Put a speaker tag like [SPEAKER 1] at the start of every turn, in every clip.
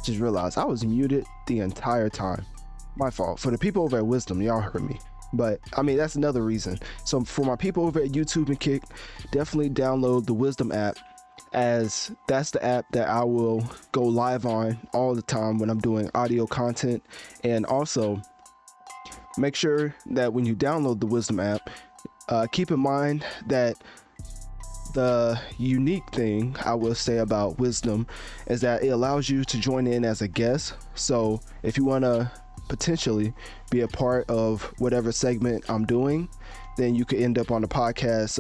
[SPEAKER 1] Just realized I was muted the entire time. My fault. For the people over at Wisdom, y'all heard me. But I mean, that's another reason. So for my people over at YouTube and Kick, definitely download the Wisdom app, as that's the app that I will go live on all the time when I'm doing audio content. And also make sure that when you download the Wisdom app, keep in mind that the unique thing I will say about Wisdom is that it allows you to join in as a guest. So if you want to potentially be a part of whatever segment I'm doing, then you could end up on the podcast,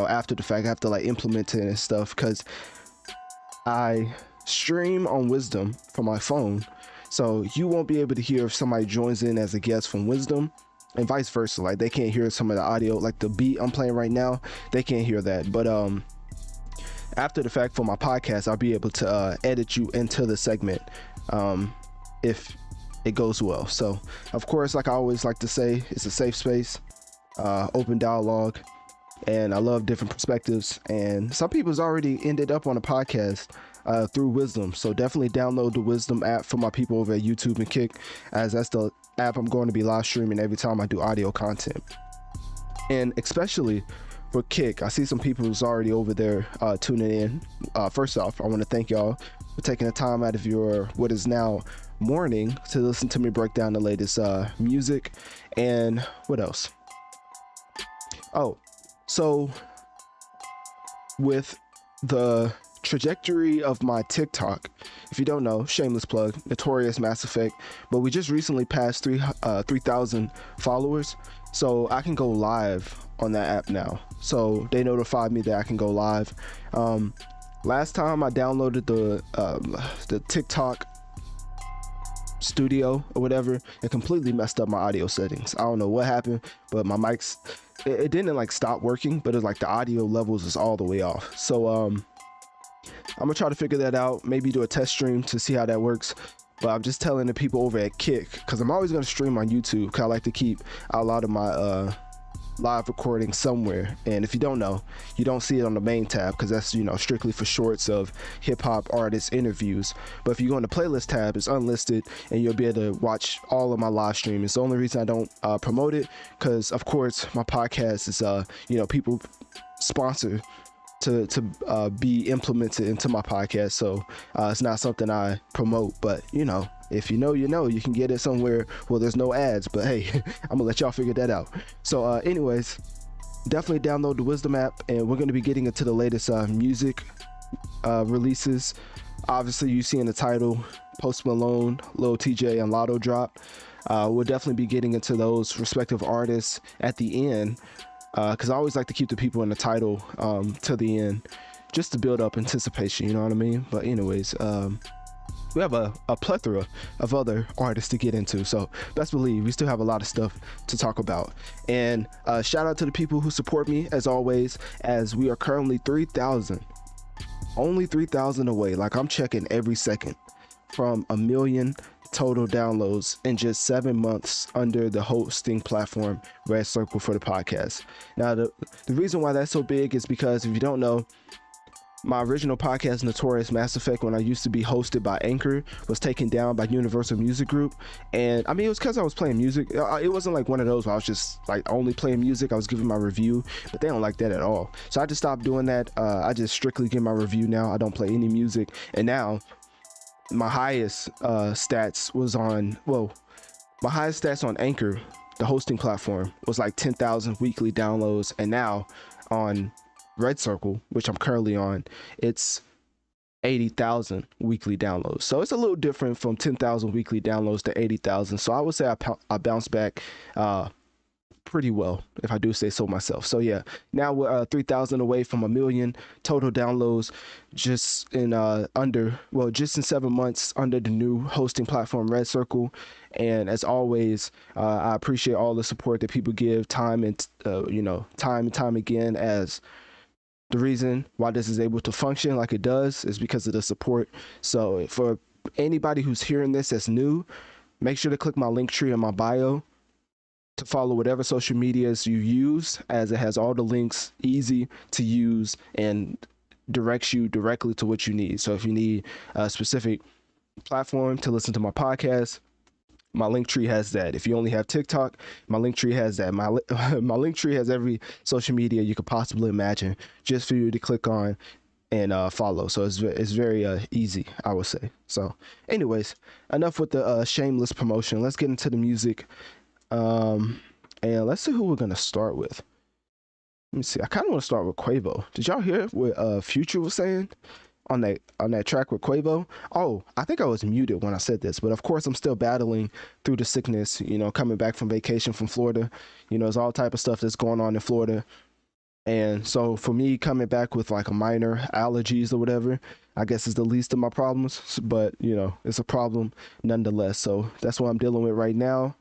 [SPEAKER 1] after the fact. I have to like implement it and stuff, because I stream on Wisdom from my phone. So you won't be able to hear if somebody joins in as a guest from Wisdom, and vice versa. Like they can't hear some of the audio, like the beat I'm playing right now, they can't hear that. But after the fact, for my podcast, I'll be able to edit you into the segment if it goes well. So of course, like I always like to say, it's a safe space, open dialogue, and I love different perspectives. And some people's already ended up on a podcast through Wisdom. So definitely download the Wisdom app for my people over at YouTube and Kick, as that's the app I'm going to be live streaming every time I do audio content. And especially for Kick, I see some people who's already over there tuning in. First off, I want to thank y'all for taking the time out of your what is now morning to listen to me break down the latest music. And what else? Oh, so with the trajectory of my TikTok, if you don't know, shameless plug, Notorious Mass Effect, but we just recently passed 3,000 followers, so I can go live on that app now. So they notified me that I can go live. Last time I downloaded the TikTok studio or whatever, it completely messed up my audio settings. I don't know what happened, but my mics, it didn't like stop working, but it's like the audio levels is all the way off. So I'm gonna try to figure that out, maybe do a test stream to see how that works. But I'm just telling the people over at Kick, because I'm always gonna stream on YouTube, because I like to keep a lot of my live recording somewhere. And if you don't know, you don't see it on the main tab, because that's, strictly for shorts of hip-hop artist interviews. But if you go on the playlist tab, it's unlisted, and you'll be able to watch all of my live stream. It's the only reason I don't promote it, because of course my podcast is people sponsor to be implemented into my podcast. So it's not something I promote, but if you can get it somewhere where there's no ads. But hey, I'm gonna let y'all figure that out. So anyways, definitely download the Wisdom app, and we're going to be getting into the latest music releases. Obviously, you see in the title, Post Malone, Lil Tjay, and Latto drop. We'll definitely be getting into those respective artists at the end, because I always like to keep the people in the title to the end, just to build up anticipation, you know what I mean? But anyways, we have a plethora of other artists to get into, so best believe we still have a lot of stuff to talk about. And shout out to the people who support me as always, as we are currently 3,000, only 3,000 away. Like, I'm checking every second from 1 million total downloads in just 7 months under the hosting platform Red Circle for the podcast. Now the reason why that's so big is because, if you don't know, my original podcast, Notorious Mass Effect, when I used to be hosted by Anchor, was taken down by Universal Music Group. And I mean, it was because I was playing music. It wasn't like one of those where I was just like only playing music. I was giving my review, but they don't like that at all. So I just stopped doing that. I just strictly give my review now. I don't play any music. And now my highest stats was on, my highest stats on Anchor, the hosting platform, was like 10,000 weekly downloads. And now on Red Circle, which I'm currently on, it's 80,000 weekly downloads. So it's a little different from 10,000 weekly downloads to 80,000. So I would say I bounced back pretty well, if I do say so myself. So yeah, now we're 3,000 away from 1 million total downloads, just in just in 7 months under the new hosting platform Red Circle. And as always, I appreciate all the support that people give time and time again, as the reason why this is able to function like it does is because of the support. So for anybody who's hearing this that's new, make sure to click my Linktree in my bio to follow whatever social medias you use, as it has all the links, easy to use, and directs you directly to what you need. So if you need specific platform to listen to my podcast, my Linktree has that. If you only have TikTok, my Linktree has that. My my Linktree has every social media you could possibly imagine, just for you to click on and follow. So it's very easy, I would say. So, anyways, enough with the shameless promotion. Let's get into the music, and let's see who we're gonna start with. Let me see. I kind of want to start with Quavo. Did y'all hear what Future was saying on that track with Quavo? Oh, I think I was muted when I said this, but of course I'm still battling through the sickness. You know, coming back from vacation from Florida. You know, there's all type of stuff that's going on in Florida. And so for me, coming back with like a minor allergies or whatever, I guess is the least of my problems, but you know, it's a problem nonetheless. So that's what I'm dealing with right now.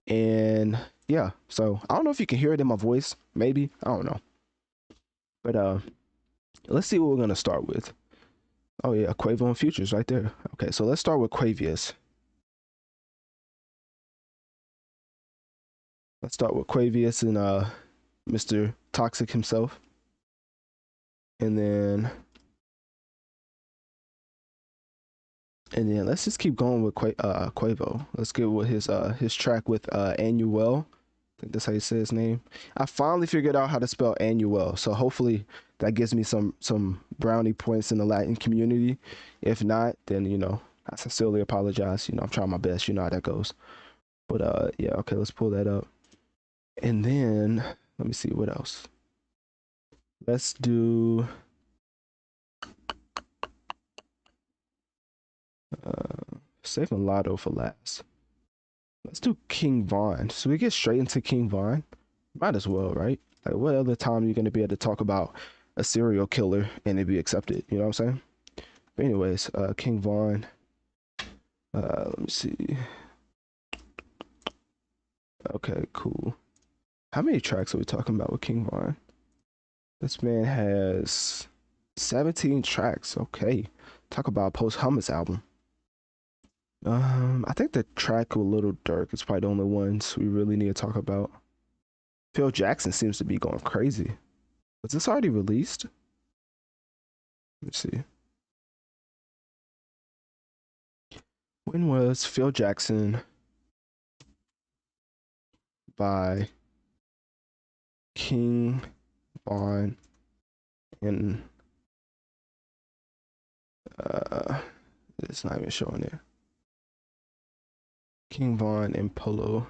[SPEAKER 1] And yeah, so I don't know if you can hear it in my voice, maybe, I don't know. But let's see what we're gonna start with. Oh yeah, Quavo and Futures right there. Okay, so let's start with Quavious. Let's start with Quavious and Mr. Toxic himself. And then let's just keep going with Quavo. Let's get with his track with Annuel. I think that's how you say his name. I finally figured out how to spell Annuel, so hopefully that gives me some brownie points in the Latin community. If not, then you know, I sincerely apologize. You know, I'm trying my best. You know how that goes. But yeah, okay, let's pull that up. And then let me see what else. Let's do saving Latto for last. Let's do King Von. So we get straight into King Von. Might as well, right? Like, what other time are you gonna be able to talk about a serial killer and it be accepted? You know what I'm saying? But anyways, King Von. Let me see. Okay, cool. How many tracks are we talking about with King Von? This man has 17 tracks. Okay. Talk about a post-hummus album. I think the track with Little Durk is probably the only ones we really need to talk about. Phil Jackson seems to be going crazy. Was this already released? Let's see. When was Phil Jackson by King Von and it's not even showing there. King Von and Polo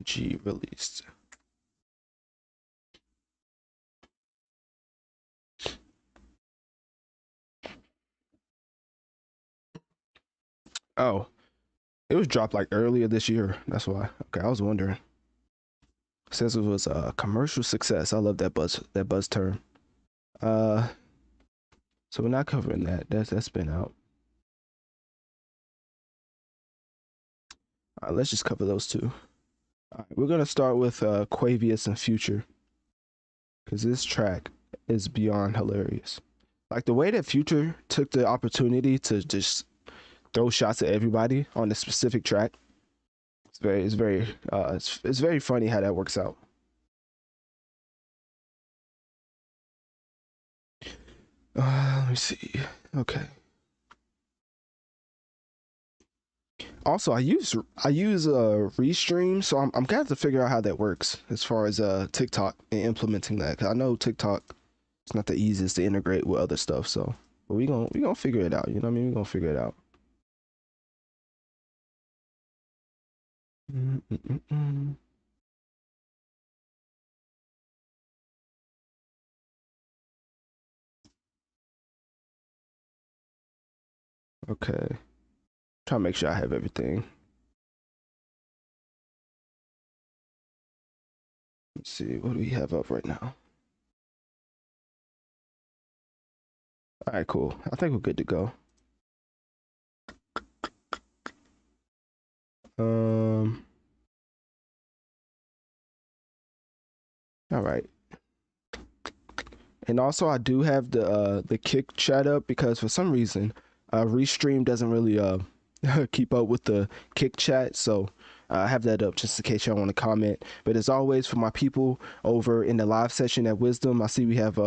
[SPEAKER 1] G released. Oh, it was dropped like earlier this year. That's why. Okay, I was wondering. It says it was a commercial success. I love that buzz term. So we're not covering that. That's been out. All right, let's just cover those two. All right, we're gonna start with Quavious and Future, because this track is beyond hilarious. Like the way that Future took the opportunity to just throw shots at everybody on a specific track. It's very funny how that works out. Let me see. Okay. Also, I use Restream, so I'm gonna have to figure out how that works as far as TikTok and implementing that. Cause I know TikTok is not the easiest to integrate with other stuff. So, but we gonna figure it out. You know what I mean? We gonna figure it out. Mm-mm-mm. Okay. Try to make sure I have everything. Let's see, what do we have up right now? All right, cool. I think we're good to go. All right. And also I do have the kick chat up because for some reason Restream doesn't really keep up with the kick chat, so I have that up just in case y'all want to comment. But as always, for my people over in the live session at Wisdom, I see we have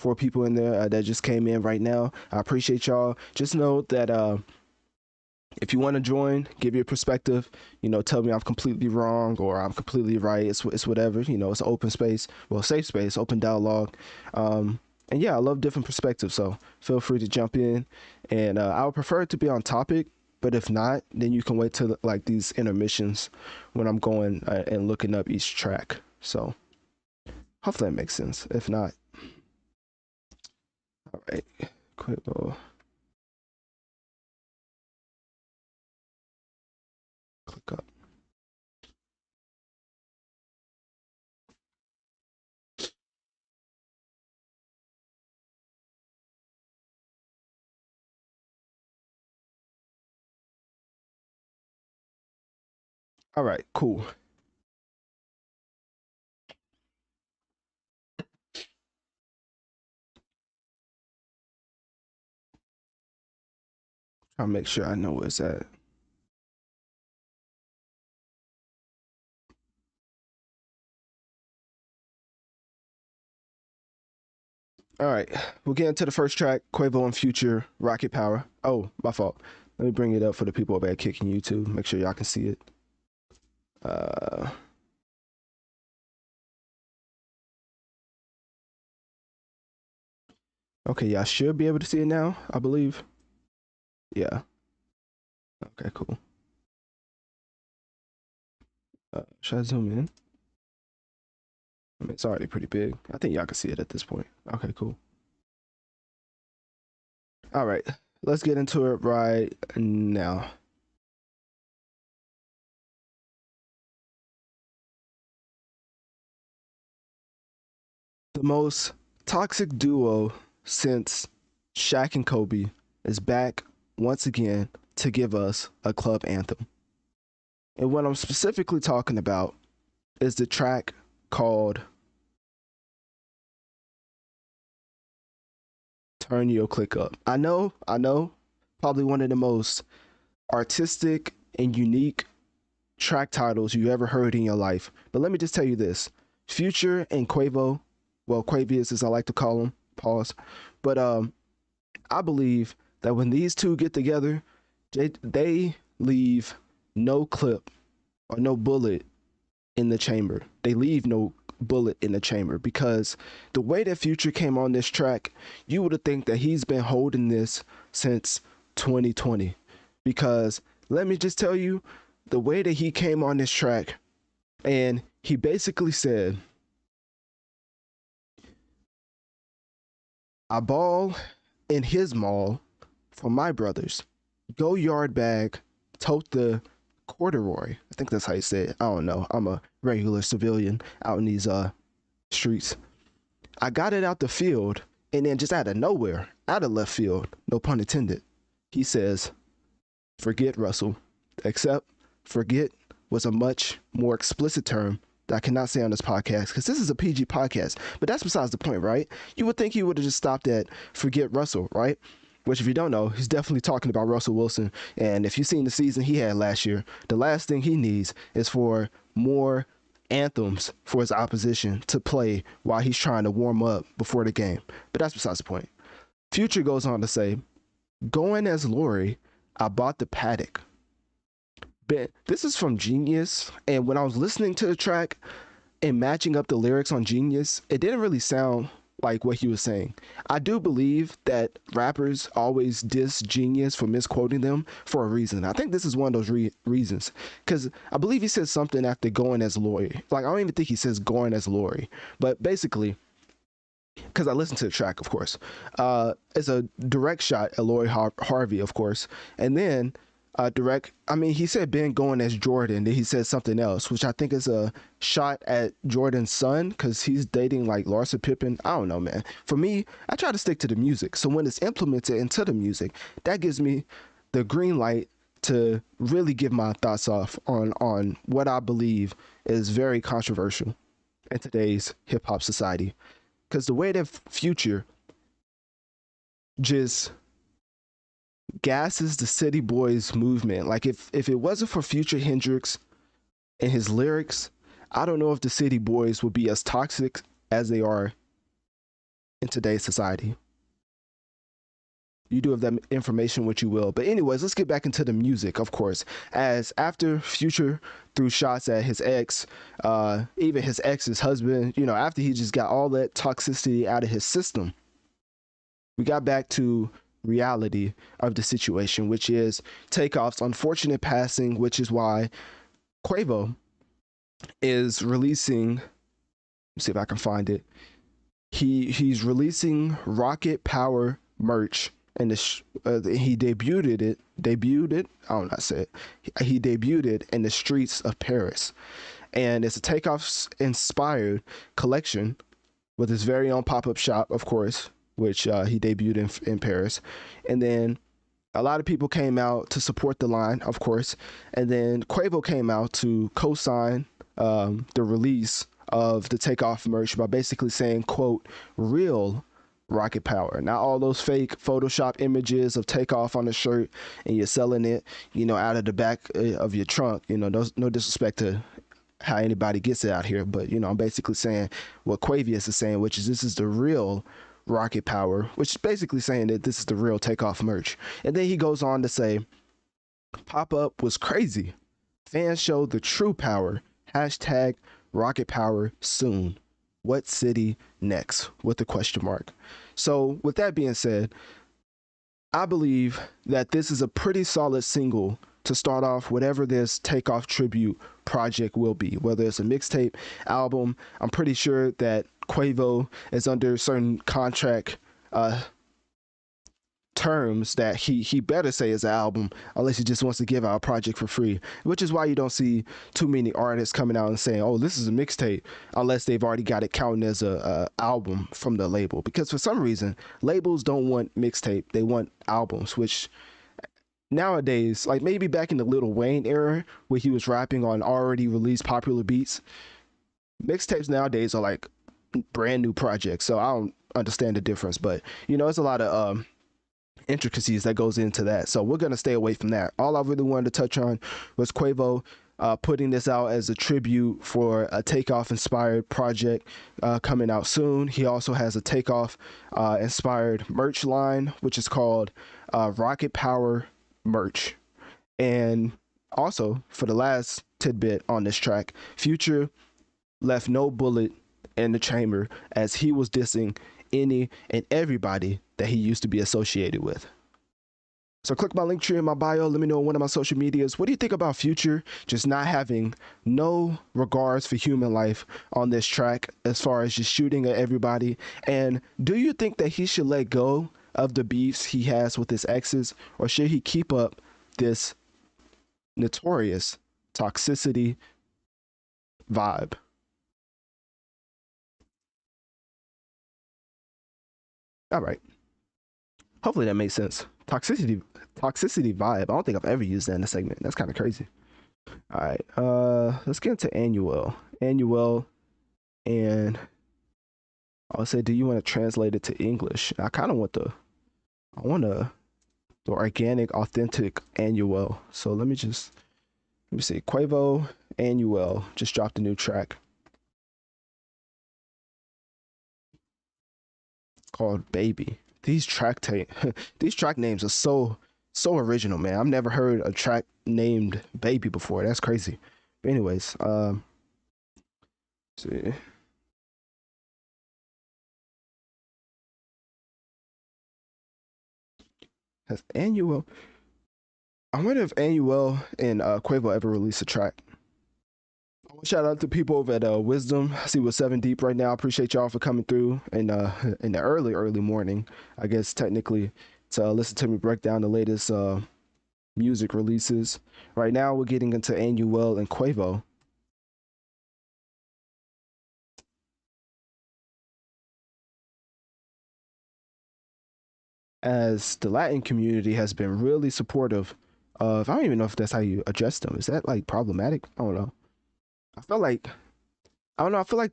[SPEAKER 1] 4 people in there that just came in right now. I appreciate y'all. Just know that if you want to join, give your perspective, tell me I'm completely wrong or I'm completely right. It's whatever, it's an open space, well, safe space, open dialogue. And yeah, I love different perspectives. So feel free to jump in, and I would prefer it to be on topic, but if not, then you can wait till like these intermissions when I'm going and looking up each track. So hopefully that makes sense. If not, all right, Quavo, click up. All right, cool. I'll make sure I know where it's at. All right, we'll get into the first track, Quavo and Future, Rocket Power. Oh, my fault. Let me bring it up for the people over at Kicking YouTube. Make sure y'all can see it. Okay, y'all should be able to see it now, I believe. Yeah. Okay, cool. Should I zoom in? I mean, it's already pretty big. I think y'all can see it at this point. Okay, cool. All right, let's get into it right now. The most toxic duo since Shaq and Kobe is back once again to give us a club anthem. And what I'm specifically talking about is the track called Turn Your Click Up. I know, probably one of the most artistic and unique track titles you ever heard in your life. But let me just tell you this. Future and Quavo, well, Quavius as I like to call him, pause. But I believe that when these two get together, they leave no clip or no bullet in the chamber. They leave no bullet in the chamber because the way that Future came on this track, you would have think that he's been holding this since 2020. Because let me just tell you, the way that he came on this track, and he basically said, I ball in his mall for my brothers. Go yard bag, tote the corduroy. I think that's how you say it. I don't know. I'm a regular civilian out in these streets. I got it out the field, and then just out of nowhere, out of left field, no pun intended, he says, forget Russell. Except forget was a much more explicit term that I cannot say on this podcast because this is a PG podcast. But that's besides the point, right? You would think he would have just stopped at forget Russell, right? Which, if you don't know, he's definitely talking about Russell Wilson. And if you've seen the season he had last year, the last thing he needs is for more anthems for his opposition to play while he's trying to warm up before the game. But that's besides the point. Future goes on to say, going as Lori, I bought the paddock. But this is from Genius. And when I was listening to the track and matching up the lyrics on Genius, it didn't really sound like what he was saying. I do believe that rappers always diss Genius for misquoting them for a reason. I think this is one of those reasons, because I believe he says something after going as Lori. Like, I don't even think he says going as Lori, but basically, because I listened to the track, of course, it's a direct shot at Lori Harvey, of course, and then he said Ben going as Jordan, then he said something else, which I think is a shot at Jordan's son because he's dating like Larsa Pippen. I don't know, man. For me, I try to stick to the music. So when it's implemented into the music, that gives me the green light to really give my thoughts off on what I believe is very controversial in today's hip hop society. Because the way that Future just gasses the City Boys movement. Like if it wasn't for Future Hendrix and his lyrics, I don't know if the City Boys would be as toxic as they are in today's society. You do have that information, what you will. But anyways, let's get back into the music, of course. As after Future threw shots at his ex, even his ex's husband, you know, after he just got all that toxicity out of his system, we got back to reality of the situation, which is Takeoff's unfortunate passing, which is why Quavo is releasing. Let's see if I can find it. He's releasing Rocket Power merch, and he debuted it. I don't know how to say it. He debuted it in the streets of Paris, and it's a Takeoff's inspired collection with his very own pop-up shop, of course, which he debuted in Paris. And then a lot of people came out to support the line, of course, and then Quavo came out to co-sign the release of the Takeoff merch by basically saying, quote, real Rocket Power, not all those fake Photoshop images of Takeoff on the shirt and you're selling it, you know, out of the back of your trunk. You know, no disrespect to how anybody gets it out here, but you know, I'm basically saying what Quavius is saying, which is this is the real Rocket Power, which is basically saying that this is the real Takeoff merch. And then he goes on to say, pop up was crazy. Fans showed the true power. Hashtag Rocket Power soon. What city next? With the question mark. So with that being said, I believe that this is a pretty solid single to start off whatever this Takeoff tribute project will be, whether it's a mixtape, album. I'm pretty sure that Quavo is under certain contract terms that he better say is an album, unless he just wants to give out a project for free, which is why you don't see too many artists coming out and saying, oh, this is a mixtape, unless they've already got it counted as a album from the label. Because for some reason labels don't want mixtape, they want albums, which nowadays, like maybe back in the Lil Wayne era where he was rapping on already released popular beats, mixtapes nowadays are like brand new projects. So I don't understand the difference, but you know, it's a lot of intricacies that goes into that, so we're gonna stay away from that. All I really wanted to touch on was Quavo putting this out as a tribute for a Takeoff inspired project coming out soon. He also has a Takeoff inspired merch line, which is called Rocket Power merch. And also, for the last tidbit on this track, Future left no bullet in the chamber as he was dissing any and everybody that he used to be associated with. So click my link tree in my bio. Let me know on one of my social medias. What do you think about Future just not having no regards for human life on this track as far as just shooting at everybody? And do you think that he should let go of the beefs he has with his exes, or should he keep up this notorious toxicity vibe? All right. Hopefully that makes sense. Toxicity vibe. I don't think I've ever used that in a segment. That's kind of crazy. All right. Let's get into Annuel. And I'll say, do you want to translate it to English? I kind of want the organic, authentic Annuel. So let me see. Quavo Annuel just dropped a new track called Baby. These track names are so original, man. I've never heard a track named Baby before. That's crazy. But anyways, see. Has Annuel? I wonder if Annuel and Quavo ever released a track. Shout out to people over at Wisdom. I see we're 7 deep right now. Appreciate y'all for coming through in the early morning, I guess technically, to listen to me break down the latest music releases. Right now we're getting into Annuel and Quavo. As the Latin community has been really supportive of, I don't even know if that's how you address them. Is that like problematic? I don't know. I feel like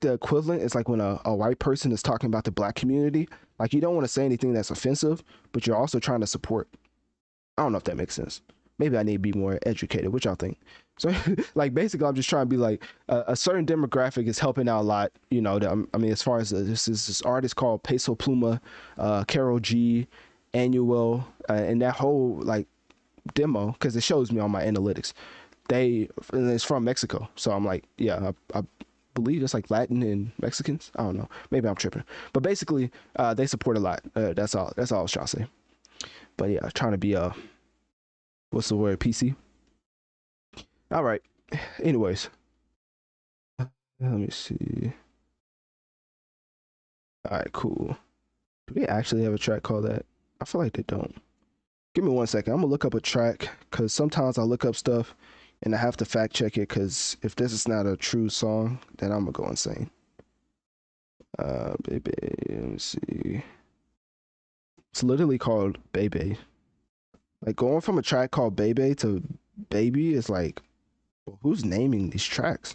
[SPEAKER 1] the equivalent is like when a white person is talking about the black community. Like, you don't want to say anything that's offensive, but you're also trying to support. I don't know if that makes sense. maybe I need to be more educated. What y'all think? So like basically I'm just trying to be like a certain demographic is helping out a lot, you know. I mean, as far as this artist called Peso Pluma, Carol G, Annuel, and that whole like demo, because it shows me on my analytics, and it's from Mexico. So I'm like, yeah, I believe it's like Latin and Mexicans. I don't know, maybe I'm tripping, but basically they support a lot. That's all I was trying to say. But yeah, trying to be what's the word, PC. All right, anyways, let me see. All right, cool. Do they actually have a track called that? I feel like they don't. Give me 1 second. I'm gonna look up a track, because sometimes I look up stuff and I have to fact check it, because if this is not a true song, then I'm gonna go insane. Baby, let me see. It's literally called Baby. Like going from a track called Baby to Baby is like, well, who's naming these tracks?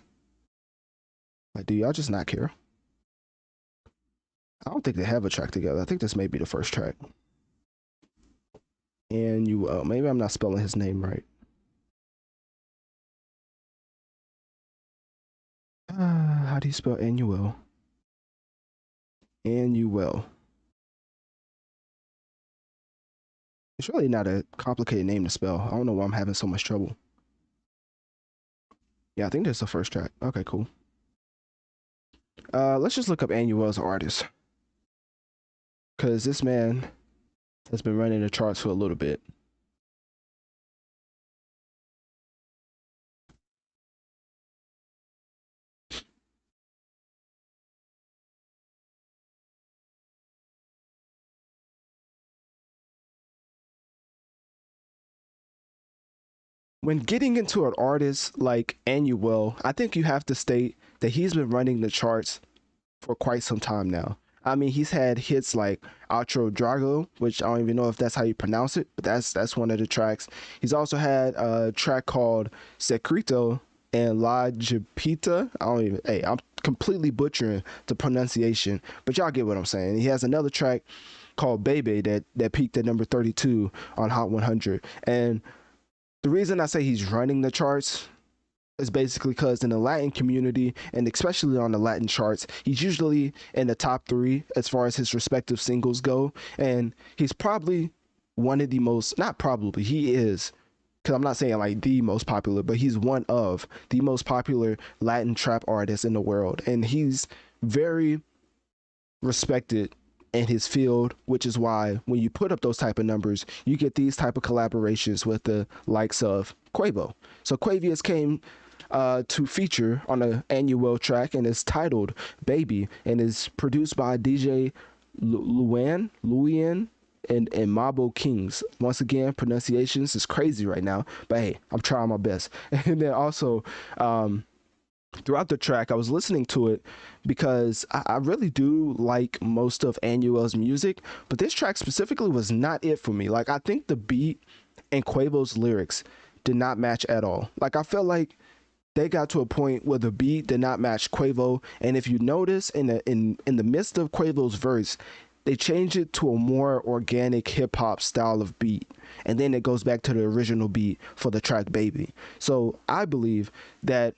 [SPEAKER 1] Like, do y'all just not care? I don't think they have a track together. I think this may be the first track. And maybe I'm not spelling his name right. How do you spell Annuel? Annuel. It's really not a complicated name to spell. I don't know why I'm having so much trouble. Yeah, I think that's the first track. Okay, cool. Let's just look up Annuel as an artist, because this man has been running the charts for a little bit. When getting into an artist like Annuel, I think you have to state that he's been running the charts for quite some time now. I mean, he's had hits like Outro Drago, which I don't even know if that's how you pronounce it, but that's one of the tracks. He's also had a track called Secreto and La Jupita. I don't even, hey, I'm completely butchering the pronunciation, but y'all get what I'm saying. He has another track called Bebe that peaked at number 32 on Hot 100. And the reason I say he's running the charts is basically because in the Latin community, and especially on the Latin charts, he's usually in the top three as far as his respective singles go. And he's probably one of the most, not probably, he is, because I'm not saying like the most popular, but he's one of the most popular Latin trap artists in the world. And he's very respected in his field, which is why when you put up those type of numbers, you get these type of collaborations with the likes of Quavo. So Quavius came to feature on an Annuel track, and it's titled Baby, and is produced by DJ Luan and Mabo Kings. Once again, pronunciations is crazy right now, but hey, I'm trying my best. And then also throughout the track, I was listening to it because I really do like most of Annuel's music, but this track specifically was not it for me. Like, I think the beat and Quavo's lyrics did not match at all. Like, I felt like they got to a point where the beat did not match Quavo, and if you notice in the midst of Quavo's verse, they changed it to a more organic hip hop style of beat, and then it goes back to the original beat for the track Baby. So I believe that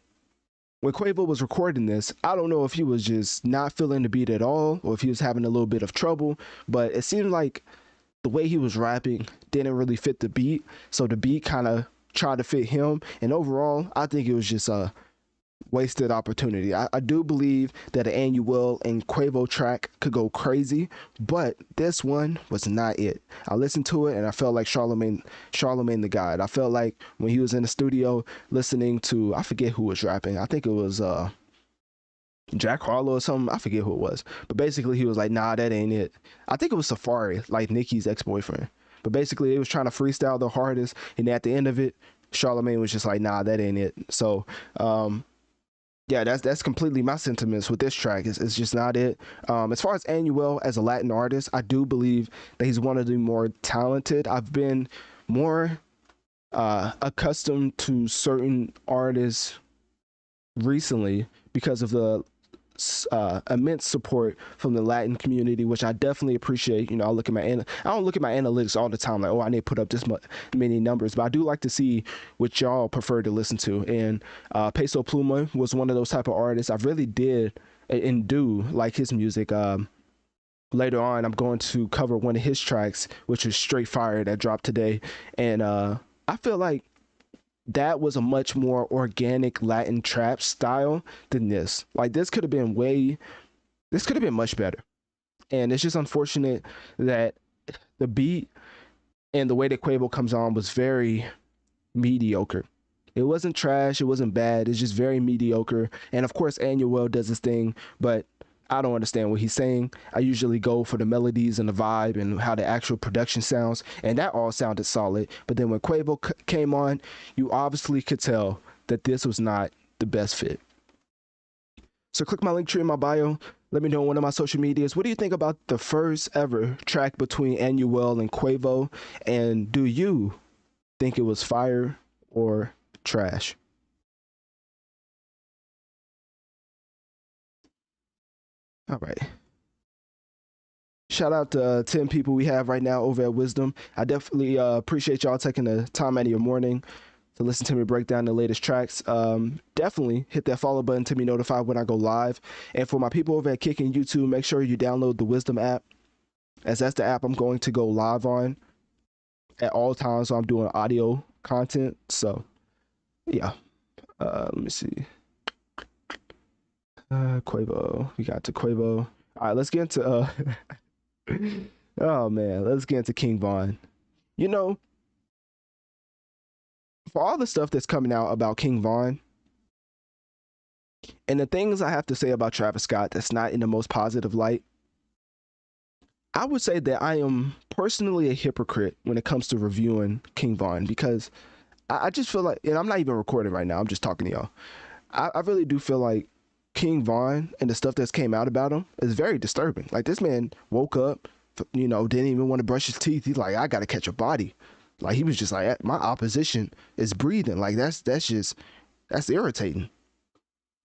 [SPEAKER 1] when Quavo was recording this, I don't know if he was just not feeling the beat at all or if he was having a little bit of trouble, but it seemed like the way he was rapping didn't really fit the beat. So the beat kind of tried to fit him. And overall, I think it was just a wasted opportunity. I do believe that an Annuel and Quavo track could go crazy, but this one was not it. I listened to it and I felt like Charlemagne the God. I felt like when he was in the studio listening to, I forget who was rapping. I think it was Jack Harlow or something. I forget who it was. But basically he was like, nah, that ain't it. I think it was Safari, like Nicki's ex-boyfriend. But basically it was trying to freestyle the hardest, and at the end of it, Charlemagne was just like, nah, that ain't it. So yeah, that's completely my sentiments with this track. It's just not it. As far as Annuel as a Latin artist, I do believe that he's one of the more talented. I've been more accustomed to certain artists recently because of the immense support from the Latin community, which I definitely appreciate. You know, I don't look at my analytics all the time, like, oh, I need to put up this many numbers, but I do like to see what y'all prefer to listen to. And Peso Pluma was one of those type of artists. I really did and do like his music. Later on, I'm going to cover one of his tracks, which is Straight Fire, that dropped today, and I feel like that was a much more organic Latin trap style than this. Like this could have been much better. And it's just unfortunate that the beat and the way that Quavo comes on was very mediocre. It wasn't trash, it wasn't bad, it's just very mediocre. And of course, Anuel does his thing, but I don't understand what he's saying. I usually go for the melodies and the vibe and how the actual production sounds, and that all sounded solid. But then when Quavo came on, you obviously could tell that this was not the best fit. So click my link tree in my bio. Let me know on one of my social medias. What do you think about the first ever track between Anuel and Quavo? And do you think it was fire or trash? All right. Shout out to 10 people we have right now over at Wisdom. I definitely appreciate y'all taking the time out of your morning to listen to me break down the latest tracks. Definitely hit that follow button to be notified when I go live. And for my people over at Kick and YouTube, make sure you download the Wisdom app, as that's the app I'm going to go live on at all times. So I'm doing audio content. So yeah, let me see. Quavo, we got to Quavo. All right, let's get into oh man, let's get into King Von. You know, for all the stuff that's coming out about King Von and the things I have to say about Travis Scott that's not in the most positive light, I would say that I am personally a hypocrite when it comes to reviewing King Von, because I just feel like, and I'm not even recording right now, I'm just talking to y'all. I really do feel like King Von and the stuff that's came out about him is very disturbing. Like, this man woke up, you know, didn't even want to brush his teeth. He's like, I gotta catch a body. Like, he was just like, my opposition is breathing. Like, that's irritating.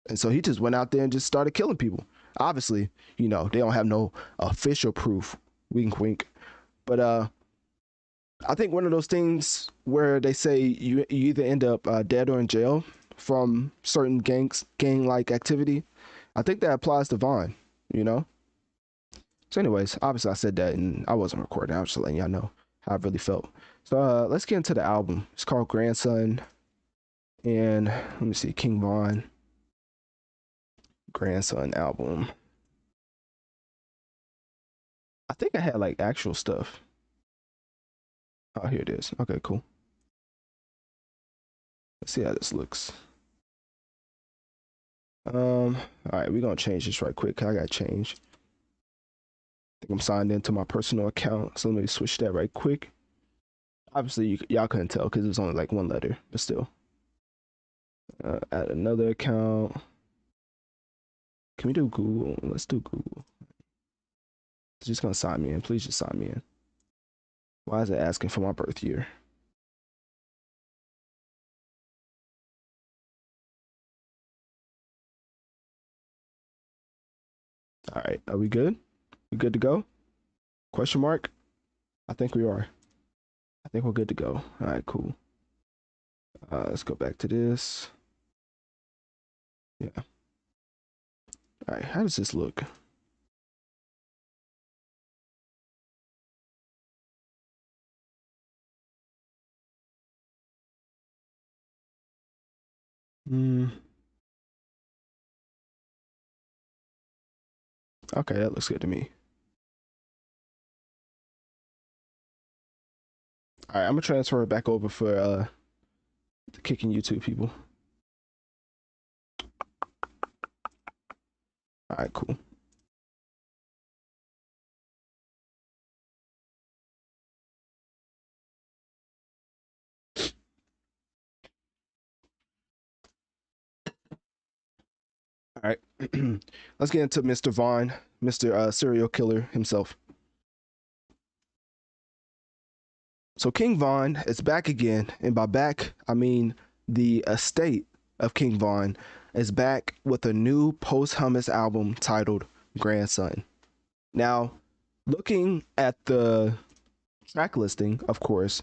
[SPEAKER 1] And so he just went out there and just started killing people. Obviously, you know, they don't have no official proof. Wink, wink. But I think one of those things where they say you either end up dead or in jail from certain gang like activity, I think that applies to Vaughn, you know? So anyways, obviously I said that and I wasn't recording. I was just letting y'all know how I really felt. So let's get into the album. It's called Grandson. And let me see, King Von Grandson album. I think I had like actual stuff. Oh, here it is. Okay, cool. Let's see how this looks. All right, we're gonna change this right quick. I gotta change. I think I'm signed into my personal account, so let me switch that right quick. Obviously, y'all couldn't tell because it's only like one letter, but still. Add another account. Can we do Google? Let's do Google. It's just gonna sign me in. Please just sign me in. Why is it asking for my birth year? All right, are we good? We good to go? Question mark? I think we are. I think we're good to go. All right, cool. Let's go back to this. Yeah. All right, how does this look? Okay, that looks good to me. All right, I'm gonna transfer it back over for the Kicking YouTube people. All right, cool. All right, let's get into Mr. Vaughn, Mr. Serial Killer himself. So King Von is back again, and by back I mean the estate of King Von, is back with a new posthumous album titled Grandson. Now, looking at the track listing, of course,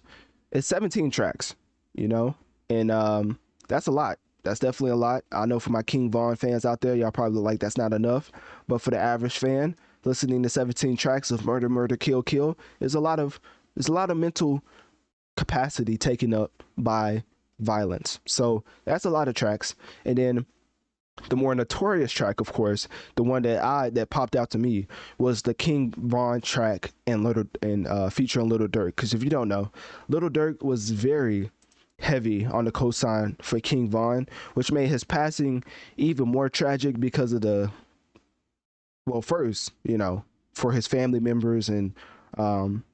[SPEAKER 1] it's 17 tracks, you know, and that's a lot. That's definitely a lot. I know for my King Von fans out there, y'all probably like that's not enough, but for the average fan, listening to 17 tracks of murder, murder, kill, kill is a lot of mental capacity taken up by violence. So that's a lot of tracks. And then the more notorious track, of course, the one that popped out to me was the King Von track and featuring Little Durk. Because if you don't know, Little Durk was very heavy on the cosign for King Von, which made his passing even more tragic because of first, for his family members and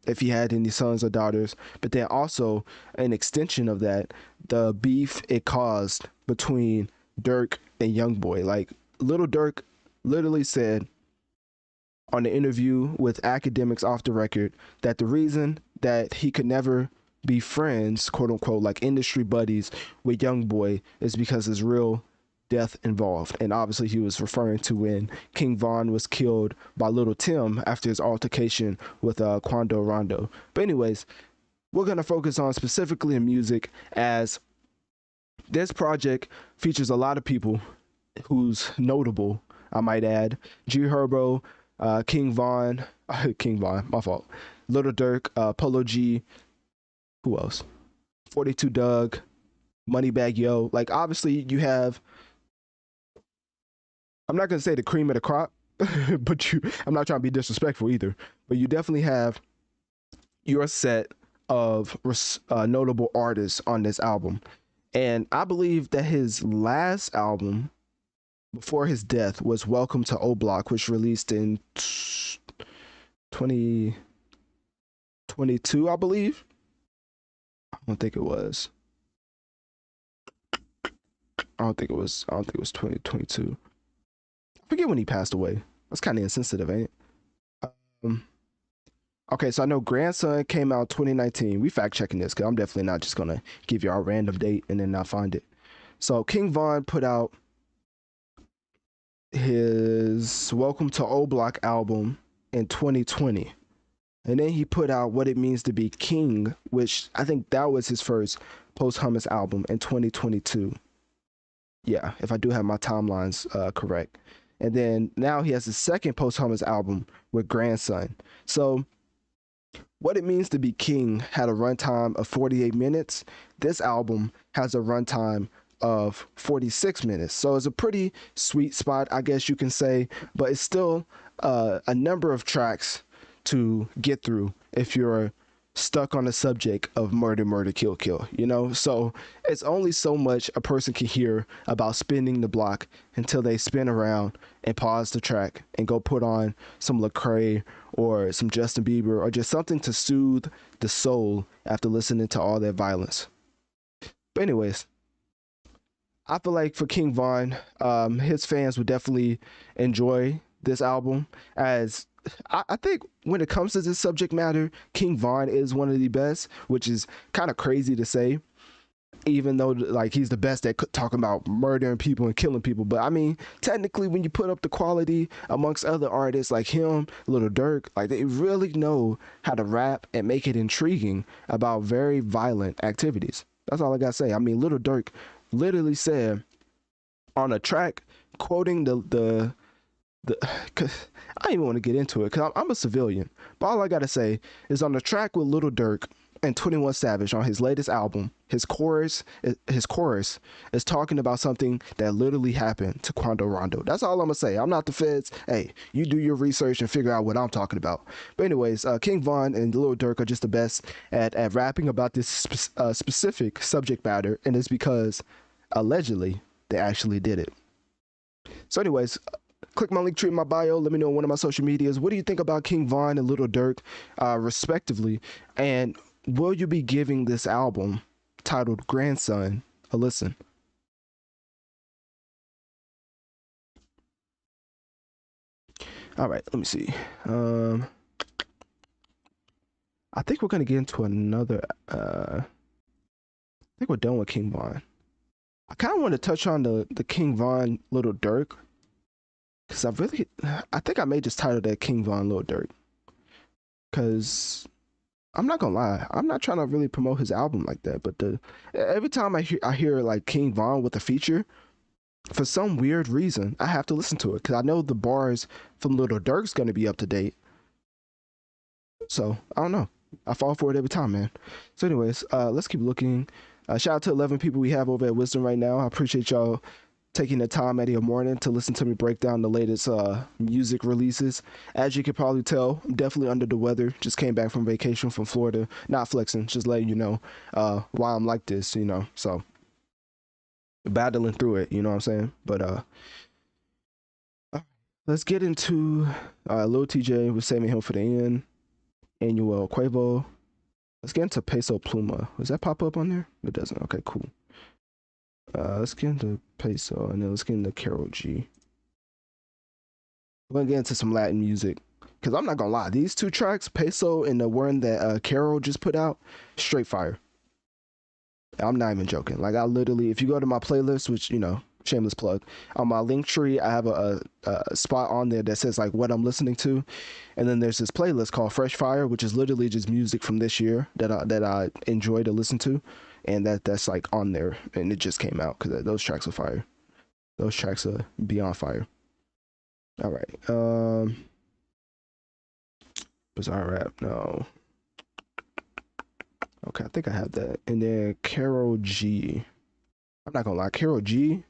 [SPEAKER 1] if he had any sons or daughters, but then also an extension of that, the beef it caused between Durk and Youngboy. Like Little Durk literally said on the interview with Academics Off the Record that the reason that he could never be friends, quote unquote, like industry buddies with Youngboy is because there's real death involved. And obviously he was referring to when King Von was killed by Little Tim after his altercation with Quando Rondo. But anyways, we're going to focus on specifically in music, as this project features a lot of people who's notable, I might add. G Herbo, King Von, my fault. Little Durk, Polo G, who else? 42 Doug, Moneybag Yo. Like obviously you have, I'm not gonna say the cream of the crop, but I'm not trying to be disrespectful either, but you definitely have your set of notable artists on this album. And I believe that his last album before his death was Welcome to O Block, which released in 2022, I believe. I don't think it was 2022. I forget when he passed away. That's kind of insensitive, ain't it? Okay, so I know Grandson came out 2019. We fact checking this because I'm definitely not just gonna give you a random date and then not find it. So King Von put out his Welcome to O Block album in 2020. And then he put out What It Means to Be King, which I think that was his first posthumous album in 2022. Yeah, if I do have my timelines correct. And then now he has his second posthumous album with Grandson. So What It Means to Be King had a runtime of 48 minutes. This album has a runtime of 46 minutes. So it's a pretty sweet spot, I guess you can say, but it's still a number of tracks to get through if you're stuck on the subject of murder, murder, kill, kill, So it's only so much a person can hear about spinning the block until they spin around and pause the track and go put on some Lecrae or some Justin Bieber or just something to soothe the soul after listening to all that violence. But anyways, I feel like for King Von, his fans would definitely enjoy this album, as I think when it comes to this subject matter, King Von is one of the best, which is kind of crazy to say, even though like he's the best at talking about murdering people and killing people. But I mean, technically, when you put up the quality amongst other artists like him, Little Durk, like they really know how to rap and make it intriguing about very violent activities. That's all I gotta say. I mean, Little Durk literally said on a track, quoting the I don't even want to get into it because I'm a civilian. But all I gotta say is on the track with Little Durk and 21 Savage on his latest album, his chorus is talking about something that literally happened to Quando Rondo. That's all I'm gonna say. I'm not the feds. Hey, you do your research and figure out what I'm talking about. But anyways, King Von and Little Durk are just the best at rapping about this specific subject matter, and it's because allegedly they actually did it. So anyways, click my link tree in my bio. Let me know on one of my social medias. What do you think about King Von and Little Durk, respectively? And will you be giving this album titled Grandson a listen? All right, let me see. I think we're gonna get into another. I think we're done with King Von. I kind of want to touch on the King Von Little Dirk, because I think I may just title that King Von Little Dirk, because I'm not gonna lie, I'm not trying to really promote his album like that, but the every time I hear like King Von with a feature, for some weird reason, I have to listen to it because I know the bars from Little Dirk's gonna be up to date. So I don't know. I fall for it every time, man. So, anyways, let's keep looking. Shout out to 11 people we have over at Wisdom right now. I appreciate y'all taking the time out of your morning to listen to me break down the latest music releases. As you can probably tell, I'm definitely under the weather. Just came back from vacation from Florida. Not flexing, just letting you know why I'm like this, you know. So battling through it, you know what I'm saying? But let's get into Lil Tjay. We're saving him for the end. Anuel Quavo. Let's get into Peso Pluma. Does that pop up on there? It doesn't. Okay, cool. Let's get into Peso, and then let's get into Karol G. We're gonna get into some Latin music, because I'm not gonna lie, these two tracks, Peso and the one that Karol just put out, straight fire. I'm not even joking. Like, I literally, if you go to my playlist, which, you know, shameless plug, on my Linktree, I have a spot on there that says like what I'm listening to, and then there's this playlist called Fresh Fire, which is literally just music from this year that I enjoy to listen to, and that's like on there, and it just came out because those tracks are fire. Those tracks are beyond fire. All right, Bizarre Rap, no. Okay, I think I have that, and then Karol G. I'm not gonna lie, Karol G.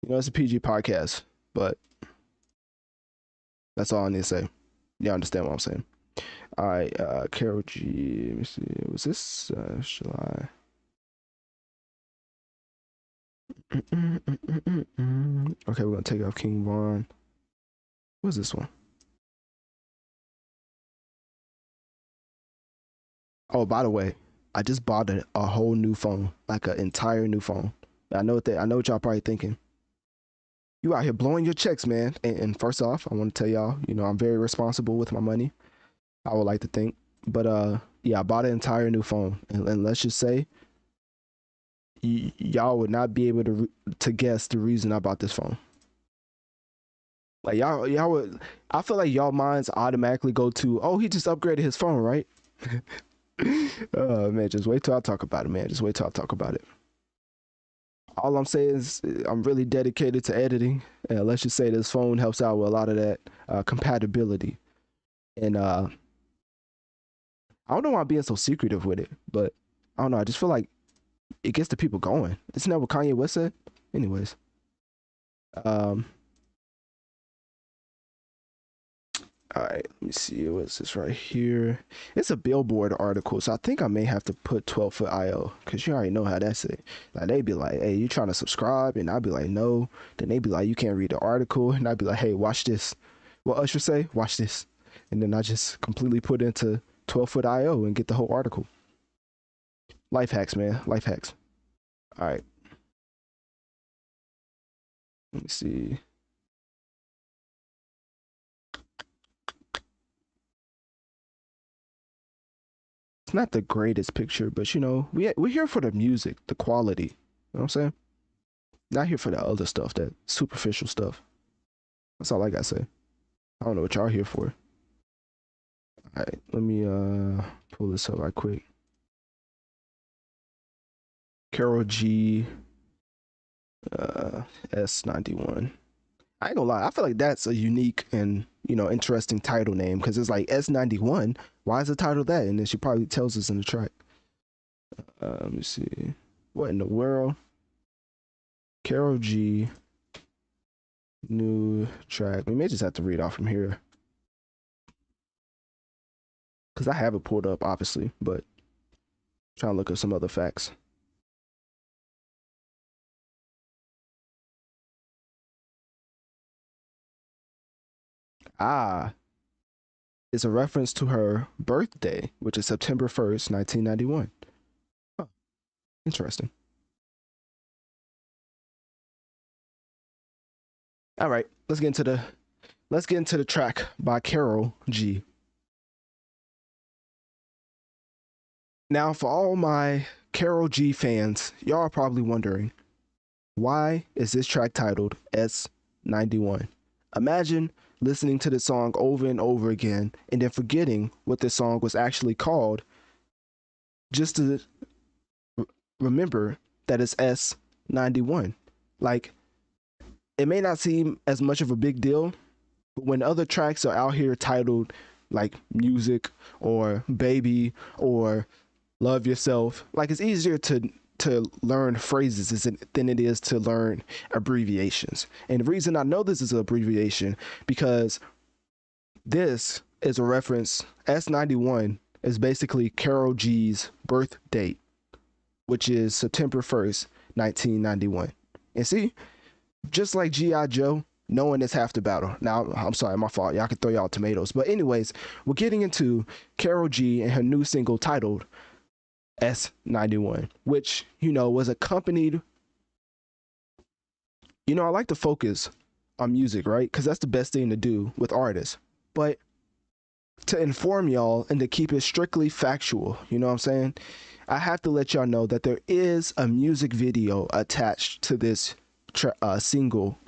[SPEAKER 1] You know, it's a PG podcast, but that's all I need to say. You understand what I'm saying? All right, Karol G. Let me see. Was this July? Okay, we're gonna take off King Von. What's this one? Oh, by the way, I just bought a whole new phone, like an entire new phone. I know what y'all probably thinking. You out here blowing your checks, man. And first off, I want to tell y'all, you know, I'm very responsible with my money. I would like to think, but yeah, I bought an entire new phone, and let's just say, y'all would not be able to guess the reason I bought this phone. Like y'all would. I feel like y'all minds automatically go to, oh, he just upgraded his phone, right? Oh man, just wait till I talk about it, man. Just wait till I talk about it. All I'm saying is I'm really dedicated to editing. Let's just say this phone helps out with a lot of that compatibility. And I don't know why I'm being so secretive with it, but I don't know. I just feel like it gets the people going. Isn't that what Kanye West said? Anyways, um, all right. Let me see. What's this right here? It's a Billboard article, so I think I may have to put 12-foot IO, because you already know how that's it. Like, they be like, "Hey, you trying to subscribe?" And I'd be like, "No." Then they be like, "You can't read the article," and I'd be like, "Hey, watch this." What Usher say? Watch this, and then I just completely put into 12-foot IO and get the whole article. Life hacks, man. Life hacks. All right. Let me see. It's not the greatest picture, but you know, we're here for the music, the quality. You know what I'm saying? Not here for the other stuff, that superficial stuff. That's all I gotta say. I don't know what y'all here for. All right, let me pull this up right quick. Karol G S91. I ain't gonna lie, I feel like that's a unique and, you know, interesting title name, because it's like S91. Why is the title that? And then she probably tells us in the track. Let me see. What in the world? Karol G new track. We may just have to read off from here, because I have it pulled up, obviously, but trying to look at some other facts. Ah, it's a reference to her birthday, which is September 1st, 1991. Huh, interesting. All right, let's get into the track by Karol G. Now, for all my Karol G fans, y'all are probably wondering, Why is this track titled S91? Imagine listening to the song over and over again and then forgetting what the song was actually called just to remember that it's S91. Like, it may not seem as much of a big deal, but when other tracks are out here titled like Music or Baby or Love Yourself, like it's easier to learn phrases than it is to learn abbreviations. And the reason I know this is an abbreviation because this is a reference. S91 is basically Karol G's birth date, which is September 1st, 1991. And see, just like G.I. Joe, knowing is half the battle. Now, I'm sorry, my fault. Y'all can throw y'all tomatoes. But anyways, we're getting into Karol G and her new single titled S91, which, was accompanied. I like to focus on music, right? Because that's the best thing to do with artists. But to inform y'all and to keep it strictly factual, you know what I'm saying? I have to let y'all know that there is a music video attached to this single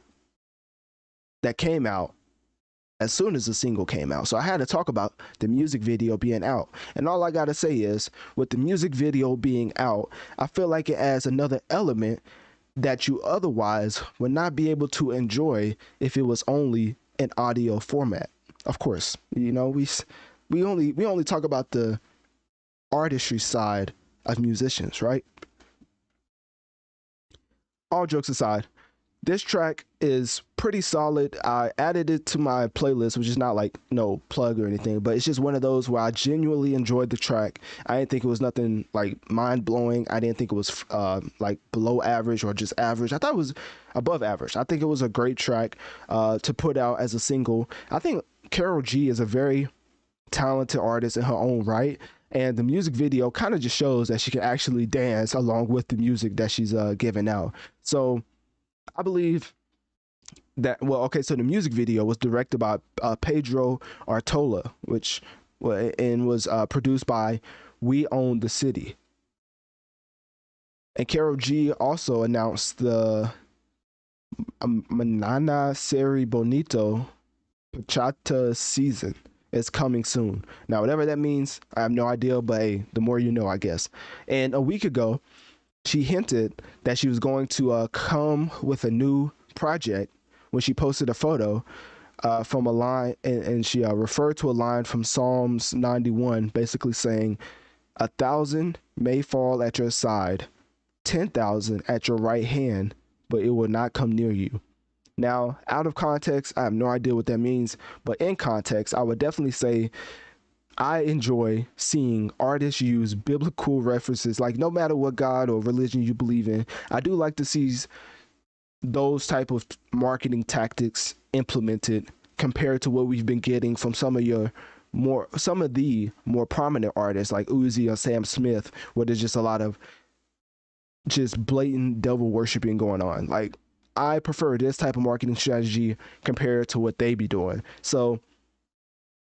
[SPEAKER 1] that came out as soon as the single came out. So I had to talk about the music video being out. And all I gotta say is, with the music video being out, I feel like it adds another element that you otherwise would not be able to enjoy if it was only an audio format. Of course, we only talk about the artistry side of musicians, right? All jokes aside, this track is pretty solid. I added it to my playlist, which is not like no plug or anything, but it's just one of those where I genuinely enjoyed the track. I didn't think it was nothing like mind blowing. I didn't think it was like below average or just average. I thought it was above average. I think it was a great track to put out as a single. I think Karol G is a very talented artist in her own right. And the music video kind of just shows that she can actually dance along with the music that she's giving out. So I believe that, so the music video was directed by Pedro Artola, which was produced by We Own the City. And Karol G also announced the Manana Seri Bonito Bachata season is coming soon. Now, whatever that means, I have no idea, but hey, the more you know, I guess. And a week ago, she hinted that she was going to come with a new project when she posted a photo from a line, and she referred to a line from Psalms 91, basically saying, 1,000 may fall at your side, 10,000 at your right hand, but it will not come near you. Now, out of context, I have no idea what that means, but in context, I would definitely say I enjoy seeing artists use biblical references. Like, no matter what God or religion you believe in, I do like to see those type of marketing tactics implemented compared to what we've been getting from some of the more prominent artists like Uzi or Sam Smith, where there's just a lot of just blatant devil worshiping going on. Like, I prefer this type of marketing strategy compared to what they be doing. So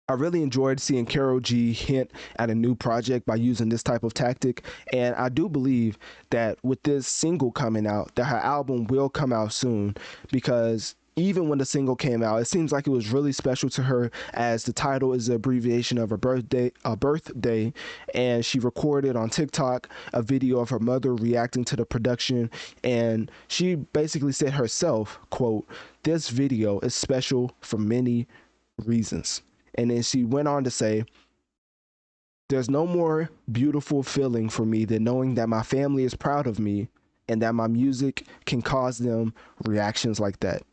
[SPEAKER 1] I really enjoyed seeing Karol G hint at a new project by using this type of tactic. And I do believe that with this single coming out, that her album will come out soon, because even when the single came out, it seems like it was really special to her, as the title is the abbreviation of her birthday, and she recorded on TikTok a video of her mother reacting to the production, and she basically said herself, quote, "This video is special for many reasons." And then she went on to say, "There's no more beautiful feeling for me than knowing that my family is proud of me and that my music can cause them reactions like that.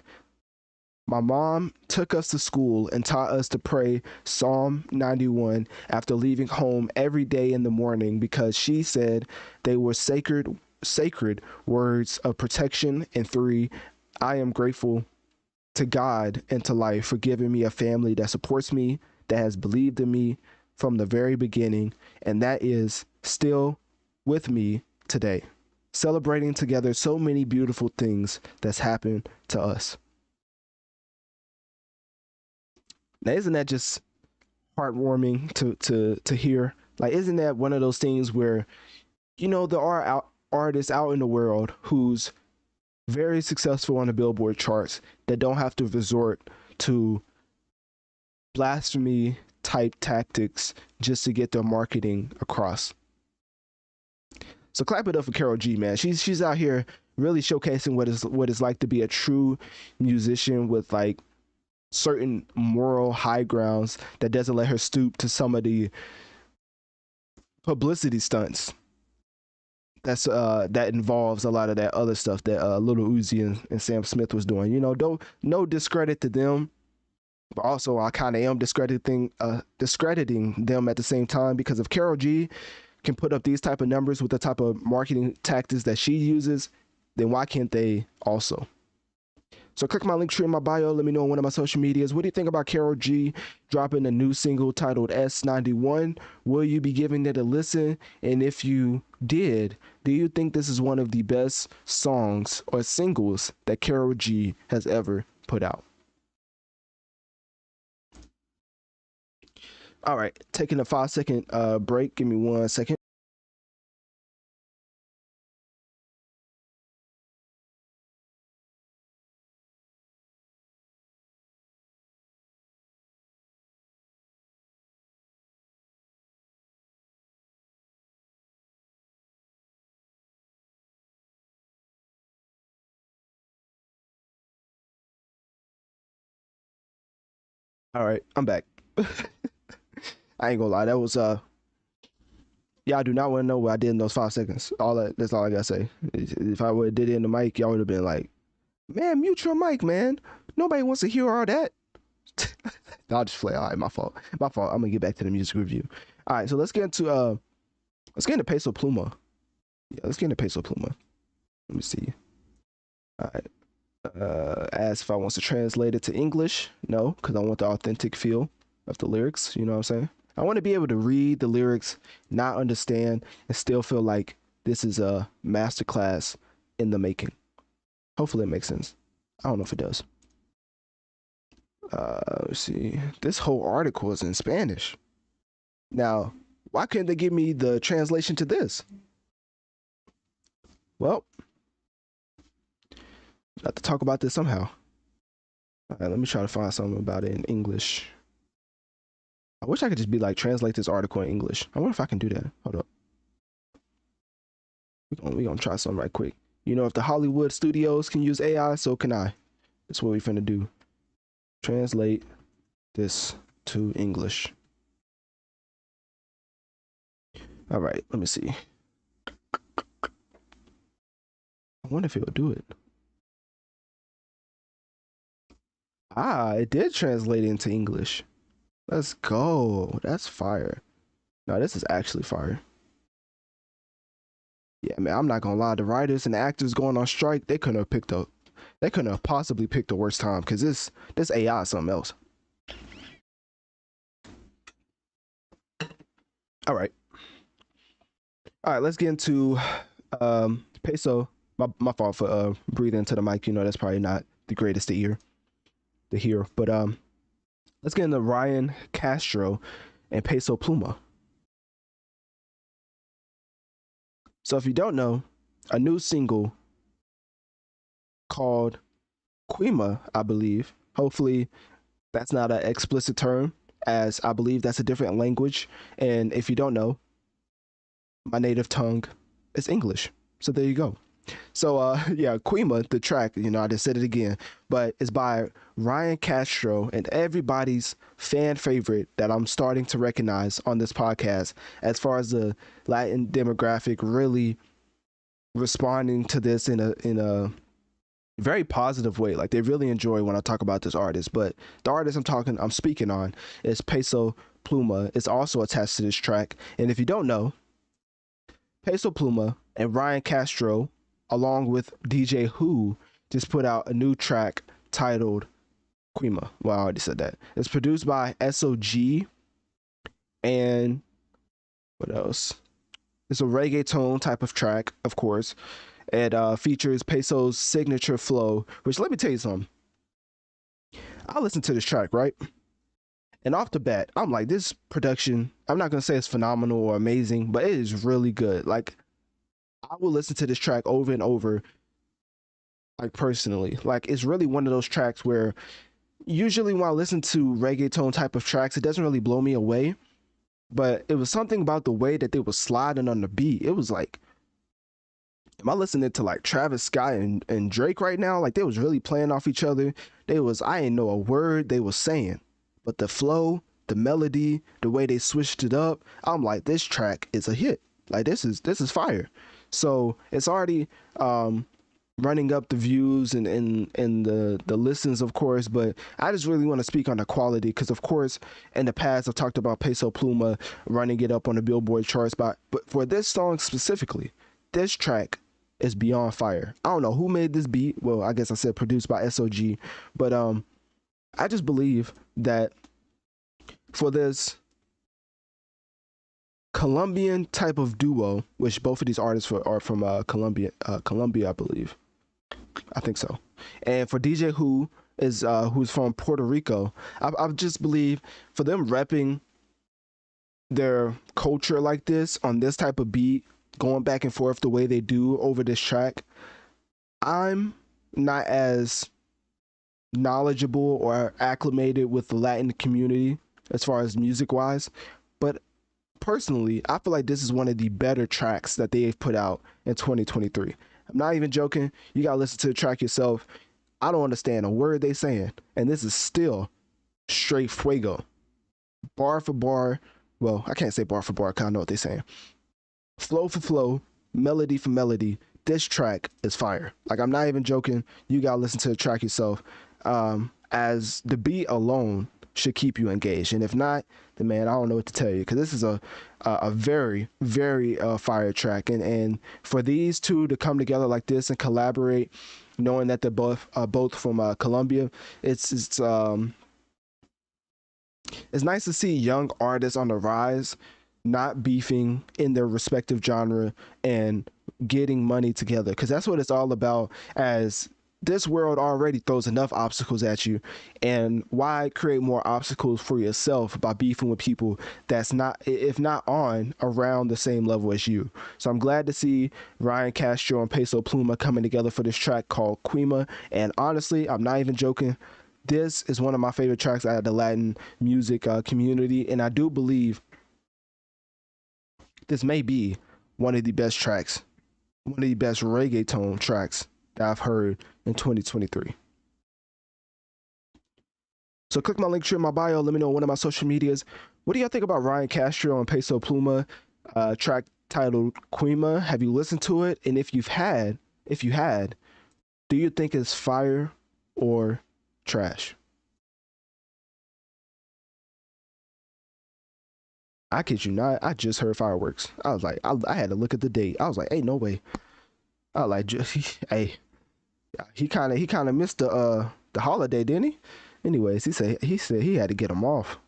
[SPEAKER 1] My mom took us to school and taught us to pray Psalm 91 after leaving home every day in the morning, because she said they were sacred words of protection. And 3, I am grateful to God and to life for giving me a family that supports me, that has believed in me from the very beginning, and that is still with me today, celebrating together so many beautiful things that's happened to us." Now, isn't that just heartwarming to hear? Like, isn't that one of those things where, there are artists out in the world whose very successful on the Billboard charts that don't have to resort to blasphemy type tactics just to get their marketing across. So clap it up for Karol G, man. She's out here really showcasing what it's like to be a true musician with like certain moral high grounds that doesn't let her stoop to some of the publicity stunts that involves a lot of that other stuff that Lil Uzi and Sam Smith was doing. You know, don't no discredit to them, but also I kind of am discrediting them at the same time, because if Karol G can put up these type of numbers with the type of marketing tactics that she uses, then why can't they also? So click my link tree in my bio. Let me know on one of my social medias. What do you think about Karol G dropping a new single titled S91? Will you be giving it a listen? And if you did, do you think this is one of the best songs or singles that Karol G has ever put out? All right, taking a 5-second break. Give me 1 second. All right, I'm back. I ain't gonna lie, that was yeah, I do not want to know what I did in those 5 seconds. That's all I gotta say. If I would have did it in the mic, y'all would have been like, "Man, mute your mic, man. Nobody wants to hear all that." I'll just play. All right, my fault. My fault. I'm gonna get back to the music review. All right, so let's get into Peso Pluma. Yeah, let's get into Peso Pluma. Let me see. All right. Ask if I want to translate it to English. No, because I want the authentic feel of the lyrics. You know what I'm saying? I want to be able to read the lyrics, not understand, and still feel like this is a masterclass in the making. Hopefully it makes sense. I don't know if it does. Let's see. This whole article is in Spanish. Now, why couldn't they give me the translation to this? Well, I have to talk about this somehow. All right, let me try to find something about it in English. I wish I could just be like, translate this article in English. I wonder if I can do that. Hold up. We're gonna try something right quick. You know, if the Hollywood studios can use AI, so can I. That's what we're finna do. Translate this to English. All right, let me see. I wonder if it will do it. Ah, it did translate into English. Let's go. That's fire. No, this is actually fire. Yeah, man, I'm not gonna lie. The writers and the actors going on strike, they couldn't have possibly picked the worst time, because this AI is something else. All right. All right, let's get into Peso. My fault for breathing into the mic. You know, that's probably not the greatest to hear. But let's get into Ryan Castro and Peso Pluma. So if you don't know, a new single called Quima, I believe. Hopefully that's not an explicit term, as I believe that's a different language. And if you don't know, my native tongue is English. So there you go. So yeah, Quima, the track, you know, I just said it again, but it's by Ryan Castro, and everybody's fan favorite that I'm starting to recognize on this podcast as far as the Latin demographic really responding to this in a very positive way. Like, they really enjoy when I talk about this artist. But the artist I'm speaking on is Peso Pluma. It's also attached to this track. And if you don't know, Peso Pluma and Ryan Castro, along with DJ Who, just put out a new track titled Quima. Well, I already said that. It's produced by SOG, and what else? It's a reggaeton type of track, of course. It features Peso's signature flow, which, let me tell you something. I listened to this track, right? And off the bat, I'm like, this production, I'm not going to say it's phenomenal or amazing, but it is really good. Like, I will listen to this track over and over like personally. Like it's really one of those tracks where usually when I listen to reggaeton type of tracks, it doesn't really blow me away. But it was something about the way that they were sliding on the beat. It was like, am I listening to like Travis Scott and Drake right now? Like they was really playing off each other. I ain't know a word they was saying, but the flow, the melody, the way they switched it up, I'm like, this track is a hit. Like this is fire. So it's already running up the views and the listens, of course. But I just really want to speak on the quality because, of course, in the past I've talked about Peso Pluma running it up on the Billboard charts, but for this song specifically, this track is beyond fire. I don't know who made this beat. Well, I guess I said produced by SOG, but I just believe that for this Colombian type of duo, which both of these artists are from Colombia, I believe. I think so. And for DJ who's from Puerto Rico, I just believe for them repping their culture like this on this type of beat, going back and forth the way they do over this track, I'm not as knowledgeable or acclimated with the Latin community as far as music wise, but personally, I feel like this is one of the better tracks that they've put out in 2023. I'm not even joking. You gotta listen to the track yourself. I don't understand a word they saying, and this is still straight fuego, bar for bar. Well, I can't say bar for bar, 'cause I know what they're saying. Flow for flow, melody for melody. This track is fire. Like I'm not even joking. You gotta listen to the track yourself. As the beat alone should keep you engaged, and if not, then man, I don't know what to tell you because this is a very fire track, and for these two to come together like this and collaborate, knowing that they're both from Colombia, it's nice to see young artists on the rise, not beefing in their respective genre and getting money together, because that's what it's all about. As this world already throws enough obstacles at you, and why create more obstacles for yourself by beefing with people that's not, if not on, around the same level as you. So I'm glad to see Ryan Castro and Peso Pluma coming together for this track called Quima, and honestly, I'm not even joking, this is one of my favorite tracks out of the Latin music community, and I do believe this may be one of the best tracks, one of the best reggaeton tracks that I've heard in 2023. So click my link tree in my bio. Let me know on one of my social medias. What do y'all think about Ryan Castro and Peso Pluma track titled Quima? Have you listened to it? And if you had, do you think it's fire or trash? I kid you not, I just heard fireworks. I was like, I had to look at the date. I was like, hey, no way. I was like, hey, he kind of missed the holiday, didn't he? Anyways, he said he had to get them off.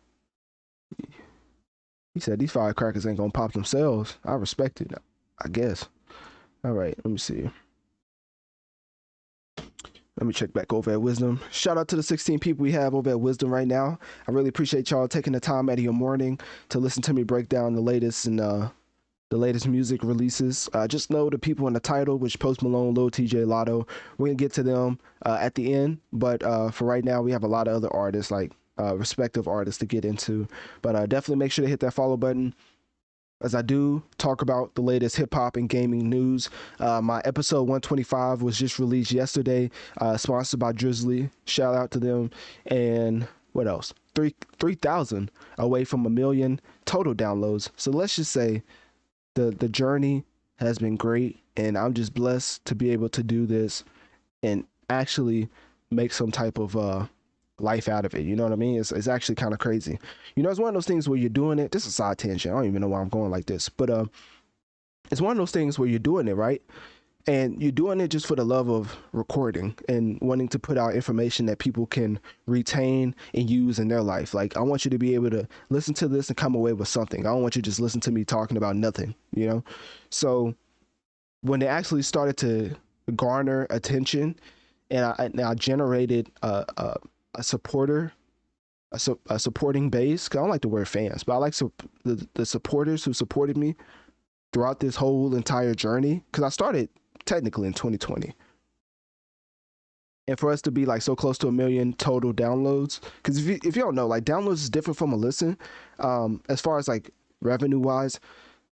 [SPEAKER 1] He said these firecrackers ain't gonna pop themselves. I respect it, I guess. All right, let me see. Let me check back over at Wisdom. Shout out to the 16 people we have over at Wisdom right now. I really appreciate y'all taking the time out of your morning to listen to me break down the latest and the latest music releases. Just know the people in the title, which Post Malone, Lil Tjay, Latto. We're gonna get to them at the end, but for right now, we have a lot of other artists, like respective artists, to get into. But definitely make sure to hit that follow button, as I do talk about the latest hip hop and gaming news. My episode 125 was just released yesterday, sponsored by Drizzly. Shout out to them. And what else? 3,000 away from 1 million total downloads. So let's just say the journey has been great, and I'm just blessed to be able to do this and actually make some type of life out of it. You know what I mean? It's actually kind of crazy. You know, it's one of those things where you're doing it. This is a side tangent. I don't even know why I'm going like this, but it's one of those things where you're doing it, right? And you're doing it just for the love of recording and wanting to put out information that people can retain and use in their life. Like, I want you to be able to listen to this and come away with something. I don't want you to just listen to me talking about nothing, you know? So when they actually started to garner attention, and I generated a supporting base, 'cause I don't like the word fans, but I like the supporters who supported me throughout this whole entire journey, because I started technically in 2020. and for us to be like so close to 1 million total downloads, because if you don't know, like downloads is different from a listen, as far as like revenue wise.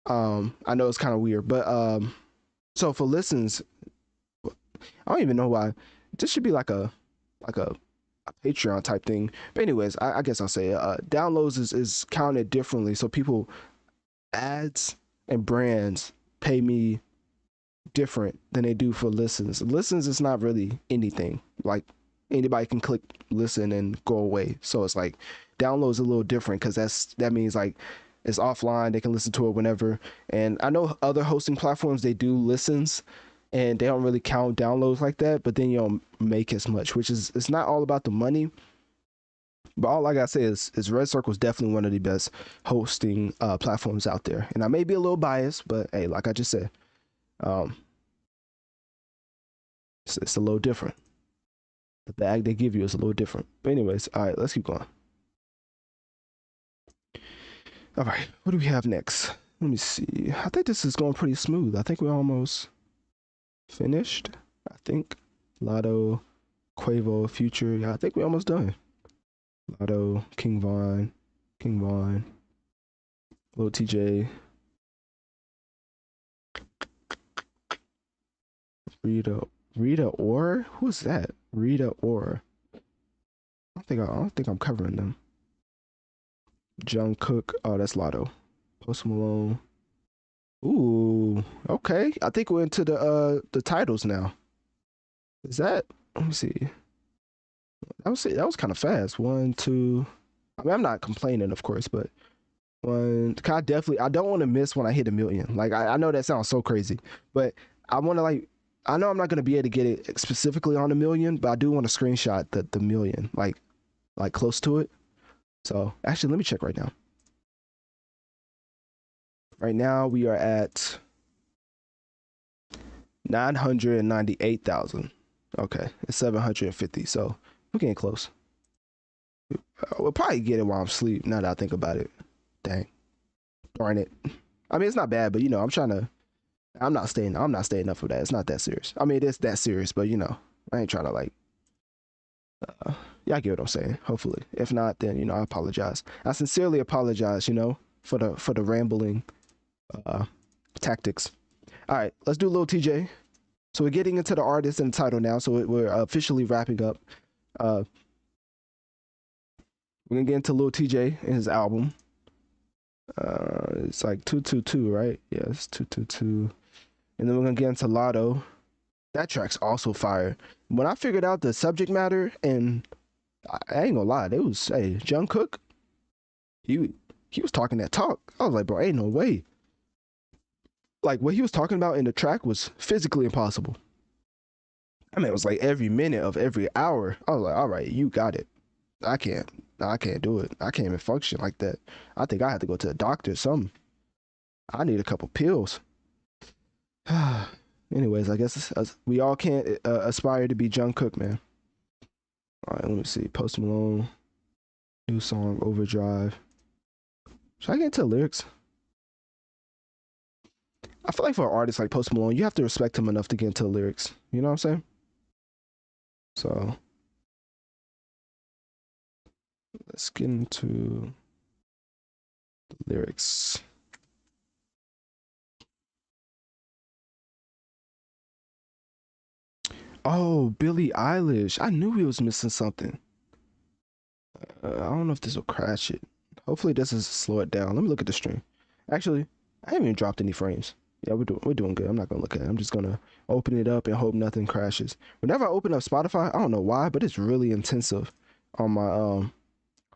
[SPEAKER 1] I know it's kind of weird, but so for listens, I don't even know why. This should be like a Patreon type thing. But anyways, I guess I'll say downloads is counted differently. So people, ads and brands pay me different than they do for listens. Listens is not really anything. Like anybody can click listen and go away. So it's like downloads a little different because that means like it's offline. They can listen to it whenever. And I know other hosting platforms, they do listens and they don't really count downloads like that, but then you don't make as much, which is, it's not all about the money. But all I gotta say is Red Circle is definitely one of the best hosting platforms out there. And I may be a little biased, but hey, like I just said, um, it's a little different. The bag they give you is a little different. But anyways, all right, let's keep going. All right, what do we have next? Let me see. I think this is going pretty smooth. I think we're almost finished. I think Latto, Quavo, Future. Yeah, I think we're almost done. Latto, King Von, Lil Tjay, Rita Ora. Who's that? Rita Ora. I don't think I'm covering them. Jungkook. Oh, that's Latto. Post Malone. Ooh, okay. I think we're into the titles now. Is that? Let me see. That was kind of fast. One, two. I mean, I'm not complaining, of course, but one. I don't want to miss when I hit 1 million. Like I know that sounds so crazy, but I want to like. I know I'm not gonna be able to get it specifically on 1 million, but I do want to screenshot the million, like close to it. So actually, let me check right now. Right now we are at 998,000. Okay, it's 750. So we're getting close. We'll probably get it while I'm asleep. Now that I think about it, dang, darn it. I mean, it's not bad, but you know, I'm not staying up for that. It's not that serious. I mean, it is that serious, but you know, I ain't trying to like. Yeah, I get what I'm saying. Hopefully, if not, then you know, I apologize. I sincerely apologize. You know, for the rambling tactics. All right, let's do Lil Tjay. So we're getting into the artist and the title now. So we're officially wrapping up. We're gonna get into Lil Tjay and his album. It's like 222, right? Yeah, it's 222. And then we're gonna get into Latto. That track's also fire. When I figured out the subject matter, and I ain't gonna lie, it was Jungkook. He was talking that talk. I was like, bro, ain't no way. Like what he was talking about in the track was physically impossible. I mean, it was like every minute of every hour. I was like, all right, you got it. I can't do it. I can't even function like that. I think I had to go to the doctor or something. I need a couple pills. Anyways, I guess we all can't aspire to be Jungkook, man. All right, let me see. Post Malone, new song, Overdrive. Should I get into the lyrics? I feel like for an artist like Post Malone, you have to respect him enough to get into the lyrics. You know what I'm saying? So let's get into the lyrics. Oh, Billie Eilish. I knew he was missing something. I don't know if this will crash it. Hopefully this is slow it down. Let me look at the stream. Actually, I haven't even dropped any frames. Yeah, we're doing good. I'm not gonna look at it. I'm just gonna open it up and hope nothing crashes. Whenever I open up Spotify, I don't know why, but it's really intensive on my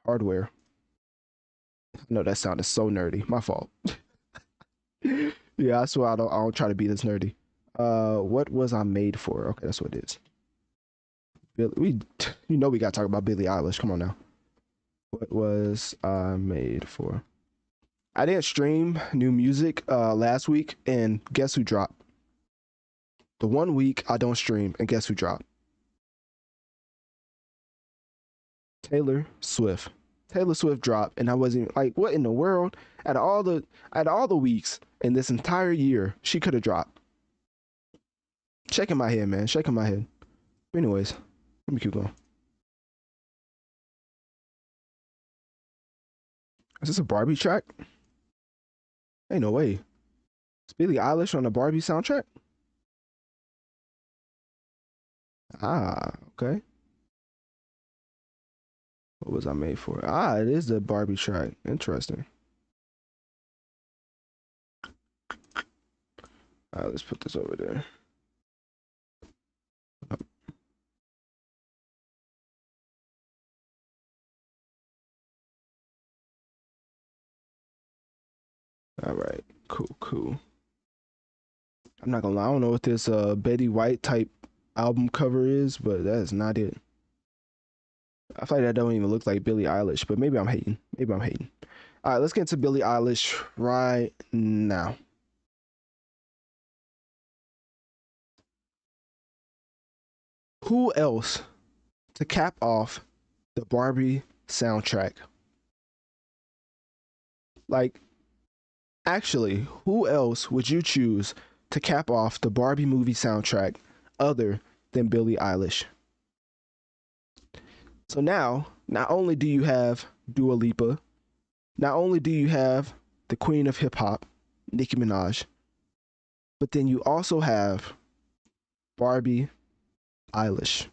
[SPEAKER 1] hardware. I know that sounded so nerdy. My fault. Yeah, I swear I don't try to be this nerdy. What was I made for? Okay, that's what it is. You know we gotta talk about Billie Eilish. Come on now. What was I made for? I didn't stream new music last week, and guess who dropped? The 1 week I don't stream, and guess who dropped? Taylor Swift. Taylor Swift dropped, and I wasn't like, what in the world? Out of all the weeks in this entire year, she could have dropped. Shaking my head, man. Shaking my head. Anyways, Let me keep going. Is this a Barbie track? Ain't no way. It's Billie Eilish on the Barbie soundtrack? Ah, okay. What was I made for? Ah, it is the Barbie track. Interesting. All right, let's put this over there. All right, cool. I'm not gonna lie, I don't know what this Betty White type album cover is, but that is not it. I feel like that don't even look like Billie Eilish, but maybe I'm hating. All right, let's get into Billie Eilish right now. Who else to cap off the Barbie soundtrack? Like, actually, who else would you choose to cap off the Barbie movie soundtrack other than Billie Eilish? So now, not only do you have Dua Lipa, not only do you have the queen of hip hop, Nicki Minaj, but then you also have Barbie Eilish.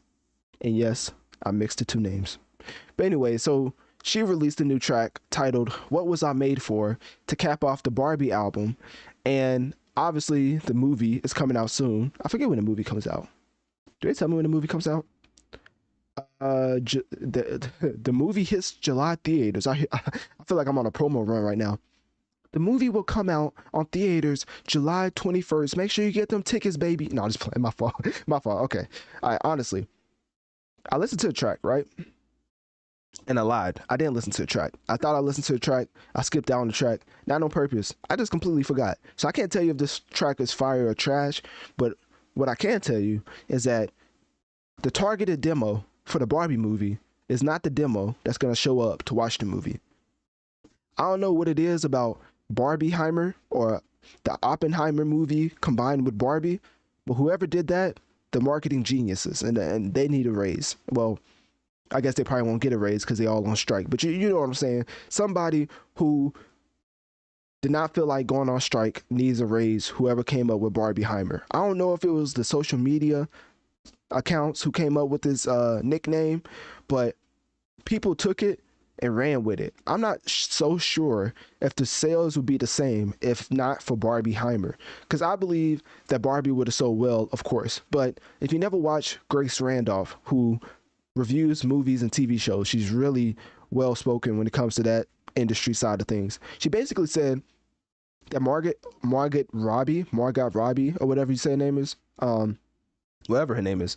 [SPEAKER 1] And yes, I mixed the two names. But anyway, so she released a new track titled What Was I Made For to cap off the Barbie album. And obviously, the movie is coming out soon. I forget when the movie comes out. Do they tell me when the movie comes out? The movie hits July theaters. I feel like I'm on a promo run right now. The movie will come out on theaters July 21st. Make sure you get them tickets, baby. No, I'm just playing. My fault. My fault. Okay. All right. Honestly, I listened to the track, right? And I lied. I didn't listen to the track. I thought I listened to the track. I skipped down the track. Not on purpose. I just completely forgot. So I can't tell you if this track is fire or trash. But what I can tell you is that the targeted demo for the Barbie movie is not the demo that's going to show up to watch the movie. I don't know what it is about Barbieheimer or the Oppenheimer movie combined with Barbie, but whoever did that, the marketing geniuses, and they need a raise. Well, I guess they probably won't get a raise because they all on strike, but you know what I'm saying. Somebody who did not feel like going on strike needs a raise. Whoever came up with Barbieheimer. I don't know if it was the social media accounts who came up with this nickname, but people took it and ran with it. I'm not so sure if the sales would be the same if not for Barbieheimer, because I believe that Barbie would have sold well, of course. But if you never watch Grace Randolph, who reviews movies and TV shows, she's really well spoken when it comes to that industry side of things. She basically said that Margot Robbie, or whatever you say her name is, whatever her name is,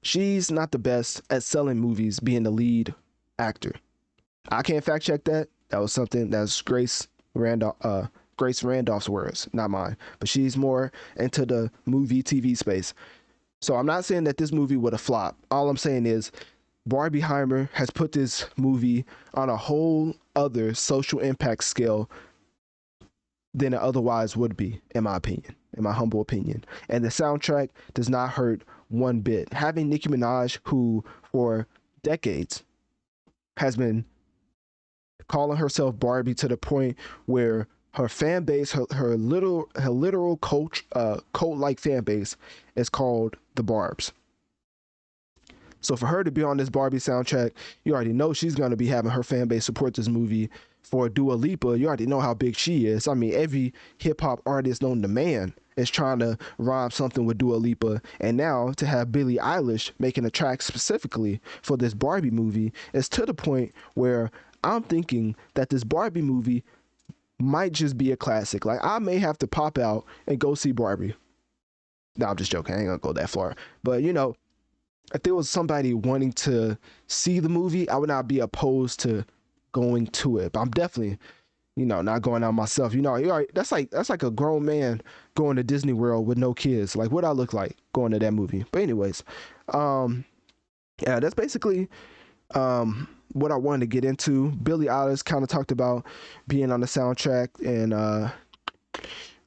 [SPEAKER 1] she's not the best at selling movies, being the lead actor. I can't fact check that. That was something that's Grace Randolph's words, not mine. But she's more into the movie TV space. So I'm not saying that this movie would have flopped. All I'm saying is Barbieheimer has put this movie on a whole other social impact scale than it otherwise would be, in my opinion, in my humble opinion. And the soundtrack does not hurt one bit. Having Nicki Minaj, who for decades has been calling herself Barbie to the point where her fan base, her literal cult like fan base is called the Barbs. So for her to be on this Barbie soundtrack, you already know she's going to be having her fan base support this movie. For Dua Lipa, you already know how big she is. I mean, every hip hop artist known to man is trying to rhyme something with Dua Lipa. And now to have Billie Eilish making a track specifically for this Barbie movie is to the point where I'm thinking that this Barbie movie might just be a classic. Like, I may have to pop out and go see Barbie. No, I'm just joking. I ain't gonna go that far. But, you know, if there was somebody wanting to see the movie, I would not be opposed to going to it. But I'm definitely, you know, not going out myself. You know, that's like a grown man going to Disney World with no kids. Like, what I look like going to that movie. But anyways, yeah, that's basically what I wanted to get into. Billie Eilish kind of talked about being on the soundtrack, and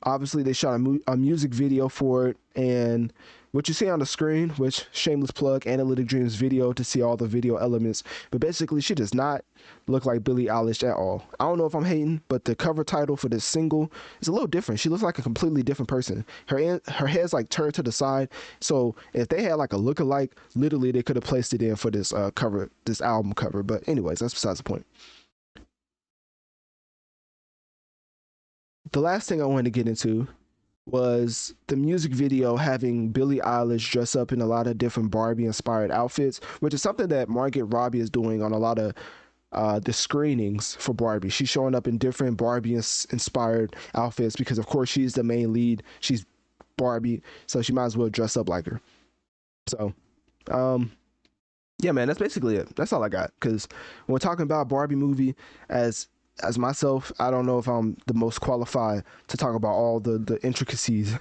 [SPEAKER 1] obviously they shot a music video for it, and what you see on the screen, which shameless plug, Analytic Dreams video to see all the video elements. But basically, she does not look like Billie Eilish at all. I don't know if I'm hating, but the cover title for this single is a little different. She looks like a completely different person. Her head's like turned to the side. So if they had like a lookalike, literally they could have placed it in for this cover, this album cover. But anyways, that's besides the point. The last thing I wanted to get into was the music video having Billie Eilish dress up in a lot of different Barbie inspired outfits, which is something that Margot Robbie is doing on a lot of the screenings for Barbie. She's showing up in different Barbie inspired outfits because, of course, she's the main lead. She's Barbie, so she might as well dress up like her. So, yeah, man, that's basically it. That's all I got. Because when we're talking about Barbie movie, as myself, I don't know if I'm the most qualified to talk about all the intricacies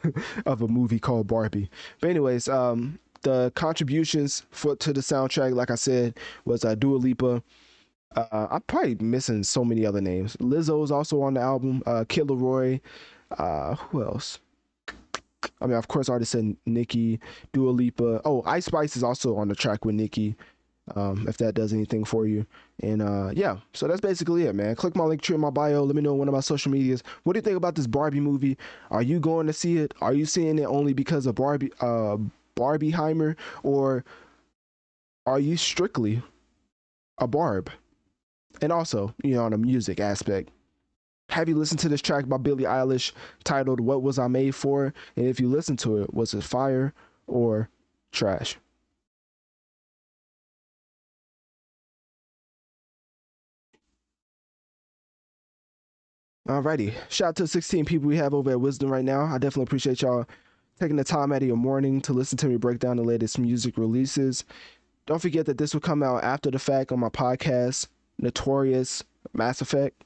[SPEAKER 1] of a movie called Barbie. But anyways, the contributions to the soundtrack, like I said, was Dua Lipa. I'm probably missing so many other names. Lizzo is also on the album. Killer Roy. Who else? I mean, of course, I already said Nicki, Dua Lipa. Oh, Ice Spice is also on the track with Nicki. If that does anything for you. And yeah, so that's basically it, man. Click my link tree in my bio. Let me know on one of my social medias. What do you think about this Barbie movie? Are you going to see it? Are you seeing it only because of Barbieheimer, or are you strictly a Barb? And also, on the music aspect, have you listened to this track by Billie Eilish titled "What Was I Made For"? And if you listen to it, was it fire or trash? Alrighty. Shout out to the 16 people we have over at Wisdom right now. I definitely appreciate y'all taking the time out of your morning to listen to me break down the latest music releases. Don't forget that this will come out after the fact on my podcast, Notorious Mass Effect,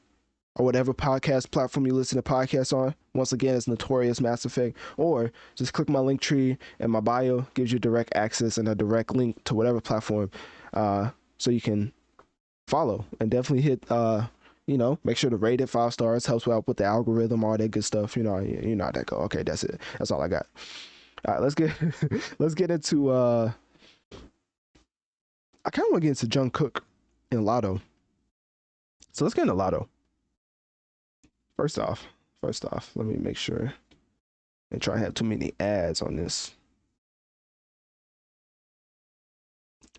[SPEAKER 1] or whatever podcast platform you listen to podcasts on. Once again, it's Notorious Mass Effect. Or just click my link tree and my bio gives you direct access and a direct link to whatever platform, so you can follow and definitely hit make sure to rate it 5 stars, helps out with the algorithm, all that good stuff. You know how that go. Okay, that's it. That's all I got. All right, let's get let's get into I kind of want to get into Jungkook and Latto. So let's get into Latto. First off, let me make sure and try to have too many ads on this.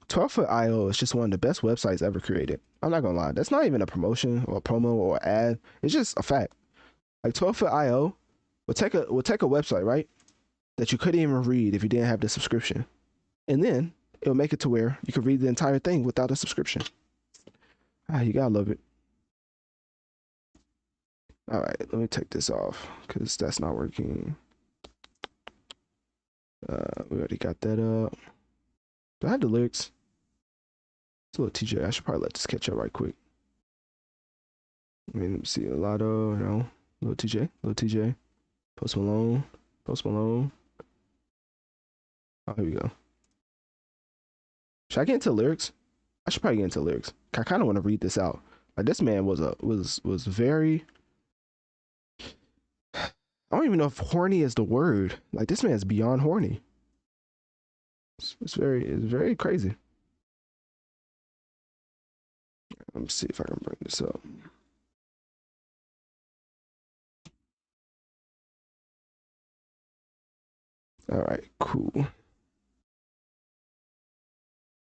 [SPEAKER 1] 12-Foot IO is just one of the best websites ever created. I'm not gonna lie. That's not even a promotion or a promo or ad. It's just a fact. Like 12-Foot IO will take a website, right? That you couldn't even read if you didn't have the subscription. And then it'll make it to where you can read the entire thing without a subscription. You gotta love it. All right, let me take this off because that's not working. We already got that up. Do I have the lyrics? It's a little Tjay. I should probably let this catch up right quick. I mean, let me see. A Latto, little Tjay. Post Malone. Oh, here we go. Should I get into lyrics? I should probably get into lyrics. I kind of want to read this out. Like, this man was very. I don't even know if horny is the word. Like, this man's beyond horny. It's very crazy. Let me see if I can bring this up. All right, cool.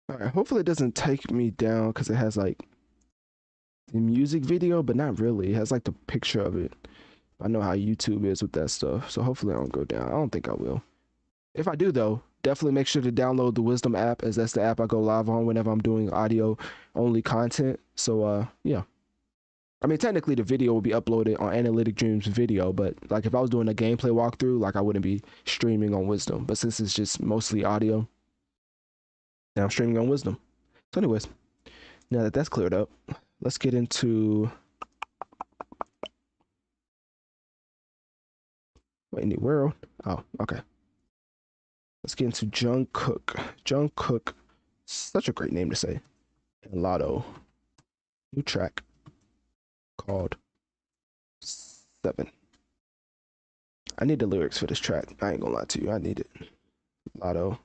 [SPEAKER 1] All right, hopefully it doesn't take me down because it has like the music video, but not really. It has like the picture of it. I know how YouTube is with that stuff, so hopefully I don't go down. I don't think I will. If I do though, definitely make sure to download the Wisdom app, as that's the app I go live on whenever I'm doing audio only content. So yeah. I mean, technically the video will be uploaded on Analytic Dreams video, but like if I was doing a gameplay walkthrough, like I wouldn't be streaming on Wisdom. But since it's just mostly audio, now I'm streaming on Wisdom. So anyways, now that that's cleared up, let's get into what in the world? Oh, okay. Let's get into Jungkook. Such a great name to say. And Latto. New track called 7. I need the lyrics for this track. I ain't gonna lie to you. I need it. Latto,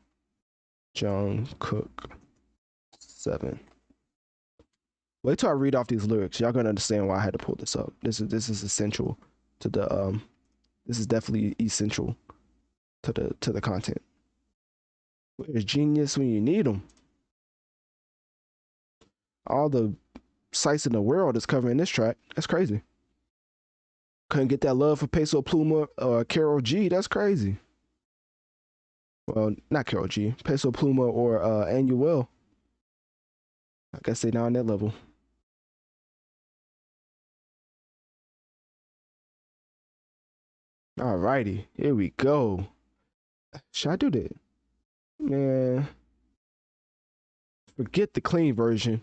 [SPEAKER 1] Jungkook, 7. Wait till I read off these lyrics. Y'all gonna understand why I had to pull this up. This is essential to the this is definitely essential to the content. Where's genius when you need them? All the sites in the world is covering this track. That's crazy. Couldn't get that love for Peso Pluma or Karol G. That's crazy. Well, not Karol G. Peso Pluma or Anuel. I guess they not on that level. Alrighty, here we go. Should I do that? Man, forget the clean version.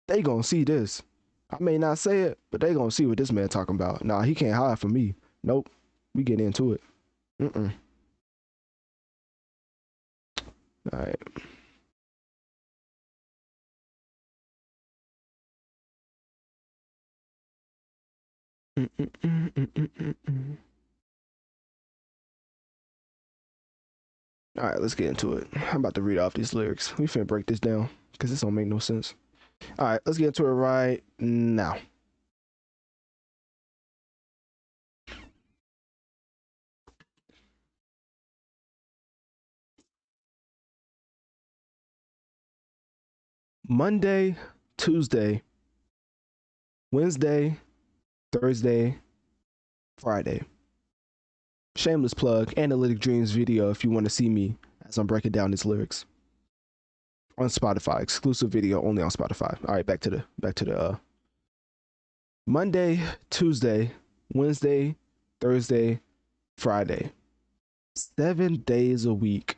[SPEAKER 1] They gonna see this. I may not say it, but they gonna see what this man talking about. Nah, he can't hide from me. Nope. We get into it. All right. All right, let's get into it. I'm about to read off these lyrics. We finna break this down because this don't make no sense. All right, let's get into it right now. Monday, Tuesday, Wednesday, Thursday, Friday. Shameless plug, Analytic Dreams video if you want to see me as I'm breaking down these lyrics. On Spotify, exclusive video only on Spotify. All right, back to the Monday, Tuesday, Wednesday, Thursday, Friday. 7 days a week.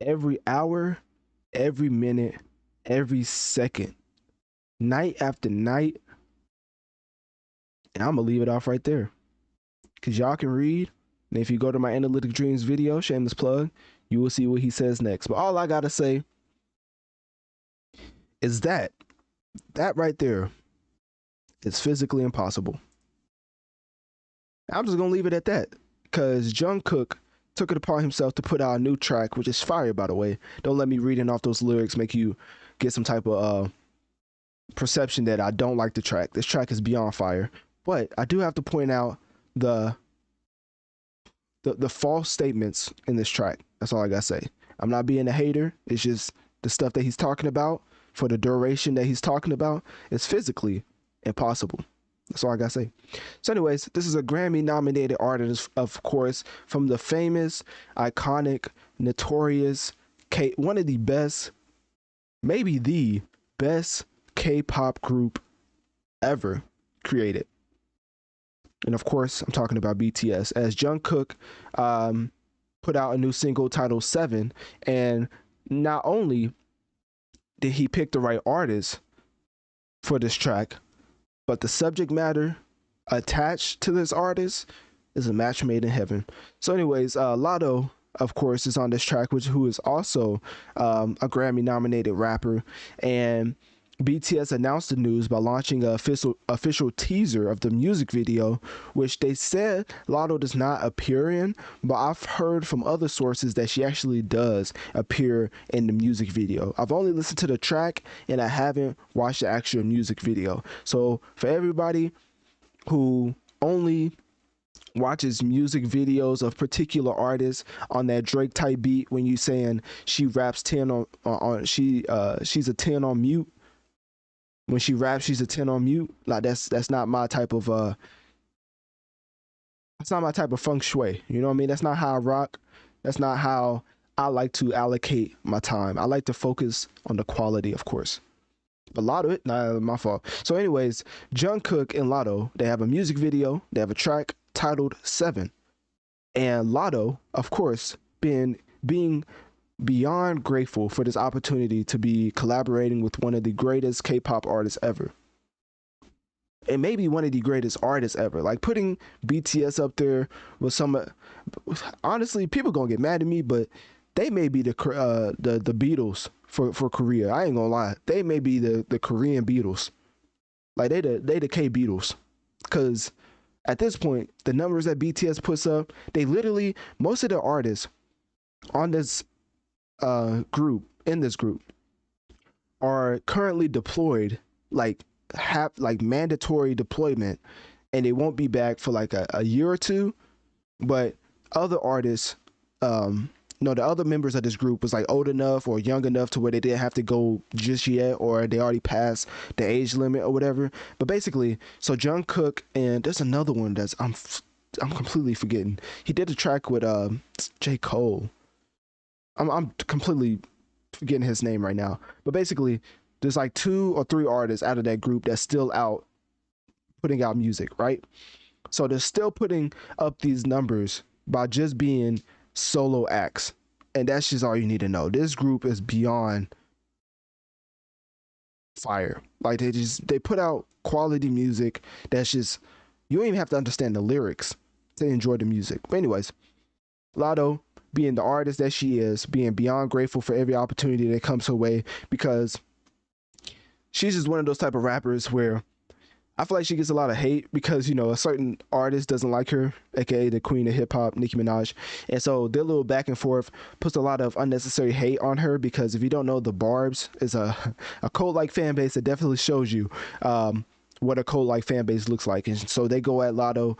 [SPEAKER 1] Every hour, every minute, every second. Night after night. And I'm going to leave it off right there. Because y'all can read. And if you go to my Analytic Dreams video, shameless plug, you will see what he says next. But all I got to say is that right there is physically impossible. I'm just going to leave it at that. Because Jungkook took it upon himself to put out a new track, which is fire, by the way. Don't let me reading off those lyrics make you get some type of perception that I don't like the track. This track is beyond fire. But I do have to point out the false statements in this track. That's all I gotta say. I'm not being a hater. It's just the stuff that he's talking about for the duration that he's talking about is physically impossible. That's all I gotta say. So anyways, this is a Grammy nominated artist, of course, from the famous, iconic, notorious one of the best, maybe the best K-pop group ever created. And of course, I'm talking about BTS, as Jungkook put out a new single titled 7. And not only did he pick the right artist for this track, but the subject matter attached to this artist is a match made in heaven. So anyways, Latto, of course, is on this track, who is also a Grammy nominated rapper. And BTS announced the news by launching an official teaser of the music video, which they said Latto does not appear in, but I've heard from other sources that she actually does appear in the music video. I've only listened to the track and I haven't watched the actual music video. So for everybody who only watches music videos of particular artists on that Drake type beat, when you saying she raps 10 on she's a 10 on mute, when she raps she's a 10 on mute, like that's not my type of that's not my type of feng shui, you know what I mean? That's not how I rock. That's not how I like to allocate my time. I like to focus on the quality, of course. But Latto, nah, my fault. So anyways, Jungkook and Latto, they have a music video, they have a track titled 7. And Latto, of course, being beyond grateful for this opportunity to be collaborating with one of the greatest K-pop artists ever. And maybe one of the greatest artists ever. Like putting BTS up there with some, honestly, people gonna get mad at me, but they may be the Beatles for Korea. I ain't gonna lie. They may be the Korean Beatles. Like they the K Beatles. Cause at this point, the numbers that BTS puts up, they literally, most of the artists on this group in this group are currently deployed, like have like mandatory deployment, and they won't be back for like a year or two. But other artists, no, the other members of this group was like old enough or young enough to where they didn't have to go just yet, or they already passed the age limit or whatever. But basically, so Jungkook, and there's another one that's I'm completely forgetting. He did a track with J. Cole. I'm completely forgetting his name right now. But basically, there's like 2 or 3 artists out of that group that's still out putting out music, right? So they're still putting up these numbers by just being solo acts. And that's just all you need to know. This group is beyond fire. Like they put out quality music that's just, you don't even have to understand the lyrics to enjoy the music. But anyways, Latto, being the artist that she is, being beyond grateful for every opportunity that comes her way, because she's just one of those type of rappers where I feel like she gets a lot of hate because, you know, a certain artist doesn't like her, aka the queen of hip hop, Nicki Minaj. And so their little back and forth puts a lot of unnecessary hate on her, because if you don't know, the Barbs is a cult like fan base that definitely shows you what a cult like fan base looks like. And so they go at Latto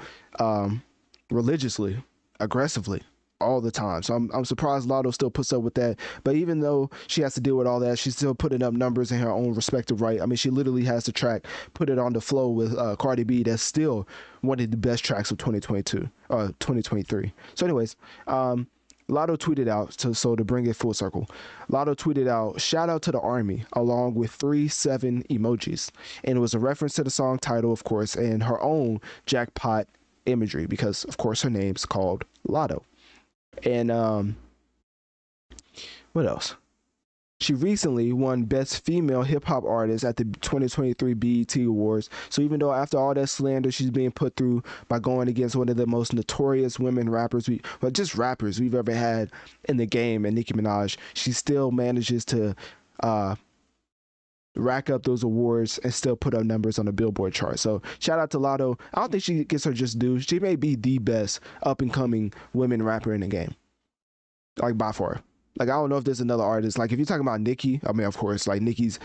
[SPEAKER 1] religiously, aggressively, all the time. So I'm surprised Latto still puts up with that. But even though she has to deal with all that, she's still putting up numbers in her own respective right. I mean, she literally has the track Put It On The Flow with Cardi B. That's still one of the best tracks of 2022 2023. So anyways, Latto tweeted out, so to bring it full circle, Latto tweeted out, "Shout out to the army," along with 3 7 emojis. And it was a reference to the song title, of course, and her own jackpot imagery, because of course her name's called Latto. And what else? She recently won Best Female Hip Hop Artist at the 2023 BET Awards. So even though after all that slander she's being put through by going against one of the most notorious women rappers, just rappers we've ever had in the game, and Nicki Minaj, she still manages to rack up those awards and still put up numbers on the Billboard chart. So shout out to Latto. I don't think she gets her just due. She may be the best up and coming women rapper in the game, like by far. Like, I don't know if there's another artist. Like, if you're talking about Nicki, I mean, of course, like Nicki's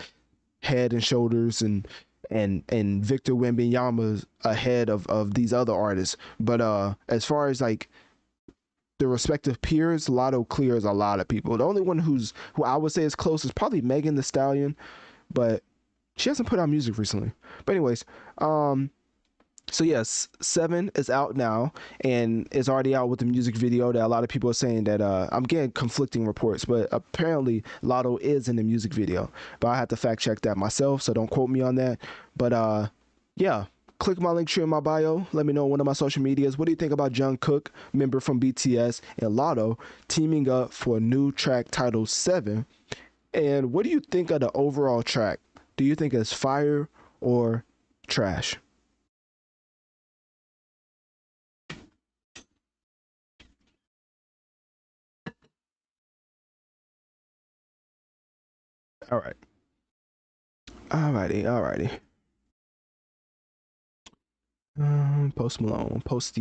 [SPEAKER 1] head and shoulders, and Victor Wembanyama's ahead of these other artists. But as far as like the respective peers, Latto clears a lot of people. The only one who I would say is close is probably Megan Thee Stallion, but she hasn't put out music recently. But anyways, so yes, 7 is out now, and it's already out with the music video that a lot of people are saying that I'm getting conflicting reports, but apparently Latto is in the music video. But I have to fact check that myself, so don't quote me on that. But yeah, click my link tree in my bio. Let me know on one of my social medias. What do you think about Jungkook, member from BTS, and Latto teaming up for a new track titled 7? And what do you think of the overall track? Do you think it's fire or trash? All right. Alrighty. Post Malone, post.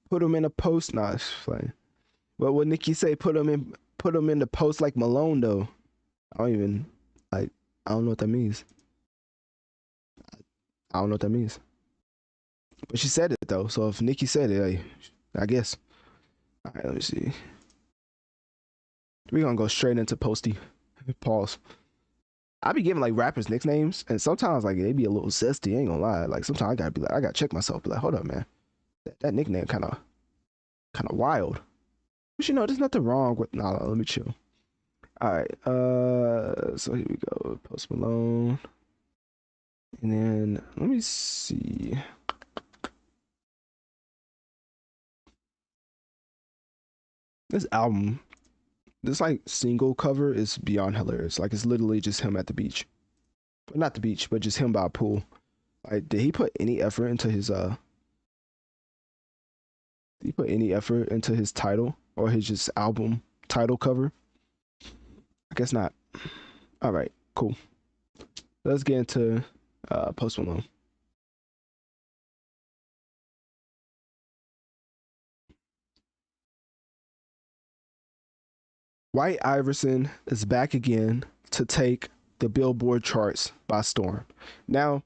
[SPEAKER 1] Put him in a post. Nah, it's fine. But what Nikki say? Put him in the post like Malone though. I don't even like. I don't know what that means. I don't know what that means. But she said it though. So if Nikki said it, hey, I guess. All right, let me see. We're gonna go straight into Posty. Pause. I be giving like rappers nicknames, and sometimes like they be a little zesty. Ain't gonna lie. Like sometimes I gotta be like, I gotta check myself. Be like, hold up, man. That nickname kind of wild. But you know, there's nothing wrong with. Nah, let me chill. All right. So here we go. Post Malone, and then let me see. This album, this like single cover is beyond hilarious. Like it's literally just him at the beach. But not the beach, but just him by a pool. Like, did he put any effort into his did he put any effort into his title or his just album title cover? I guess not. All right, cool. Let's get into Post Malone. White Iverson is back again to take the Billboard charts by storm. Now,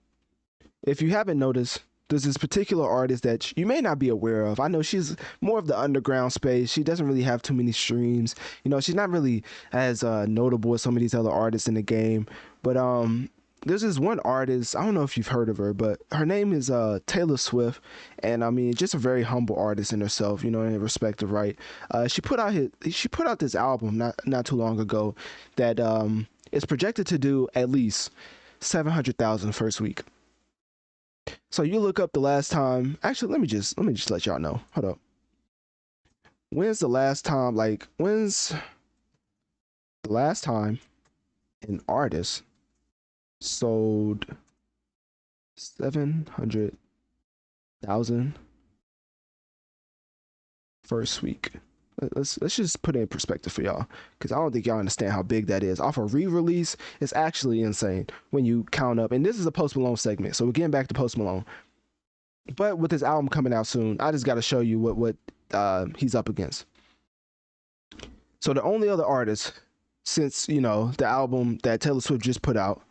[SPEAKER 1] if you haven't noticed, there's this particular artist that you may not be aware of. I know she's more of the underground space. She doesn't really have too many streams. You know, she's not really as notable as some of these other artists in the game. But there's this one artist. I don't know if you've heard of her, but her name is Taylor Swift, and I mean, just a very humble artist in herself. You know, in respect of right. She put out this album not too long ago that is projected to do at least 700,000 first week. So you look up the last time. Actually, let me just let y'all know. Hold up. When's the last time? Like, when's the last time an artist sold 700,000 first week? Let's just put it in perspective for y'all, because I don't think y'all understand how big that is. Off a re-release, it's actually insane when you count up. And this is a Post Malone segment, so we're getting back to Post Malone. But with his album coming out soon, I just got to show you what he's up against. So the only other artist since, you know, the album that Taylor Swift just put out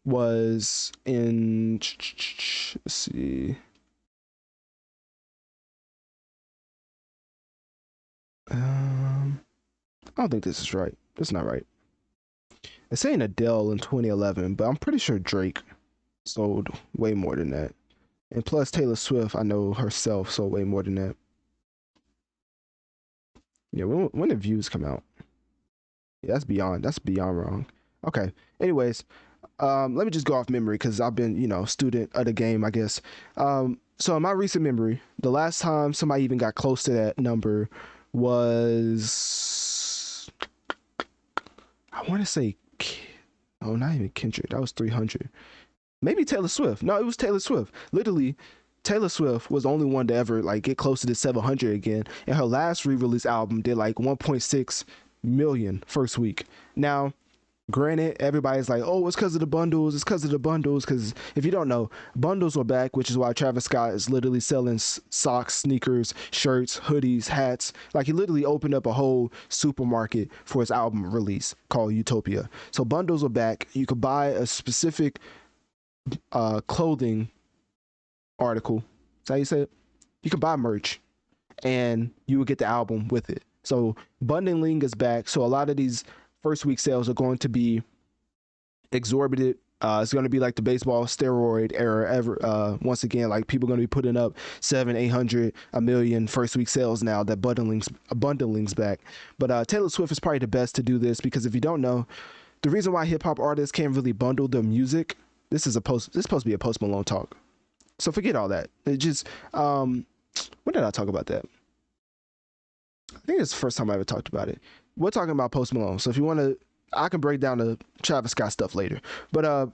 [SPEAKER 1] was in, let's see, I don't think this is right. It's not right. It's saying Adele in 2011, but I'm pretty sure Drake sold way more than that. And plus Taylor Swift, I know herself sold way more than that. Yeah, when did Views come out? Yeah, that's beyond wrong. Okay. Anyways, let me just go off memory because I've been, you know, student of the game, I guess. So in my recent memory, the last time somebody even got close to that number was, I want to say, oh, not even Kendrick. That was 300. Maybe Taylor Swift. No, it was Taylor Swift. Literally, Taylor Swift was the only one to ever like get close to the 700 again. And her last re-release album did like 1.6 million first week. Now, granted, everybody's like, oh, it's because of the bundles. It's because of the bundles. Because if you don't know, bundles were back, which is why Travis Scott is literally selling socks, sneakers, shirts, hoodies, hats. Like, he literally opened up a whole supermarket for his album release called Utopia. So bundles were back. You could buy a specific clothing article. Is that how you say it? You could buy merch and you would get the album with it. So bundling is back. So a lot of these first week sales are going to be exorbitant. It's going to be like the baseball steroid era ever. Once again, like people are going to be putting up 700, 800, a million first week sales now that bundling's back. But Taylor Swift is probably the best to do this, because if you don't know, the reason why hip hop artists can't really bundle their music, this is supposed to be a Post Malone talk. So forget all that. It just, when did I talk about that? I think it's the first time I ever talked about it. We're talking about Post Malone. So if you want to, I can break down the Travis Scott stuff later. But I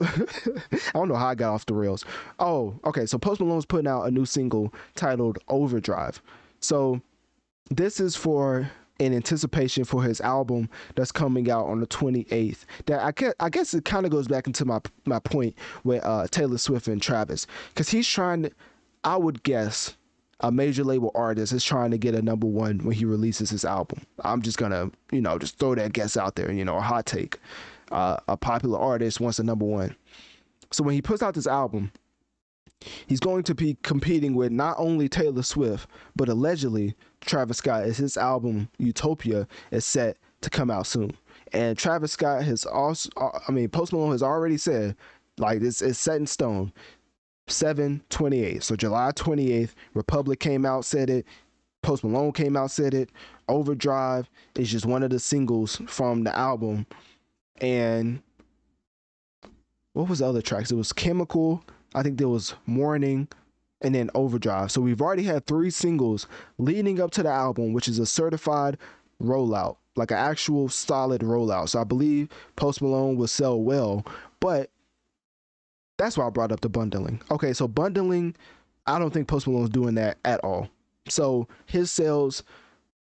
[SPEAKER 1] don't know how I got off the rails. Oh, okay. So Post Malone's putting out a new single titled Overdrive. So this is in anticipation for his album that's coming out on the 28th. That I guess it kind of goes back into my point with Taylor Swift and Travis, because he's trying to, I would guess, a major label artist is trying to get a #1 when he releases his album. I'm just gonna, you know, just throw that guess out there, you know, a hot take. A popular artist wants a #1. So when he puts out this album, he's going to be competing with not only Taylor Swift, but allegedly Travis Scott, as his album Utopia is set to come out soon. And Travis Scott has also, Post Malone has already said, like, this is set in stone. 7/28. So July 28th, Republic came out, said it. Post Malone came out, said it. Overdrive is just one of the singles from the album. And what was the other tracks? It was Chemical. I think there was Morning, and then Overdrive. So we've already had 3 singles leading up to the album, which is a certified rollout, like an actual solid rollout. So I believe Post Malone will sell well, but that's why I brought up the bundling. Okay, so bundling, I don't think Post Malone's doing that at all. So his sales,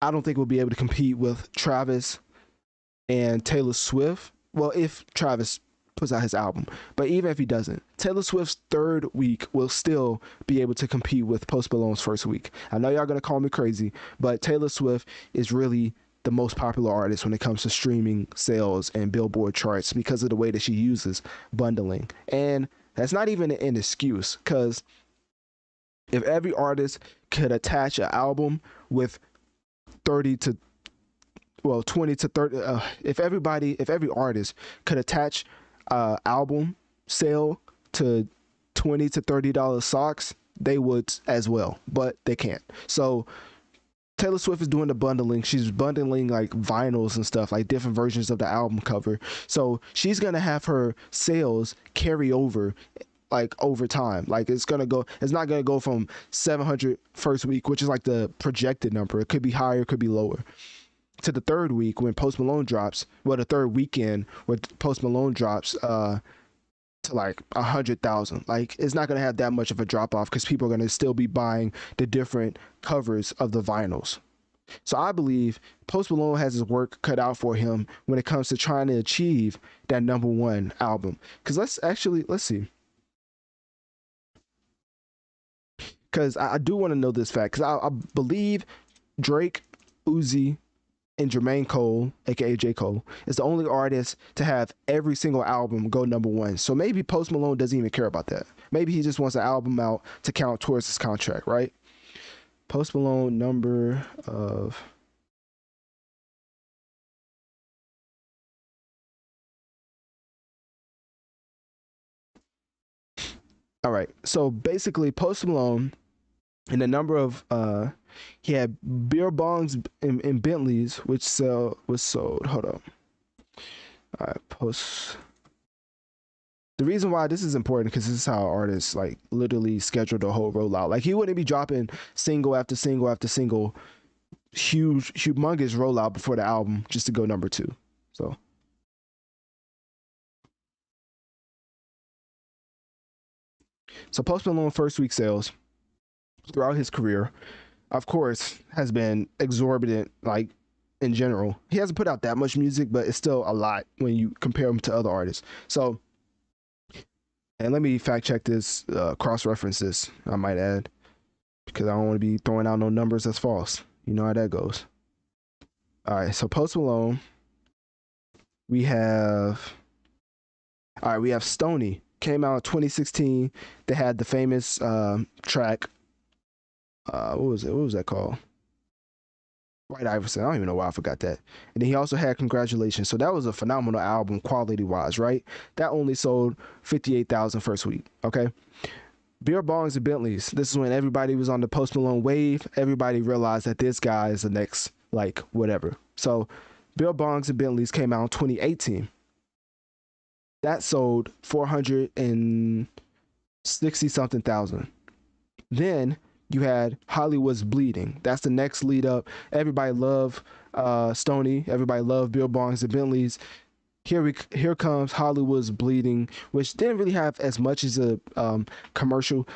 [SPEAKER 1] I don't think will be able to compete with Travis and Taylor Swift. Well, if Travis puts out his album, but even if he doesn't, Taylor Swift's 3rd week will still be able to compete with Post Malone's 1st week. I know y'all gonna call me crazy, but Taylor Swift is really the most popular artist when it comes to streaming sales and Billboard charts because of the way that she uses bundling. And that's not even an excuse, because if every artist could attach an album with 30 to 20 to 30, if every artist could attach album sale to $20 to $30 socks, they would as well, but they can't. So Taylor Swift is doing the bundling. She's bundling like vinyls and stuff, like different versions of the album cover. So she's gonna have her sales carry over like over time. Like it's not gonna go from 700 first week, which is like the projected number. It could be higher, it could be lower, to the third week when Post Malone drops. Well, the third weekend where Post Malone drops to like 100,000. Like it's not gonna have that much of a drop off because people are gonna still be buying the different covers of the vinyls. So I believe Post Malone has his work cut out for him when it comes to trying to achieve that number one album. Because let's see. Because I do want to know this fact, because I believe Drake, Uzi, and Jermaine Cole, aka J. Cole, is the only artist to have every single album go number one. So maybe Post Malone doesn't even care about that. Maybe he just wants an album out to count towards his contract, right? Post Malone number of... All right. So basically, Post Malone, and the number of he had beer bongs and Bentleys, which was sold. Hold up. All right, the reason why this is important, because this is how artists like literally schedule the whole rollout. Like he wouldn't be dropping single after single after single, humongous rollout before the album just to go number two. So Post Malone first week sales throughout his career, of course, has been exorbitant. Like in general, he hasn't put out that much music, but it's still a lot when you compare him to other artists. So, and let me fact check this, cross-reference this, I might add, because I don't want to be throwing out no numbers that's false. You know how that goes. All right, so Post Malone, we have Stoney, came out in 2016. They had the famous track. What was it? What was that called? White Iverson. I don't even know why I forgot that. And then he also had Congratulations. So that was a phenomenal album, quality wise, right? That only sold 58,000 first week. Okay. Beer bongs and Bentleys. This is when everybody was on the Post Malone wave. Everybody realized that this guy is the next, like, whatever. So Beer bongs and Bentleys came out in 2018. That sold 460 something thousand. Then you had Hollywood's Bleeding. That's the next lead up. Everybody loved Stoney. Everybody loved Beer bongs and Bentleys. Here comes Hollywood's Bleeding, which didn't really have as much as a commercial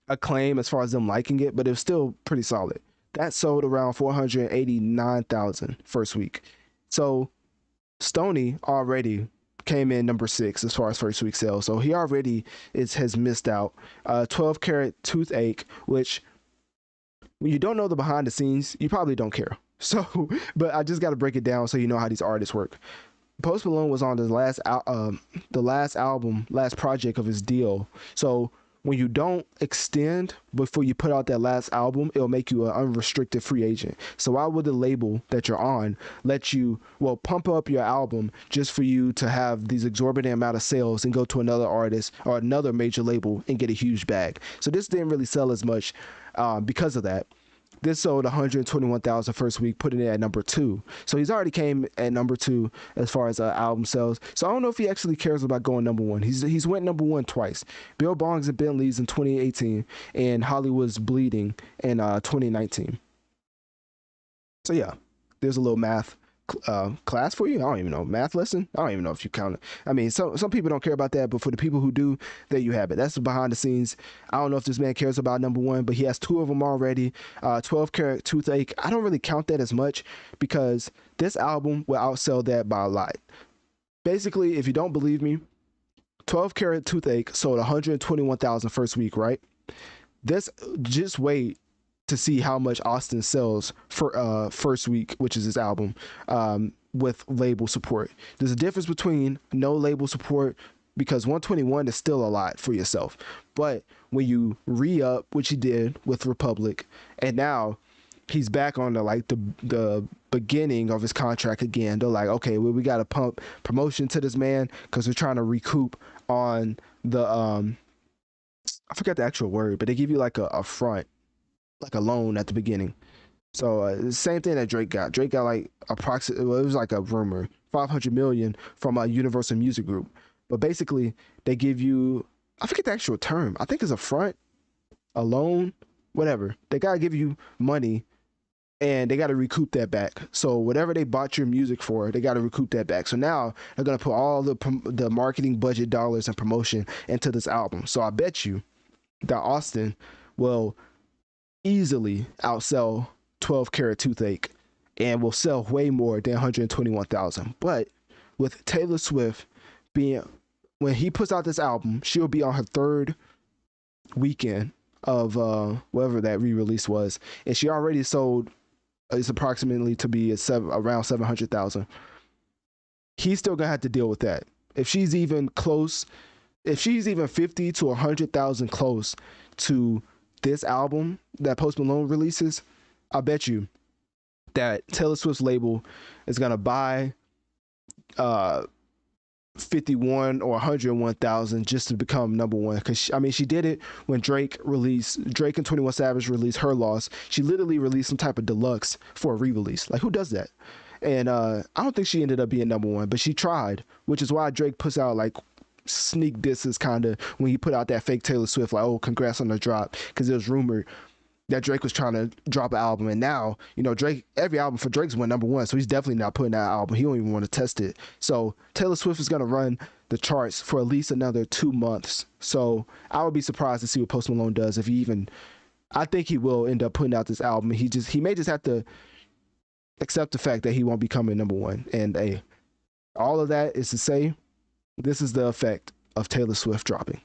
[SPEAKER 1] acclaim as far as them liking it, but it was still pretty solid. That sold around 489,000 first week. So Stoney already came in number 6 as far as first week sales. So he already has missed out. 12 Karat Toothache, which when you don't know the behind the scenes, you probably don't care. So, but I just got to break it down so you know how these artists work. Post Malone was on the last project of his deal. So when you don't extend before you put out that last album, it'll make you an unrestricted free agent. So why would the label that you're on let you, pump up your album just for you to have these exorbitant amount of sales and go to another artist or another major label and get a huge bag? So this didn't really sell as much because of that. This sold 121,000 first week, putting it at number 2. So he's already came at number 2 as far as album sales. So I don't know if he actually cares about going number 1. He's went number 1 twice. Bill Bongs and Bentleys in 2018 and Hollywood's Bleeding in 2019. So yeah, there's a little math class for you. I don't even know, math lesson. I don't even know if you count it. I mean, some people don't care about that, but for the people who do, there you have it. That's the behind the scenes. I don't know if this man cares about number 1, but he has 2 of them already. 12 Karat Toothache, I don't really count that as much because this album will outsell that by a lot. Basically, if you don't believe me, 12 Karat Toothache sold 121,000 first week, right? Just wait to see how much Austin sells for first week, which is his album, with label support. There's a difference between no label support, because 121 is still a lot for yourself. But when you re-up, which he did with Republic, and now he's back on the beginning of his contract again. They're like, okay, well, we got to pump promotion to this man because we're trying to recoup on the I forgot the actual word, but they give you like a front, like a loan at the beginning. So the same thing that Drake got. Drake got like approximately, well, it was like a rumor, 500 million from a Universal Music Group. But basically, they give you, I forget the actual term. I think it's a front, a loan, whatever. They gotta give you money, and they gotta recoup that back. So whatever they bought your music for, they gotta recoup that back. So now they're gonna put all the marketing budget dollars and promotion into this album. So I bet you that Austin will easily outsell 12 Karat Toothache and will sell way more than 121,000. But with Taylor Swift being, when he puts out this album, she'll be on her third weekend of whatever that re-release was, and she already sold, it's approximately to be around 700,000. He's still gonna have to deal with that. If she's even close, if she's even 50 to 100,000 close to this album that Post Malone releases, I bet you that Taylor Swift's label is gonna buy 51 or 101,000 just to become number one. Because I mean, she did it when Drake and 21 Savage released Her Loss. She literally released some type of deluxe for a re-release. Like, who does that? And I don't think she ended up being number one, but she tried, which is why Drake puts out like sneak disses kind of when he put out that fake Taylor Swift, like, oh, congrats on the drop, because it was rumored that Drake was trying to drop an album. And now, you know, Drake, every album for Drake's went number one, so he's definitely not putting out an album. He don't even want to test it. So Taylor Swift is going to run the charts for at least another 2 months. So I would be surprised to see what Post Malone does, if he even, I think he will end up putting out this album. He may just have to accept the fact that he won't be coming number one. And hey, all of that is to say, this is the effect of Taylor Swift dropping.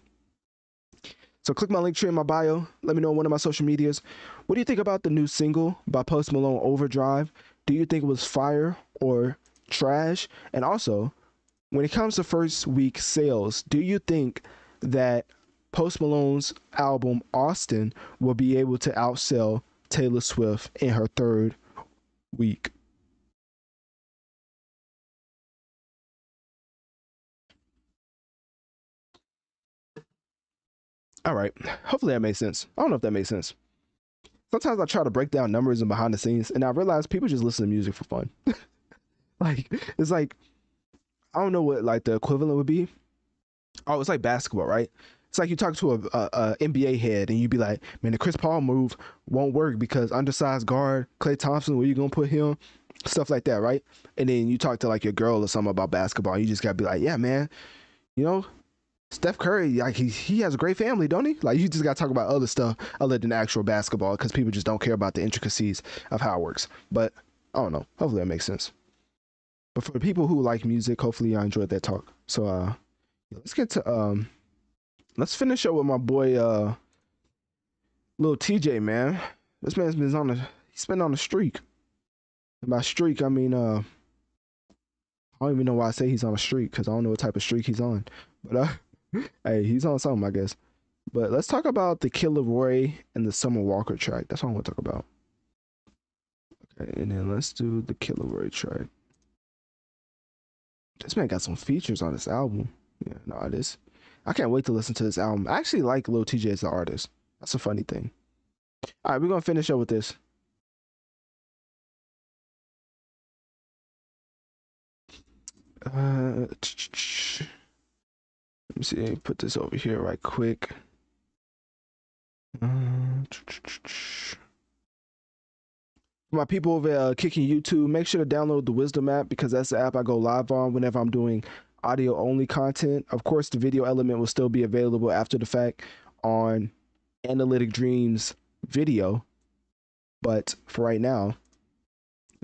[SPEAKER 1] So click my link tree in my bio. Let me know on one of my social medias. What do you think about the new single by Post Malone, Overdrive? Do you think it was fire or trash? And also, when it comes to first week sales, do you think that Post Malone's album, Austin, will be able to outsell Taylor Swift in her third week? All right. Hopefully that makes sense. I don't know if that makes sense. Sometimes I try to break down numbers and behind the scenes, and I realize people just listen to music for fun. Like, it's like, I don't know what like the equivalent would be. Oh, it's like basketball, right? It's like you talk to a NBA head, and you be like, man, the Chris Paul move won't work because undersized guard Klay Thompson, where you gonna put him? Stuff like that, right? And then you talk to like your girl or something about basketball, and you just gotta be like, yeah, man, you know, Steph Curry, like he has a great family, don't he? Like, you just gotta talk about other stuff other than actual basketball, because people just don't care about the intricacies of how it works. But I don't know. Hopefully that makes sense. But for the people who like music, hopefully I enjoyed that talk. So let's get to let's finish up with my boy little Tjay, man. This man's been he's been on a streak. And by streak I mean I don't even know why I say he's on a streak, because I don't know what type of streak he's on. But hey, he's on something, I guess. But let's talk about the Killer Roy and the Summer Walker track. That's all I want to talk about. Okay, and then let's do the Killer Roy track. This man got some features on this album. Yeah, no, this. I can't wait to listen to this album. I actually like Lil Tjay as an artist. That's a funny thing. All right, we're gonna finish up with this. Let me see. Put this over here right quick. My people over kicking YouTube, make sure to download the Wisdom app, because that's the app I go live on whenever I'm doing audio only content. Of course, the video element will still be available after the fact on Analytic Dreams video, but for right now,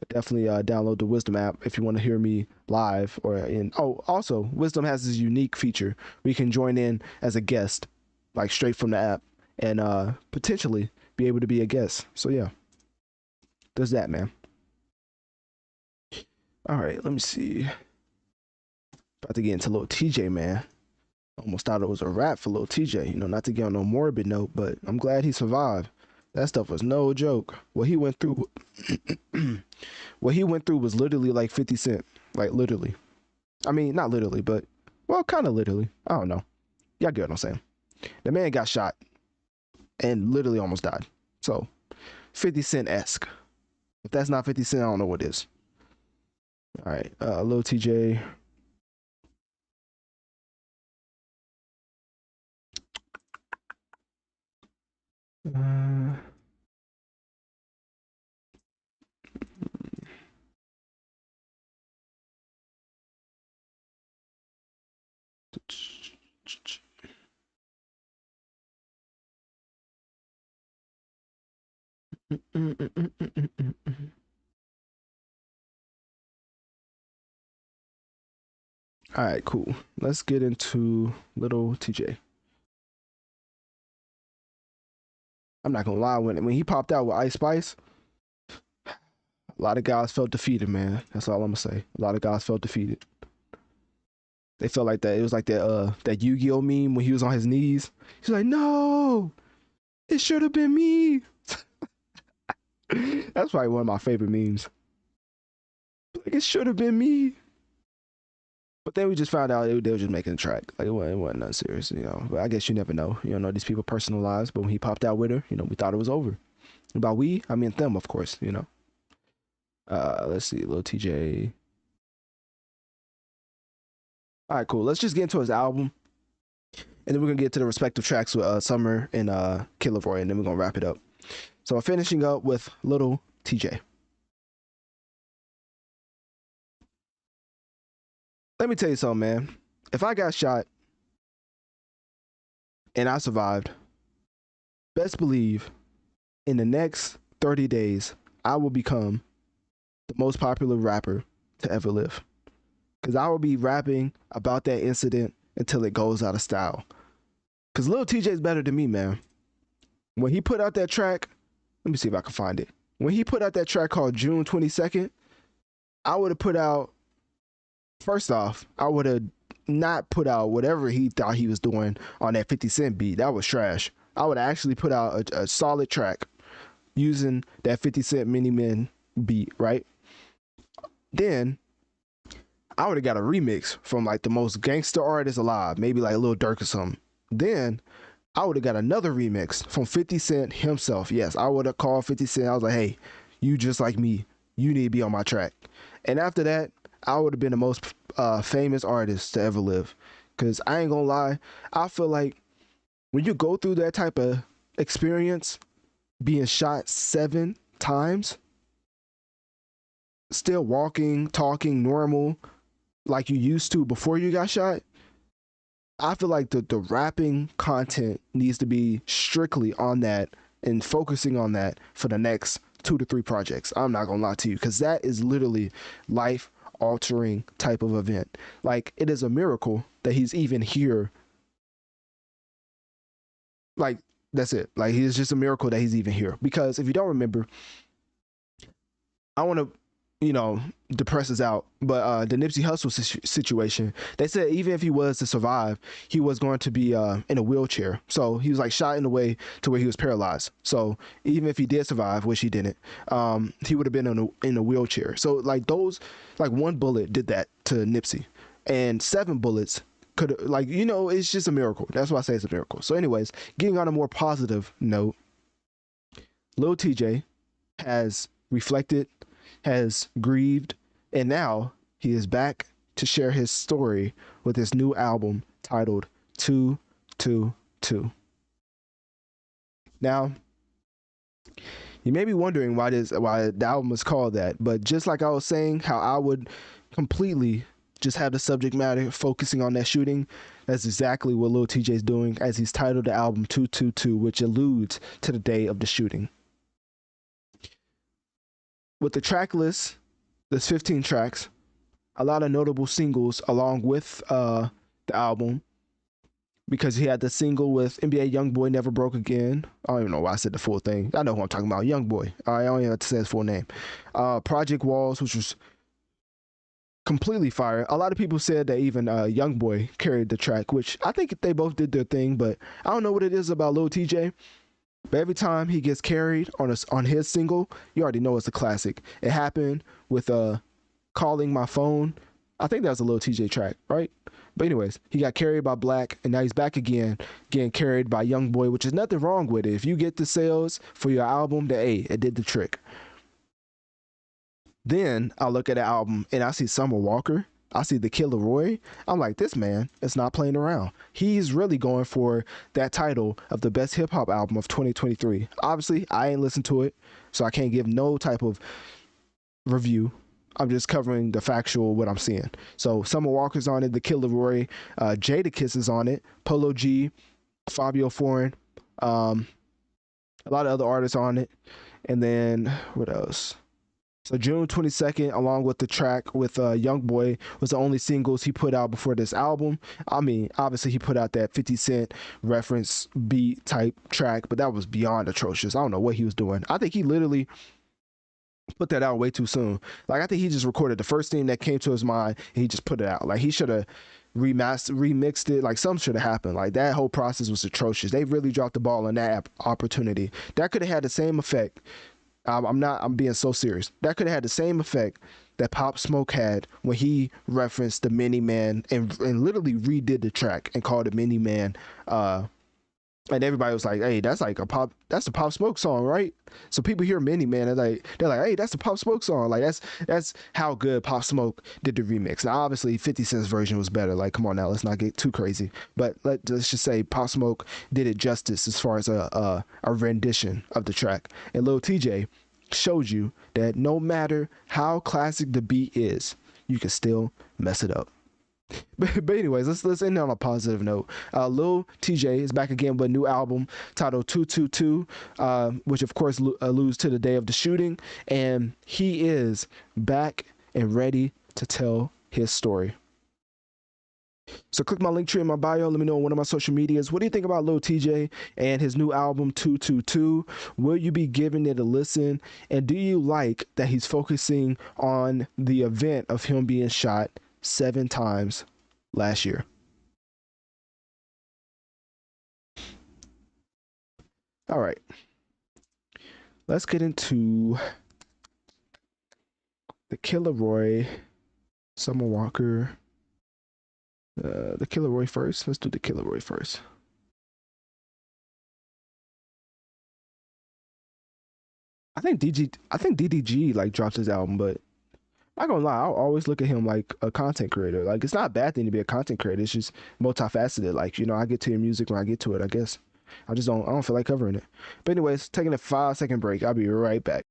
[SPEAKER 1] definitely download the Wisdom app if you want to hear me live or in. Oh, also, Wisdom has this unique feature where you can join in as a guest, like straight from the app, and potentially be able to be a guest. So yeah, there's that, man. All right, let me see. About to get into little Tjay, man. Almost thought it was a wrap for little Tjay. You know, not to get on no morbid note, but I'm glad he survived. That stuff was no joke. What he went through, what he went through was literally like 50 Cent. Like literally. I mean, not literally, but well, kind of literally. I don't know. Y'all get what I'm saying. The man got shot and literally almost died. So 50 Cent-esque. If that's not 50 Cent, I don't know what is. All right, little Tjay. Uh, All right, cool. Let's get into little Tjay. I'm not gonna lie, when he popped out with Ice Spice, a lot of guys felt defeated, man. That's all I'm gonna say. A lot of guys felt defeated. They felt like that. It was like that Yu-Gi-Oh meme when he was on his knees. He's like, no, it should have been me. That's probably one of my favorite memes. Like it should have been me. But then we just found out they were just making a track. Like it wasn't nothing serious, you know. But I guess you never know. You don't know these people's personal lives. But when he popped out with her, you know, we thought it was over. And by we, I mean them, of course, you know. Let's see, little Tjay. All right, cool. Let's just get into his album. And then we're gonna get to the respective tracks with Summer and Kid Leroy, and then we're gonna wrap it up. So I'm finishing up with little Tjay. Let me tell you something, man. If I got shot and I survived, best believe in the next 30 days, I will become the most popular rapper to ever live. Because I will be rapping about that incident until it goes out of style. Because Lil TJ is better than me, man. When he put out that track, let me see if I can find it. When he put out that track called June 22nd, I would have put out, first off, I would have not put out whatever he thought he was doing on that 50 Cent beat. That was trash. I would actually put out a solid track using that 50 Cent Mini Men beat, right? Then I would have got a remix from like the most gangster artist alive, maybe like Lil Durk or something. Then I would have got another remix from 50 Cent himself. Yes, I would have called 50 Cent. I was like, hey, you just like me. You need to be on my track. And after that, I would have been the most famous artist to ever live. Because I ain't gonna lie, I feel like when you go through that type of experience, being shot 7 times, still walking, talking normal, like you used to before you got shot, I feel like the rapping content needs to be strictly on that and focusing on that for the next 2 to 3 projects. I'm not gonna lie to you, because that is literally life altering type of event. Like it is a miracle that he's even here. Like that's it. Like it's just a miracle that he's even here. Because if you don't remember, I want to, you know, depress us out, but the Nipsey Hussle situation, they said even if he was to survive, he was going to be in a wheelchair. So he was like shot in a way to where he was paralyzed. So even if he did survive, which he didn't, he would have been in a wheelchair. So like those, like one bullet did that to Nipsey, and 7 bullets could, like, you know, it's just a miracle. That's why I say it's a miracle. So anyways, getting on a more positive note, Lil TJ has reflected, has grieved, and now he is back to share his story with his new album titled 222. Now, you may be wondering why the album is called that, but just like I was saying, how I would completely just have the subject matter focusing on that shooting, that's exactly what Lil TJ is doing, as he's titled the album 222, which alludes to the day of the shooting. With the track list, there's 15 tracks, a lot of notable singles along with the album. because he had the single with NBA YoungBoy, Never Broke Again. I don't even know why I said the full thing. I know who I'm talking about, YoungBoy. I don't even have to say his full name. Project Walls, which was completely fire. A lot of people said that even YoungBoy carried the track, which I think they both did their thing, but I don't know what it is about Lil Tjay. But every time he gets carried on his single, you already know it's a classic. It happened with Calling My Phone. I think that was a Lil Tjay track, right? But anyways, he got carried by Black, and now he's back again, getting carried by YoungBoy, which is nothing wrong with it. If you get the sales for your album, then hey, it did the trick. Then I look at the album and I see Summer Walker. I see the Killer Roy. I'm like, this man is not playing around. He's really going for that title of the best hip hop album of 2023. Obviously, I ain't listened to it, so I can't give no type of review. I'm just covering the factual what I'm seeing. So Summer Walker's on it, the Killer Roy, Jadakiss is on it, Polo G, Fabio Foreign, a lot of other artists on it, and then what else? So June 22nd, along with the track with YoungBoy, was the only singles he put out before this album. I mean, obviously he put out that 50 Cent reference beat type track, but that was beyond atrocious. I don't know what he was doing. I think he literally put that out way too soon. Like, I think he just recorded the first thing that came to his mind and he just put it out. Like, he should have remixed it. Like, something should have happened. Like, that whole process was atrocious. They really dropped the ball on that opportunity. That could have had the same effect. I'm being so serious. That could have had the same effect that Pop Smoke had when he referenced the Mini Man and literally redid the track and called it Mini Man. And everybody was like, "Hey, that's a Pop Smoke song, right?" So people hear Mini Man and they're like, "Hey, that's the Pop Smoke song." Like, that's how good Pop Smoke did the remix. Now, obviously, 50 Cent's version was better. Like, come on now, let's not get too crazy. But let's just say Pop Smoke did it justice as far as a rendition of the track. And Lil Tjay showed you that no matter how classic the beat is, you can still mess it up. But anyways, let's end on a positive note. Lil Tjay is back again with a new album titled 222, which of course alludes to the day of the shooting, and he is back and ready to tell his story. So click my link tree in my bio. Let me know on one of my social medias. What do you think about Lil Tjay and his new album 222? Will you be giving it a listen? And do you like that he's focusing on the event of him being shot 7 times last year? All right, let's get into the Killer Roy, Summer Walker, the Killer Roy first. Let's do the Killer Roy first. I think DDG like drops his album, but I'm not gonna lie, I'll always look at him like a content creator. Like, it's not a bad thing to be a content creator. It's just multifaceted. Like, you know, I get to your music when I get to it, I guess. I don't feel like covering it. But anyways, taking a 5-second break. I'll be right back.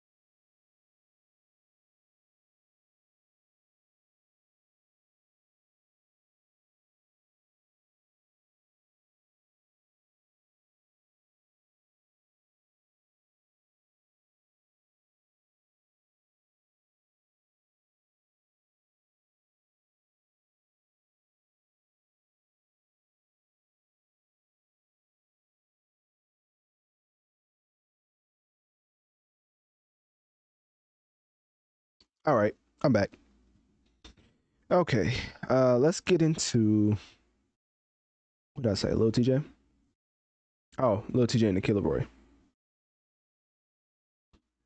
[SPEAKER 1] All right, I'm back. Okay, let's get into what did I say? Lil Tjay. Oh, Lil Tjay and the Killer Boy.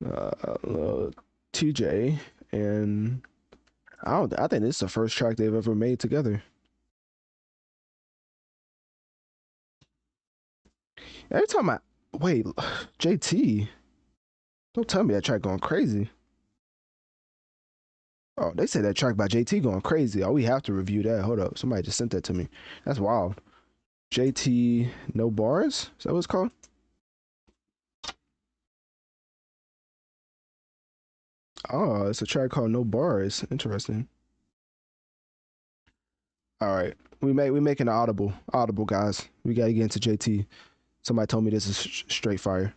[SPEAKER 1] Lil Tjay and I think this is the first track they've ever made together. Every time I wait, JT, don't tell me that track going crazy. Oh, they said that track by JT going crazy. Oh, we have to review that. Hold up, somebody just sent that to me. That's wild. JT No Bars? Is that what it's called? Oh, it's a track called No Bars. Interesting. All right, we making an audible guys. We gotta get into JT. Somebody told me this is straight fire.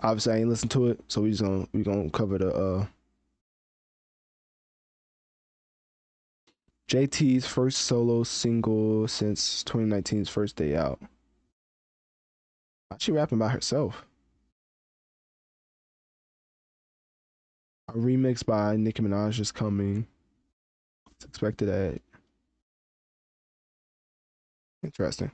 [SPEAKER 1] Obviously, I ain't listened to it, so we gonna cover the JT's first solo single since 2019's First Day Out. She rapping by herself. A remix by Nicki Minaj is coming. It's expected at. Interesting.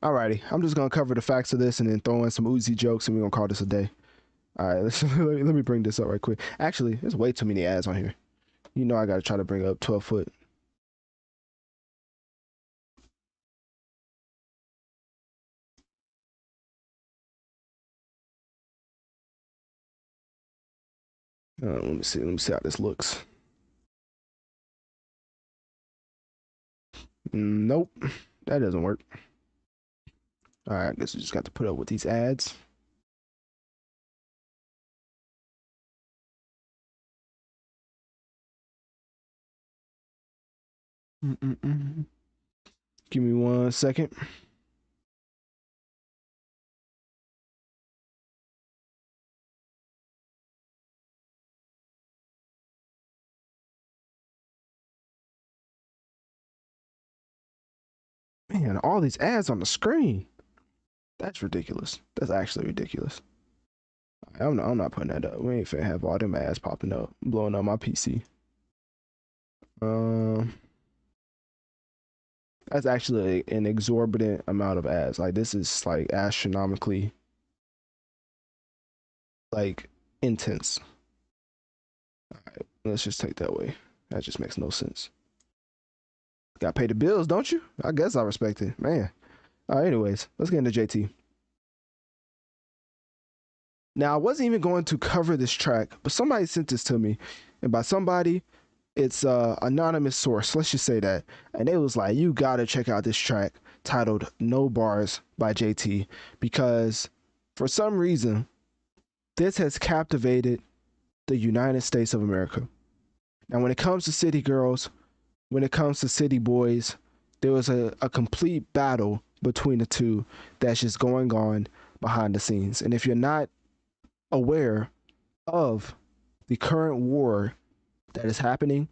[SPEAKER 1] Alrighty, I'm just gonna cover the facts of this and then throw in some Uzi jokes, and we're gonna call this a day. All right, let me bring this up right quick. Actually, there's way too many ads on here. You know I gotta try to bring up 12 foot. Let me see. Let me see how this looks. Nope, that doesn't work. All right, I guess we just got to put up with these ads. Give me 1 second. Man, all these ads on the screen. That's ridiculous. That's actually ridiculous. I'm not putting that up. We ain't finna have all them ads popping up, blowing up my PC. That's actually an exorbitant amount of ads. Like this is like astronomically like intense. All right, let's just take that away. That just makes no sense. Gotta pay the bills, don't you? I guess I respect it, man. All right, anyways, let's get into JT. Now I wasn't even going to cover this track, but somebody sent this to me, and by somebody, it's a anonymous source. Let's just say that, and it was like, you gotta check out this track titled "No Bars" by JT because for some reason this has captivated the United States of America. Now, when it comes to city girls, when it comes to city boys, there was a complete battle between the two that's just going on behind the scenes. And if you're not aware of the current war that is happening,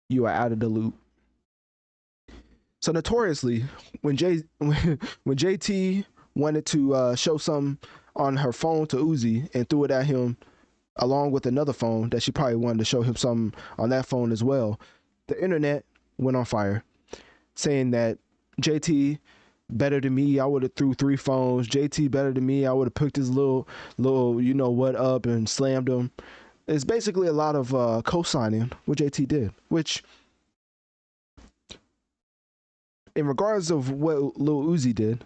[SPEAKER 1] you are out of the loop. So notoriously, when JT wanted to show something on her phone to Uzi and threw it at him, along with another phone that she probably wanted to show him something on that phone as well, the internet went on fire, saying that JT better than me. I would have threw 3 phones. JT better than me. I would have picked his little you know what up and slammed him. It's basically a lot of co-signing what JT did, which in regards of what Lil Uzi did,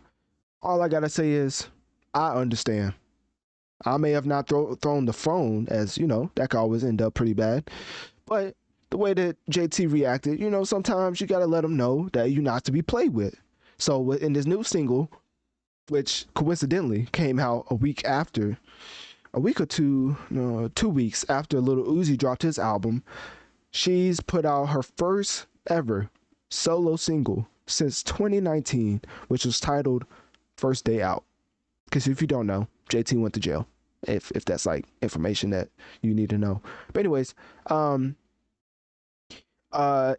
[SPEAKER 1] all I gotta say is I understand. I may have not thrown the phone, as you know, that could always end up pretty bad. But the way that JT reacted, you know, sometimes you gotta let him know that you're not to be played with. So in this new single, which coincidentally came out a week or 2, no, 2 weeks after Lil Uzi dropped his album, she's put out her first ever solo single since 2019, which was titled First Day Out. Because if you don't know, JT went to jail. If that's like information that you need to know. But anyways, in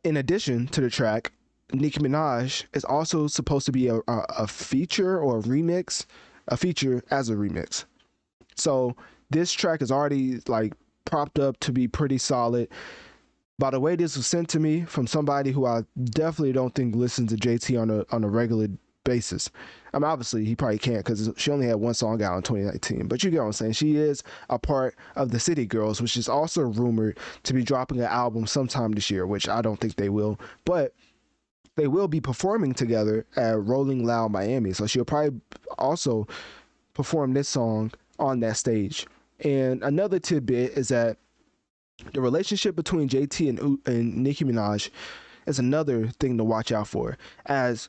[SPEAKER 1] addition to the track, Nicki Minaj is also supposed to be a feature or a remix, a feature as a remix. So this track is already like propped up to be pretty solid. By the way, this was sent to me from somebody who I definitely don't think listens to JT on a regular basis. I mean, obviously he probably can't because she only had 1 song out in 2019. But you get what I'm saying. She is a part of the City Girls, which is also rumored to be dropping an album sometime this year, which I don't think they will. But they will be performing together at Rolling Loud Miami. So she'll probably also perform this song on that stage. And another tidbit is that the relationship between JT and Nicki Minaj is another thing to watch out for, as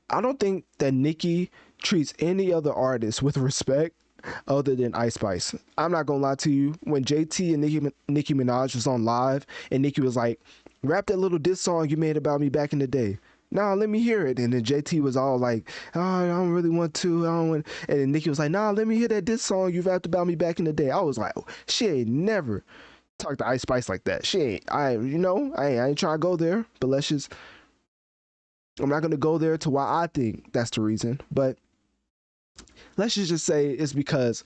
[SPEAKER 1] I don't think that Nicki treats any other artist with respect other than Ice Spice. I'm not gonna lie to you. When JT and Nicki Minaj was on live, and Nicki was like, "Rap that little diss song you made about me back in the day." Nah, let me hear it. And then JT was all like, "Oh, I don't really want to. I don't want." And then Nicki was like, "Nah, let me hear that diss song you rapped about me back in the day." I was like, "She ain't never." talk to Ice Spice like that. She ain't. I ain't trying to go there. But let's just. I'm not gonna go there to why I think that's the reason. But let's just say it's because.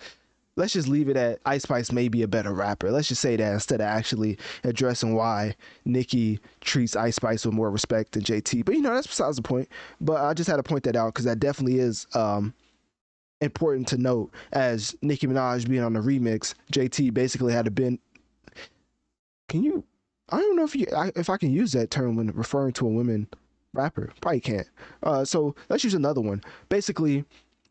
[SPEAKER 1] Let's just leave it at Ice Spice may be a better rapper. Let's just say that instead of actually addressing why Nicki treats Ice Spice with more respect than JT. But that's besides the point. But I just had to point that out because that definitely is important to note. As Nicki Minaj being on the remix, JT basically had to bend. Can you? I don't know if I can use that term when referring to a woman rapper. Probably can't. So let's use another one. Basically,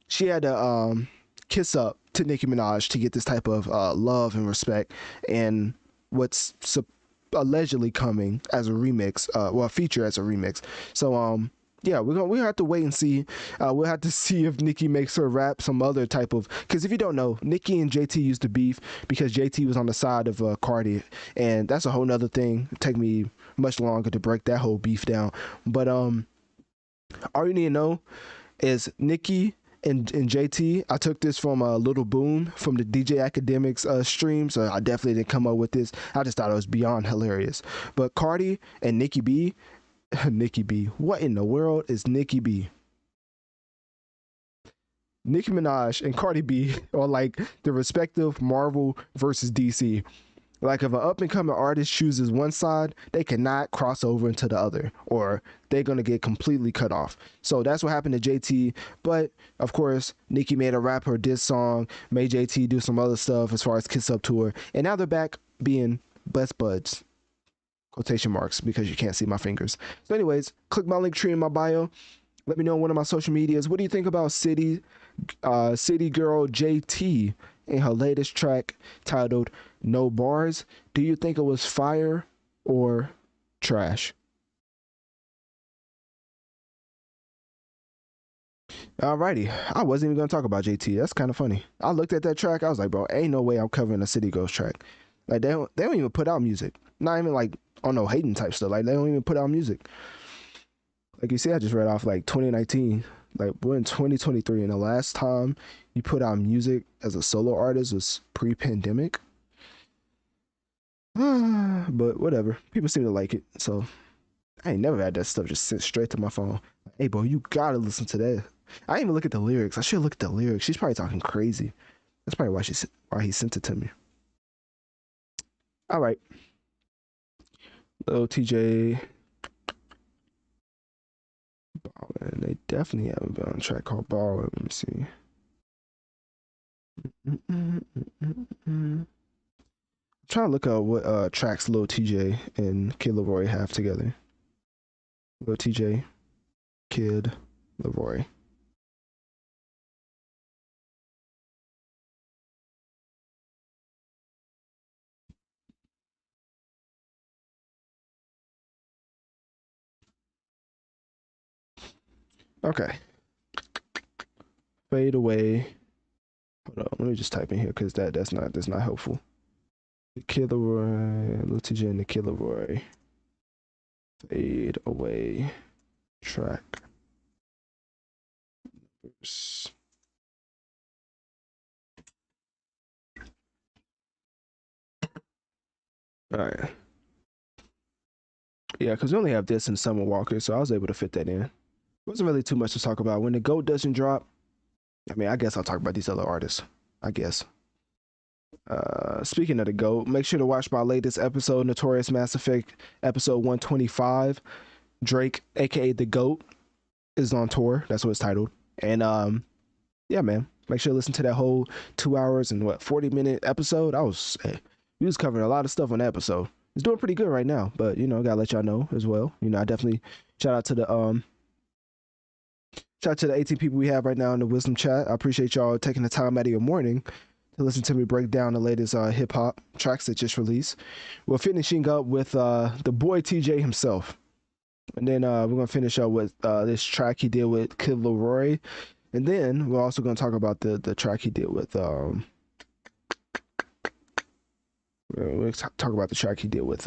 [SPEAKER 1] she had to kiss up to Nicki Minaj to get this type of love and respect, and what's allegedly coming as a remix, a feature as a remix. So yeah, we'll have to wait and see. We'll have to see if Nicki makes her rap some other type of, because if you don't know, Nicki and JT used to beef because JT was on the side of Cardi, and that's a whole nother thing. It'd take me much longer to break that whole beef down. But all you need to know is Nicki and JT. I took this from a Little Boom from the DJ Academics stream, so I definitely didn't come up with this. I just thought it was beyond hilarious. But Cardi and Nicki B, Nicki B, what in the world is Nicki B? Nicki Minaj and Cardi B are like the respective Marvel versus DC. Like if an up and coming artist chooses one side, they cannot cross over into the other, or they're gonna get completely cut off. So that's what happened to JT. But of course, Nicki made a rap her diss song, made JT do some other stuff as far as kiss up to her, and now they're back being best buds. Quotation marks because you can't see my fingers. So, anyways, click my link tree in my bio. Let me know on one of my social medias. What do you think about City Girl JT in her latest track titled No Bars? Do you think it was fire or trash? Alrighty, I wasn't even gonna talk about JT. That's kind of funny. I looked at that track. I was like, bro, ain't no way I'm covering a City Girls track. Like they don't even put out music. Not even like on no hating type stuff. Like they don't even put out music. Like you see, I just read off like 2019. Like we're in 2023, and the last time you put out music as a solo artist was pre-pandemic. But whatever. People seem to like it, so I ain't never had that stuff just sent straight to my phone. Hey, bro, you gotta listen to that. I didn't even look at the lyrics. I should look at the lyrics. She's probably talking crazy. That's probably why he sent it to me. All right, little Tjay. Ballin'. They definitely have a on track called Ballin'. Let me see. I'm trying to look up what tracks Lil Tjay and Kid Leroy have together. Lil Tjay, Kid Leroy. Okay. Fade away. Hold on, let me just type in here because that's not helpful. The Kid Leroy, Lil Tjay and the Kid Leroy. Fade away track. Oops. All right. Yeah, because we only have this and Summer Walker, so I was able to fit that in. Wasn't really too much to talk about. When the GOAT doesn't drop, I mean, I guess I'll talk about these other artists. I guess. Speaking of the GOAT, make sure to watch my latest episode, Notorious Mass Effect, episode 125. Drake, aka the GOAT, is on tour. That's what it's titled. And yeah, man. Make sure to listen to that whole 2 hours and 40-minute episode. We was covering a lot of stuff on that episode. It's doing pretty good right now, but gotta let y'all know as well. I definitely shout out to the 18 people we have right now in the Wisdom chat. I appreciate y'all taking the time out of your morning to listen to me break down the latest hip hop tracks that just released. We're finishing up with the boy Tjay himself, and then we're gonna finish up with this track he did with Kid Leroy, and then we're also gonna talk about the track he did with we'll talk about the track he did with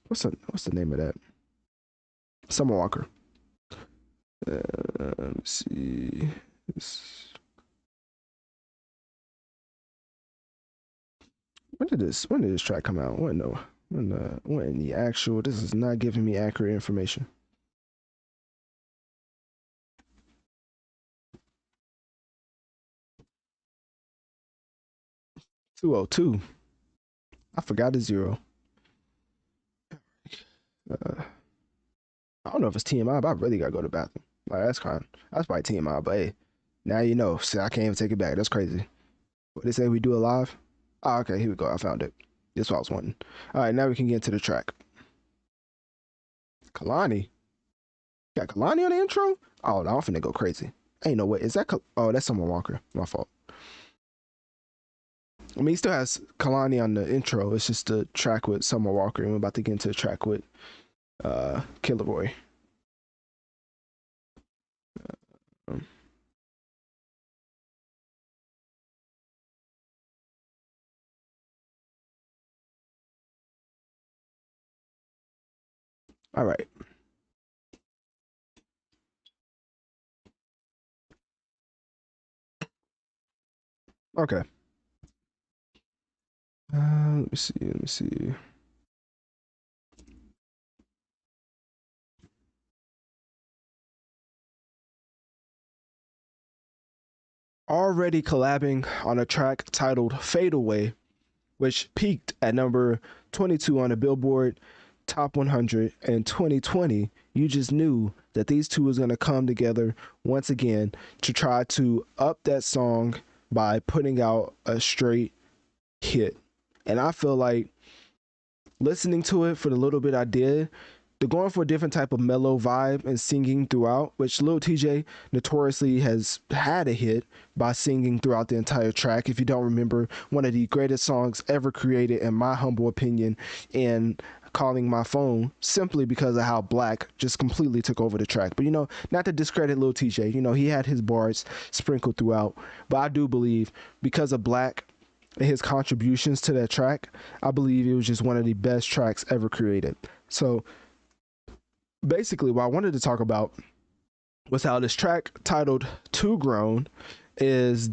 [SPEAKER 1] what's the name of that? Summer Walker. Let's see. when did this track come out? When in the actual, this is not giving me accurate information. (202). I forgot the zero. I don't know if it's TMI, but I really gotta go to the bathroom. Like that's probably TMI, but hey, now you know. See, I can't even take it back. That's crazy. What they say we do it live? Oh, okay, here we go. I found it. This is what I was wanting. All right, now we can get into the track. Kalani. Got Kalani on the intro? Oh, no, I'm finna go crazy. Ain't no way. Is that oh, that's Summer Walker. My fault. I mean, he still has Kalani on the intro. It's just the track with Summer Walker, and we're about to get into the track with Killer Boy. All right. Okay. Let me see. Let me see. Already collabing on a track titled Fade Away, which peaked at number 22 on the Billboard Top 100 in 2020. You just knew that these two was going to come together once again to try to up that song by putting out a straight hit. And I feel like listening to it for the little bit I did, they're going for a different type of mellow vibe and singing throughout, which Lil Tjay notoriously has had a hit by singing throughout the entire track. If you don't remember, one of the greatest songs ever created, in my humble opinion, in Calling My Phone, simply because of how Black just completely took over the track. But not to discredit Lil Tjay, he had his bars sprinkled throughout. But I do believe because of Black and his contributions to that track, I believe it was just one of the best tracks ever created. So basically what I wanted to talk about was how this track titled Too Grown is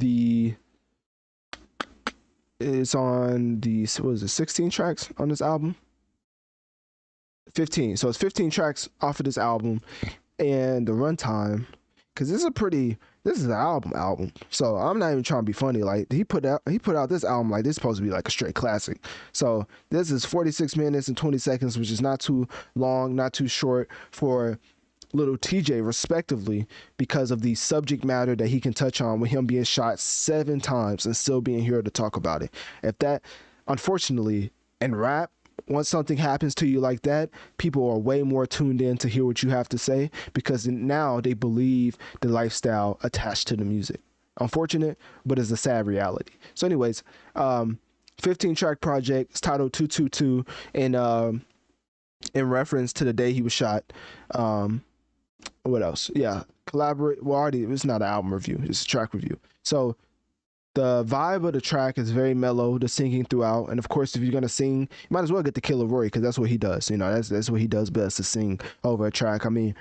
[SPEAKER 1] on the, what is it, 16 tracks on this album? 15. So it's 15 tracks off of this album, and the runtime, because this is an album. So I'm not even trying to be funny. Like he put out this album like this is supposed to be like a straight classic. So this is 46 minutes and 20 seconds, which is not too long, not too short for Little Tjay respectively, because of the subject matter that he can touch on, with him being shot 7 times and still being here to talk about it. If that, unfortunately, in rap, once something happens to you like that, people are way more tuned in to hear what you have to say, because now they believe the lifestyle attached to the music. Unfortunate, but it's a sad reality. So anyways, 15 track project. It's titled 222, and in reference to the day he was shot. What else? Yeah, collaborate. Well, already it's not an album review; it's a track review. So the vibe of the track is very mellow, the singing throughout, and of course, if you're gonna sing, you might as well get the Killer Roy, because that's what he does. That's what he does best, to sing over a track. I mean,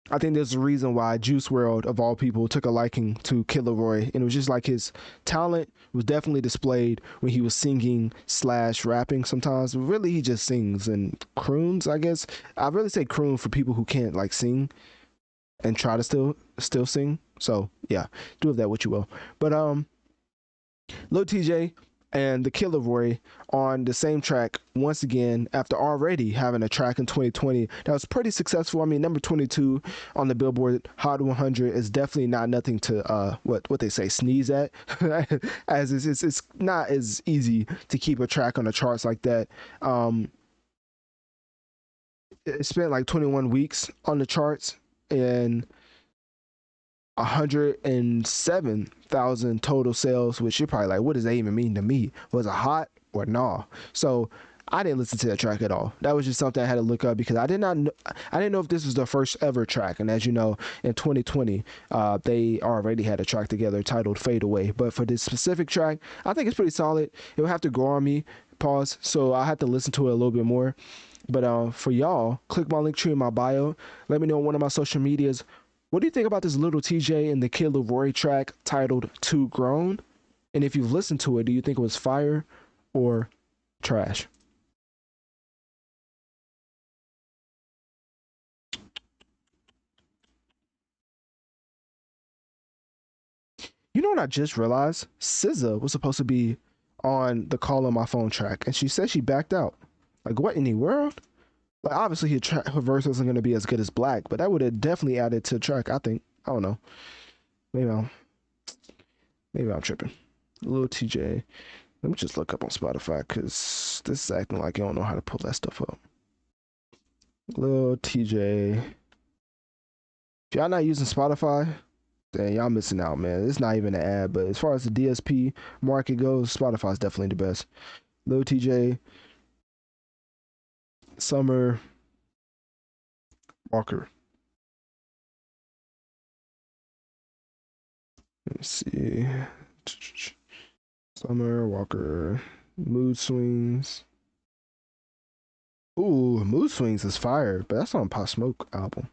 [SPEAKER 1] I think there's a reason why Juice WRLD, of all people, took a liking to Killer Roy, and it was just like his talent was definitely displayed when he was singing slash rapping. Sometimes, but really, he just sings and croons. I guess I really say croon for people who can't like sing and try to still sing. So yeah, do with that what you will. But Lil Tjay and the Killer Roy on the same track once again, after already having a track in 2020 that was pretty successful. I mean, number 22 on the Billboard Hot 100 is definitely not nothing to what they say sneeze at, as it's not as easy to keep a track on the charts like that. It spent like 21 weeks on the charts, and 107,000 total sales, which you're probably like, what does that even mean to me? Was it hot or nah? So I didn't listen to that track at all. That was just something I had to look up, because I didn't know if this was the first ever track. And as you know, in 2020, they already had a track together titled Fade Away. But for this specific track, I think it's pretty solid. It would have to grow on me, pause. So I had to listen to it a little bit more. But for y'all, click my link tree in my bio. Let me know on one of my social medias, what do you think about this Little Tjay and the Killer Roy track titled Too Grown? And if you've listened to it, do you think it was fire or trash? You know what I just realized? SZA was supposed to be on the Call on My Phone track, and she said she backed out. Like, what in the world? Like, obviously, her verse wasn't going to be as good as Black, but that would have definitely added to the track, I think. I don't know. Maybe I'm tripping. Lil Tjay. Let me just look up on Spotify, because this is acting like you don't know how to pull that stuff up. Lil Tjay. If y'all not using Spotify, then y'all missing out, man. It's not even an ad, but as far as the DSP market goes, Spotify's definitely the best. Lil Tjay, Summer Walker. Let's see. Summer Walker. Mood Swings. Ooh, Mood Swings is fire, but that's on Pop Smoke album.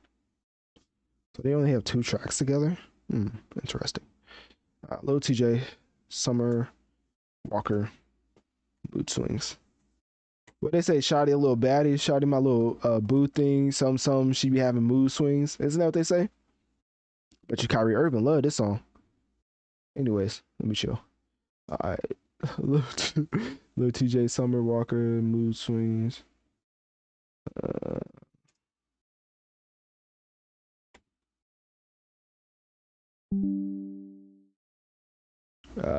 [SPEAKER 1] So they only have 2 tracks together. Interesting. Lil Tjay, Summer Walker, Mood Swings. What they say, Shawty a little baddie, Shawty my little boo thing, some she be having mood swings. Isn't that what they say? Bet you Kyrie Irving love this song. Anyways, let me chill. Alright. Lil Tjay, Summer Walker, Mood Swings.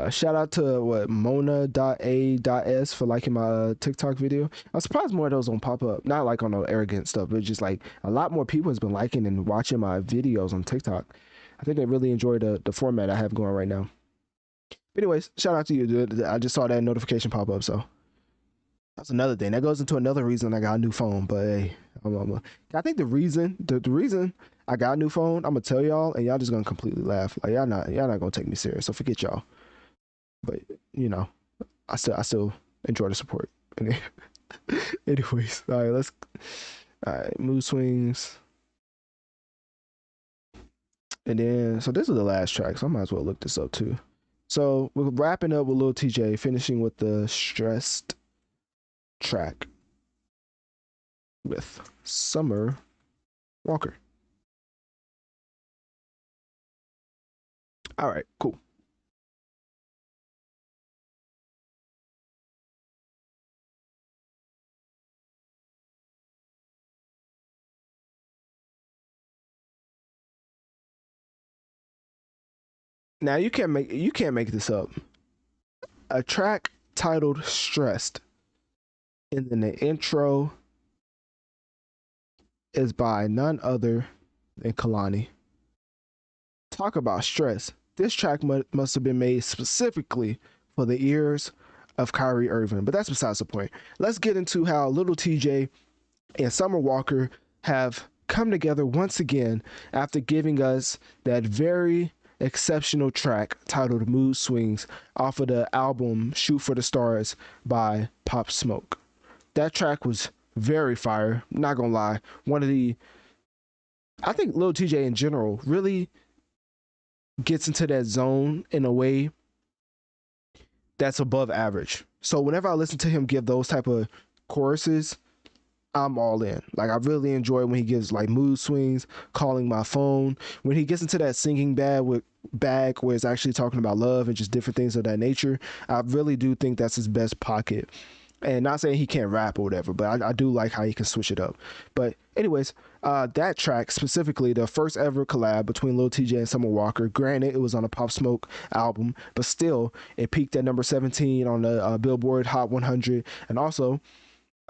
[SPEAKER 1] Shout out to Mona.a.s for liking my TikTok video. I'm surprised more of those don't pop up. Not like on the arrogant stuff, but just like a lot more people has been liking and watching my videos on TikTok. I think they really enjoy the format I have going right now. Anyways, shout out to you, dude. I just saw that notification pop up, so that's another thing. That goes into another reason I got a new phone. But hey, I think the reason I got a new phone, I'm gonna tell y'all, and y'all just gonna completely laugh. Like y'all not gonna take me serious. So forget y'all. But you know, I still enjoy the support. Anyways, all right, Mood Swings. And then so this is the last track, so I might as well look this up too. So we're wrapping up with Lil Tjay, finishing with the Stressed track with Summer Walker. All right, cool. Now you can't make this up. A track titled Stressed, and then the intro is by none other than Kalani. Talk about stress. This track must have been made specifically for the ears of Kyrie Irving, but that's besides the point. Let's get into how Little Tjay and Summer Walker have come together once again after giving us that very exceptional track titled Mood Swings off of the album Shoot for the Stars by Pop Smoke. That track was very fire, not gonna lie. I think Lil Tjay in general really gets into that zone in a way that's above average. So whenever I listen to him give those type of choruses, I'm all in. Like I really enjoy when he gives like Mood Swings, Calling My Phone, when he gets into that singing bag where it's actually talking about love and just different things of that nature. I really do think that's his best pocket. And not saying he can't rap or whatever, but I do like how he can switch it up. But anyways, that track specifically, the first ever collab between Lil Tjay and Summer Walker. Granted, it was on a Pop Smoke album, but still, it peaked at number 17 on the Billboard Hot 100, and also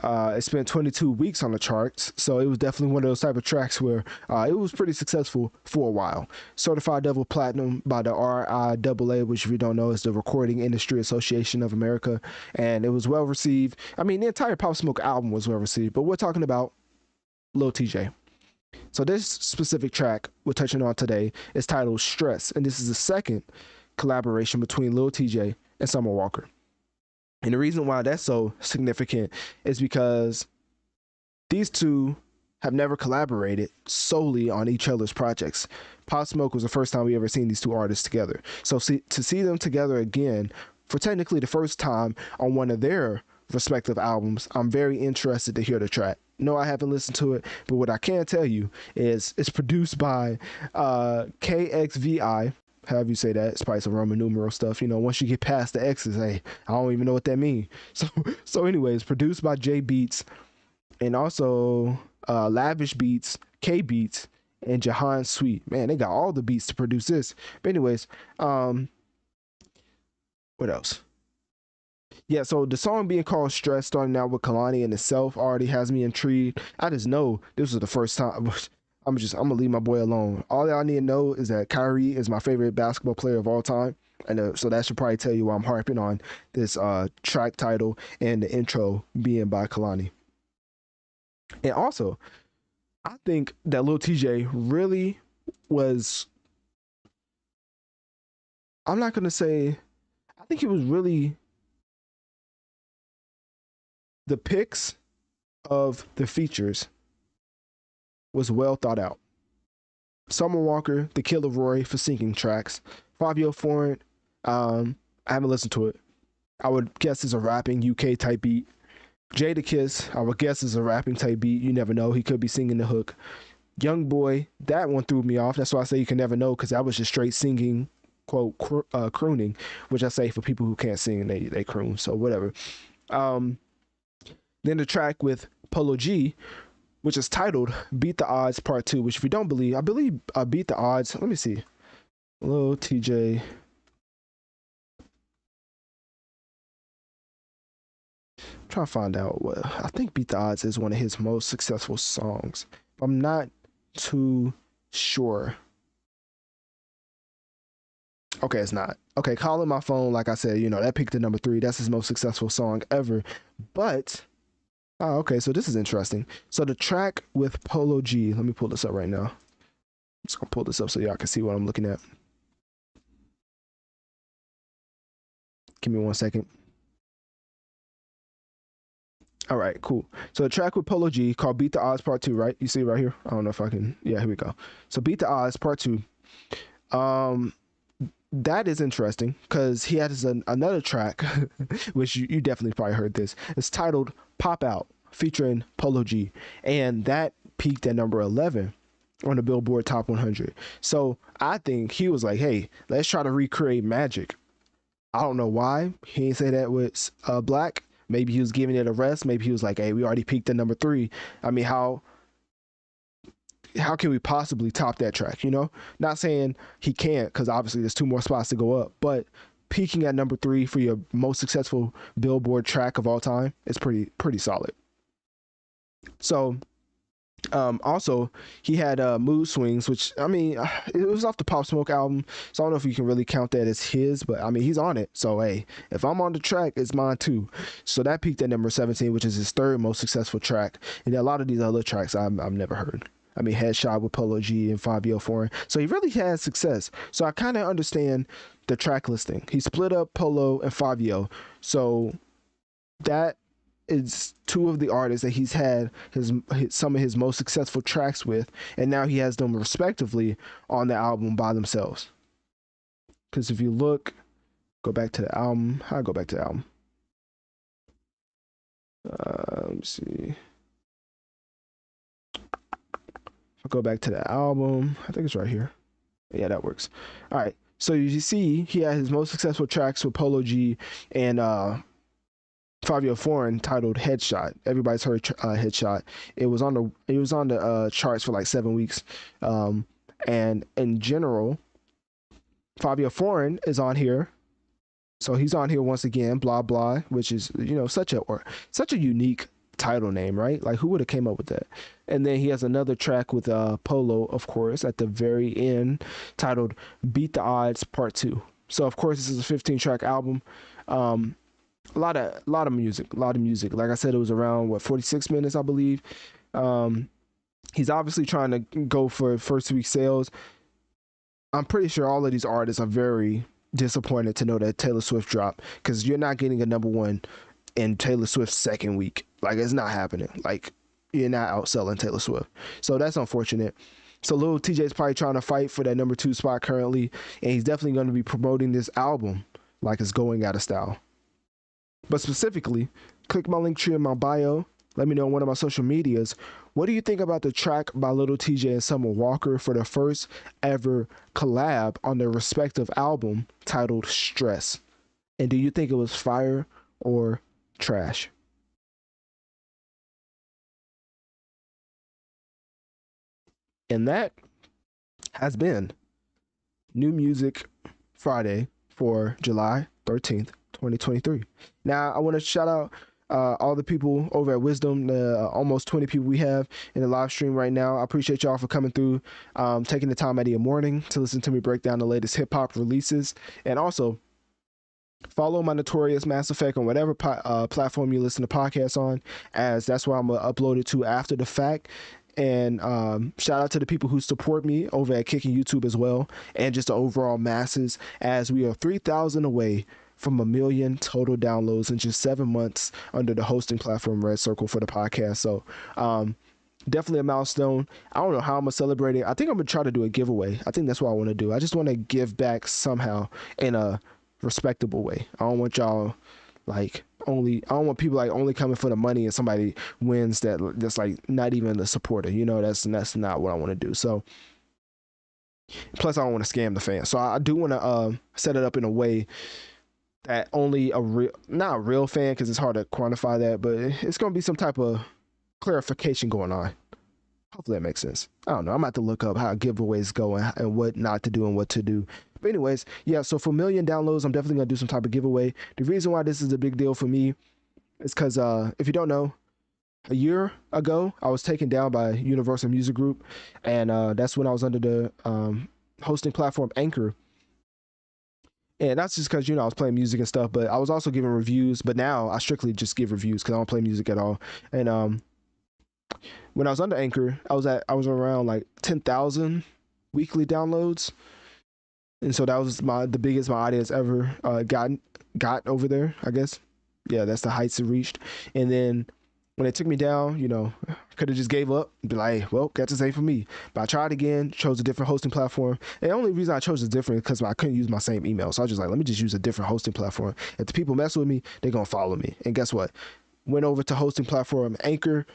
[SPEAKER 1] it spent 22 weeks on the charts, so it was definitely one of those type of tracks where it was pretty successful for a while. Certified Double Platinum by the RIAA, which if you don't know is the Recording Industry Association of America, and it was well received. I mean, the entire Pop Smoke album was well received, but we're talking about Lil Tjay. So this specific track we're touching on today is titled Stress, and this is the second collaboration between Lil Tjay and Summer Walker. And the reason why that's so significant is because these two have never collaborated solely on each other's projects. Pop Smoke was the first time we ever seen these two artists together. So to see them together again for technically the first time on one of their respective albums, I'm very interested to hear the track. No, I haven't listened to it, but what I can tell you is it's produced by KXVI. However you say that, it's probably some Roman numeral stuff. You know, once you get past the X's, hey, I don't even know what that means. So anyways, produced by J Beats and also Lavish Beats, K Beats, and Jahan Sweet. Man, they got all the beats to produce this. But anyways, what else? Yeah, so the song being called Stress, starting out with Kalani in itself, already has me intrigued. I just know this was the first time. I'm gonna leave my boy alone. All y'all need to know is that Kyrie is my favorite basketball player of all time, and so that should probably tell you why I'm harping on this track title and the intro being by Kalani. And also, I think that Lil Tjay really was. I'm not gonna say. I think he was really the picks of the features was well thought out. Summer Walker, The Killer Roy for singing tracks. Fabio Foreign, I haven't listened to it. I would guess is a rapping UK type beat. Jadakiss, I would guess is a rapping type beat. You never know. He could be singing the hook. Young Boy, that one threw me off. That's why I say you can never know, because that was just straight singing, quote, crooning, which I say for people who can't sing, they croon. So whatever. Then the track with Polo G, which is titled Beat the Odds Part 2, which if you don't believe, I believe Beat the Odds, let me see. Lil Tjay. I'm trying to find out what, I think Beat the Odds is one of his most successful songs. I'm not too sure. Okay, it's not. Okay, Calling My Phone, like I said, you know, that picked the number 3. That's his most successful song ever. But oh, okay, so this is interesting. So the track with Polo G, let me pull this up right now. I'm just gonna pull this up so y'all can see what I'm looking at. Give me 1 second. All right, cool. So the track with Polo G called Beat the Odds Part 2, right? You see it right here? I don't know if I can, yeah, here we go. So Beat the Odds Part 2. That is interesting because he has another track, which you definitely probably heard this. It's titled Pop Out, featuring Polo G, and that peaked at number 11 on the Billboard Top 100. So I think he was like, hey, let's try to recreate magic. I don't know why he didn't say that with Black. Maybe he was giving it a rest. Maybe he was like, hey, we already peaked at number 3. I mean, how can we possibly top that track? You know, not saying he can't, because obviously there's 2 more spots to go up, but peaking at number 3 for your most successful Billboard track of all time is pretty solid. So also he had Mood Swings, which I mean it was off the Pop Smoke album, so I don't know if you can really count that as his, but I mean he's on it, so hey, if I'm on the track, it's mine too. So that peaked at number 17, which is his 3rd most successful track, and a lot of these other tracks I've never heard. I mean, Headshot with Polo G and Fabio Foreign. So he really had success. So I kind of understand the track listing. He split up Polo and Fabio. So that is 2 of the artists that he's had some of his most successful tracks with. And now he has them respectively on the album by themselves. Because if you look, go back to the album. How do I go back to the album? Let me see. I'll go back to the album. I think it's right here. Yeah, that works. All right. So you see, he had his most successful tracks with Polo G and Fabio Foreign, titled Headshot. Everybody's heard Headshot. It was on the charts for like 7 weeks. And in general, Fabio Foreign is on here. So he's on here once again, Blah Blah, which is, you know, such a unique title name, right? Like, who would have came up with that? And then he has another track with Polo, of course, at the very end, titled Beat the Odds Part 2. So of course this is a 15-track album. A lot of music. Like I said, it was around 46 minutes, I believe. He's obviously trying to go for first week sales. I'm pretty sure all of these artists are very disappointed to know that Taylor Swift dropped, because you're not getting a number 1 in Taylor Swift's 2nd week. Like, it's not happening. Like, you're not outselling Taylor Swift. So that's unfortunate. So Lil Tjay is probably trying to fight for that number 2 spot currently, and he's definitely going to be promoting this album like it's going out of style. But specifically, click my link tree in my bio. Let me know on one of my social medias. What do you think about the track by Little Tjay and Summer Walker for their first ever collab on their respective album titled Stress? And do you think it was fire or trash? And that has been New Music Friday for July 13th, 2023. Now, I want to shout out all the people over at Wisdom, the almost 20 people we have in the live stream right now. I appreciate y'all for coming through, taking the time out of your morning to listen to me break down the latest hip hop releases. And also, follow my Notorious Mass Effect on whatever platform you listen to podcasts on, as that's where I'm going to upload it to after the fact. And shout out to the people who support me over at Kicking YouTube as well, and just the overall masses, as we are 3,000 away from 1 million total downloads in just 7 months under the hosting platform Red Circle for the podcast. So definitely a milestone. I don't know how I'm gonna celebrate it. I think I'm gonna try to do a giveaway. I think that's what I want to do. I just want to give back somehow in a respectable way. I don't want y'all like I don't want people like only coming for the money and somebody wins that's like not even a supporter. You know, that's not what I want to do. So plus I don't want to scam the fans. So I do want to set it up in a way that only not a real fan, because it's hard to quantify that, but it's gonna be some type of clarification going on. Hopefully that makes sense. I don't know. I'm about to look up how giveaways go and what not to do and what to do. But anyways, yeah, so for 1 million downloads, I'm definitely going to do some type of giveaway. The reason why this is a big deal for me is because if you don't know, a year ago, I was taken down by Universal Music Group. And that's when I was under the hosting platform Anchor. And that's just because, you know, I was playing music and stuff, but I was also giving reviews. But now I strictly just give reviews because I don't play music at all. And when I was under Anchor, I was around like 10,000 weekly downloads, and so that was the biggest my audience ever got over there, I guess. Yeah, that's the heights it reached. And then when they took me down, you know, I could have just gave up, be like, well, that's the same for me. But I tried again, chose a different hosting platform. And the only reason I chose it different is because I couldn't use my same email. So I was just like, let me just use a different hosting platform. If the people mess with me, they're gonna follow me. And guess what? Went over to hosting platform Anchor.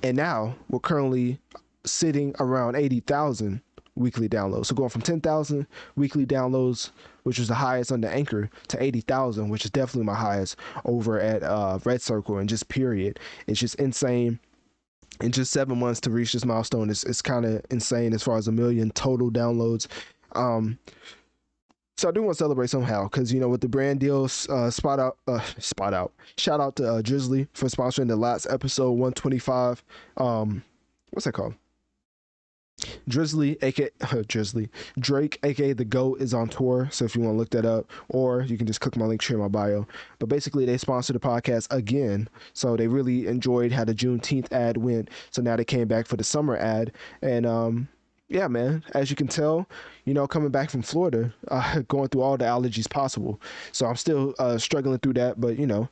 [SPEAKER 1] And now we're currently sitting around 80,000 weekly downloads. So going from 10,000 weekly downloads, which was the highest under Anchor, to 80,000, which is definitely my highest over at Red Circle, and just period. It's just insane. In just 7 months to reach this milestone, it's kind of insane as far as 1 million total downloads. So I do want to celebrate somehow, because, you know, with the brand deals, shout out to Drizzly for sponsoring the last episode 125. What's that called? Drizzly, aka Drake, aka the GOAT, is on tour. So if you want to look that up, or you can just click my link tree in my bio. But basically, they sponsored the podcast again, so they really enjoyed how the Juneteenth ad went. So now they came back for the summer ad, and yeah, man, as you can tell, you know, coming back from Florida, going through all the allergies possible. So I'm still struggling through that, but, you know,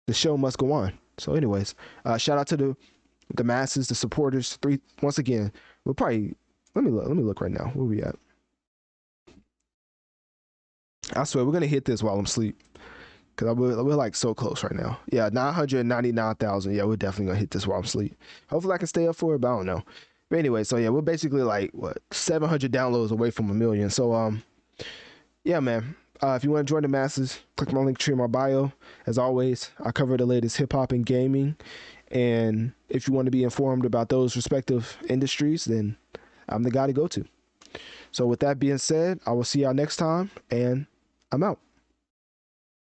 [SPEAKER 1] the show must go on. So anyways, shout out to the masses, the supporters. Once again, we'll probably, let me look right now. Where we at? I swear, we're going to hit this while I'm asleep, because we're like so close right now. Yeah, 999,000. Yeah, we're definitely going to hit this while I'm asleep. Hopefully I can stay up for it, but I don't know. But anyway, so yeah, we're basically like 700 downloads away from 1 million. So yeah, man. If you want to join the masses, click my link tree in my bio. As always, I cover the latest hip hop and gaming. And if you want to be informed about those respective industries, then I'm the guy to go to. So with that being said, I will see y'all next time, and I'm out.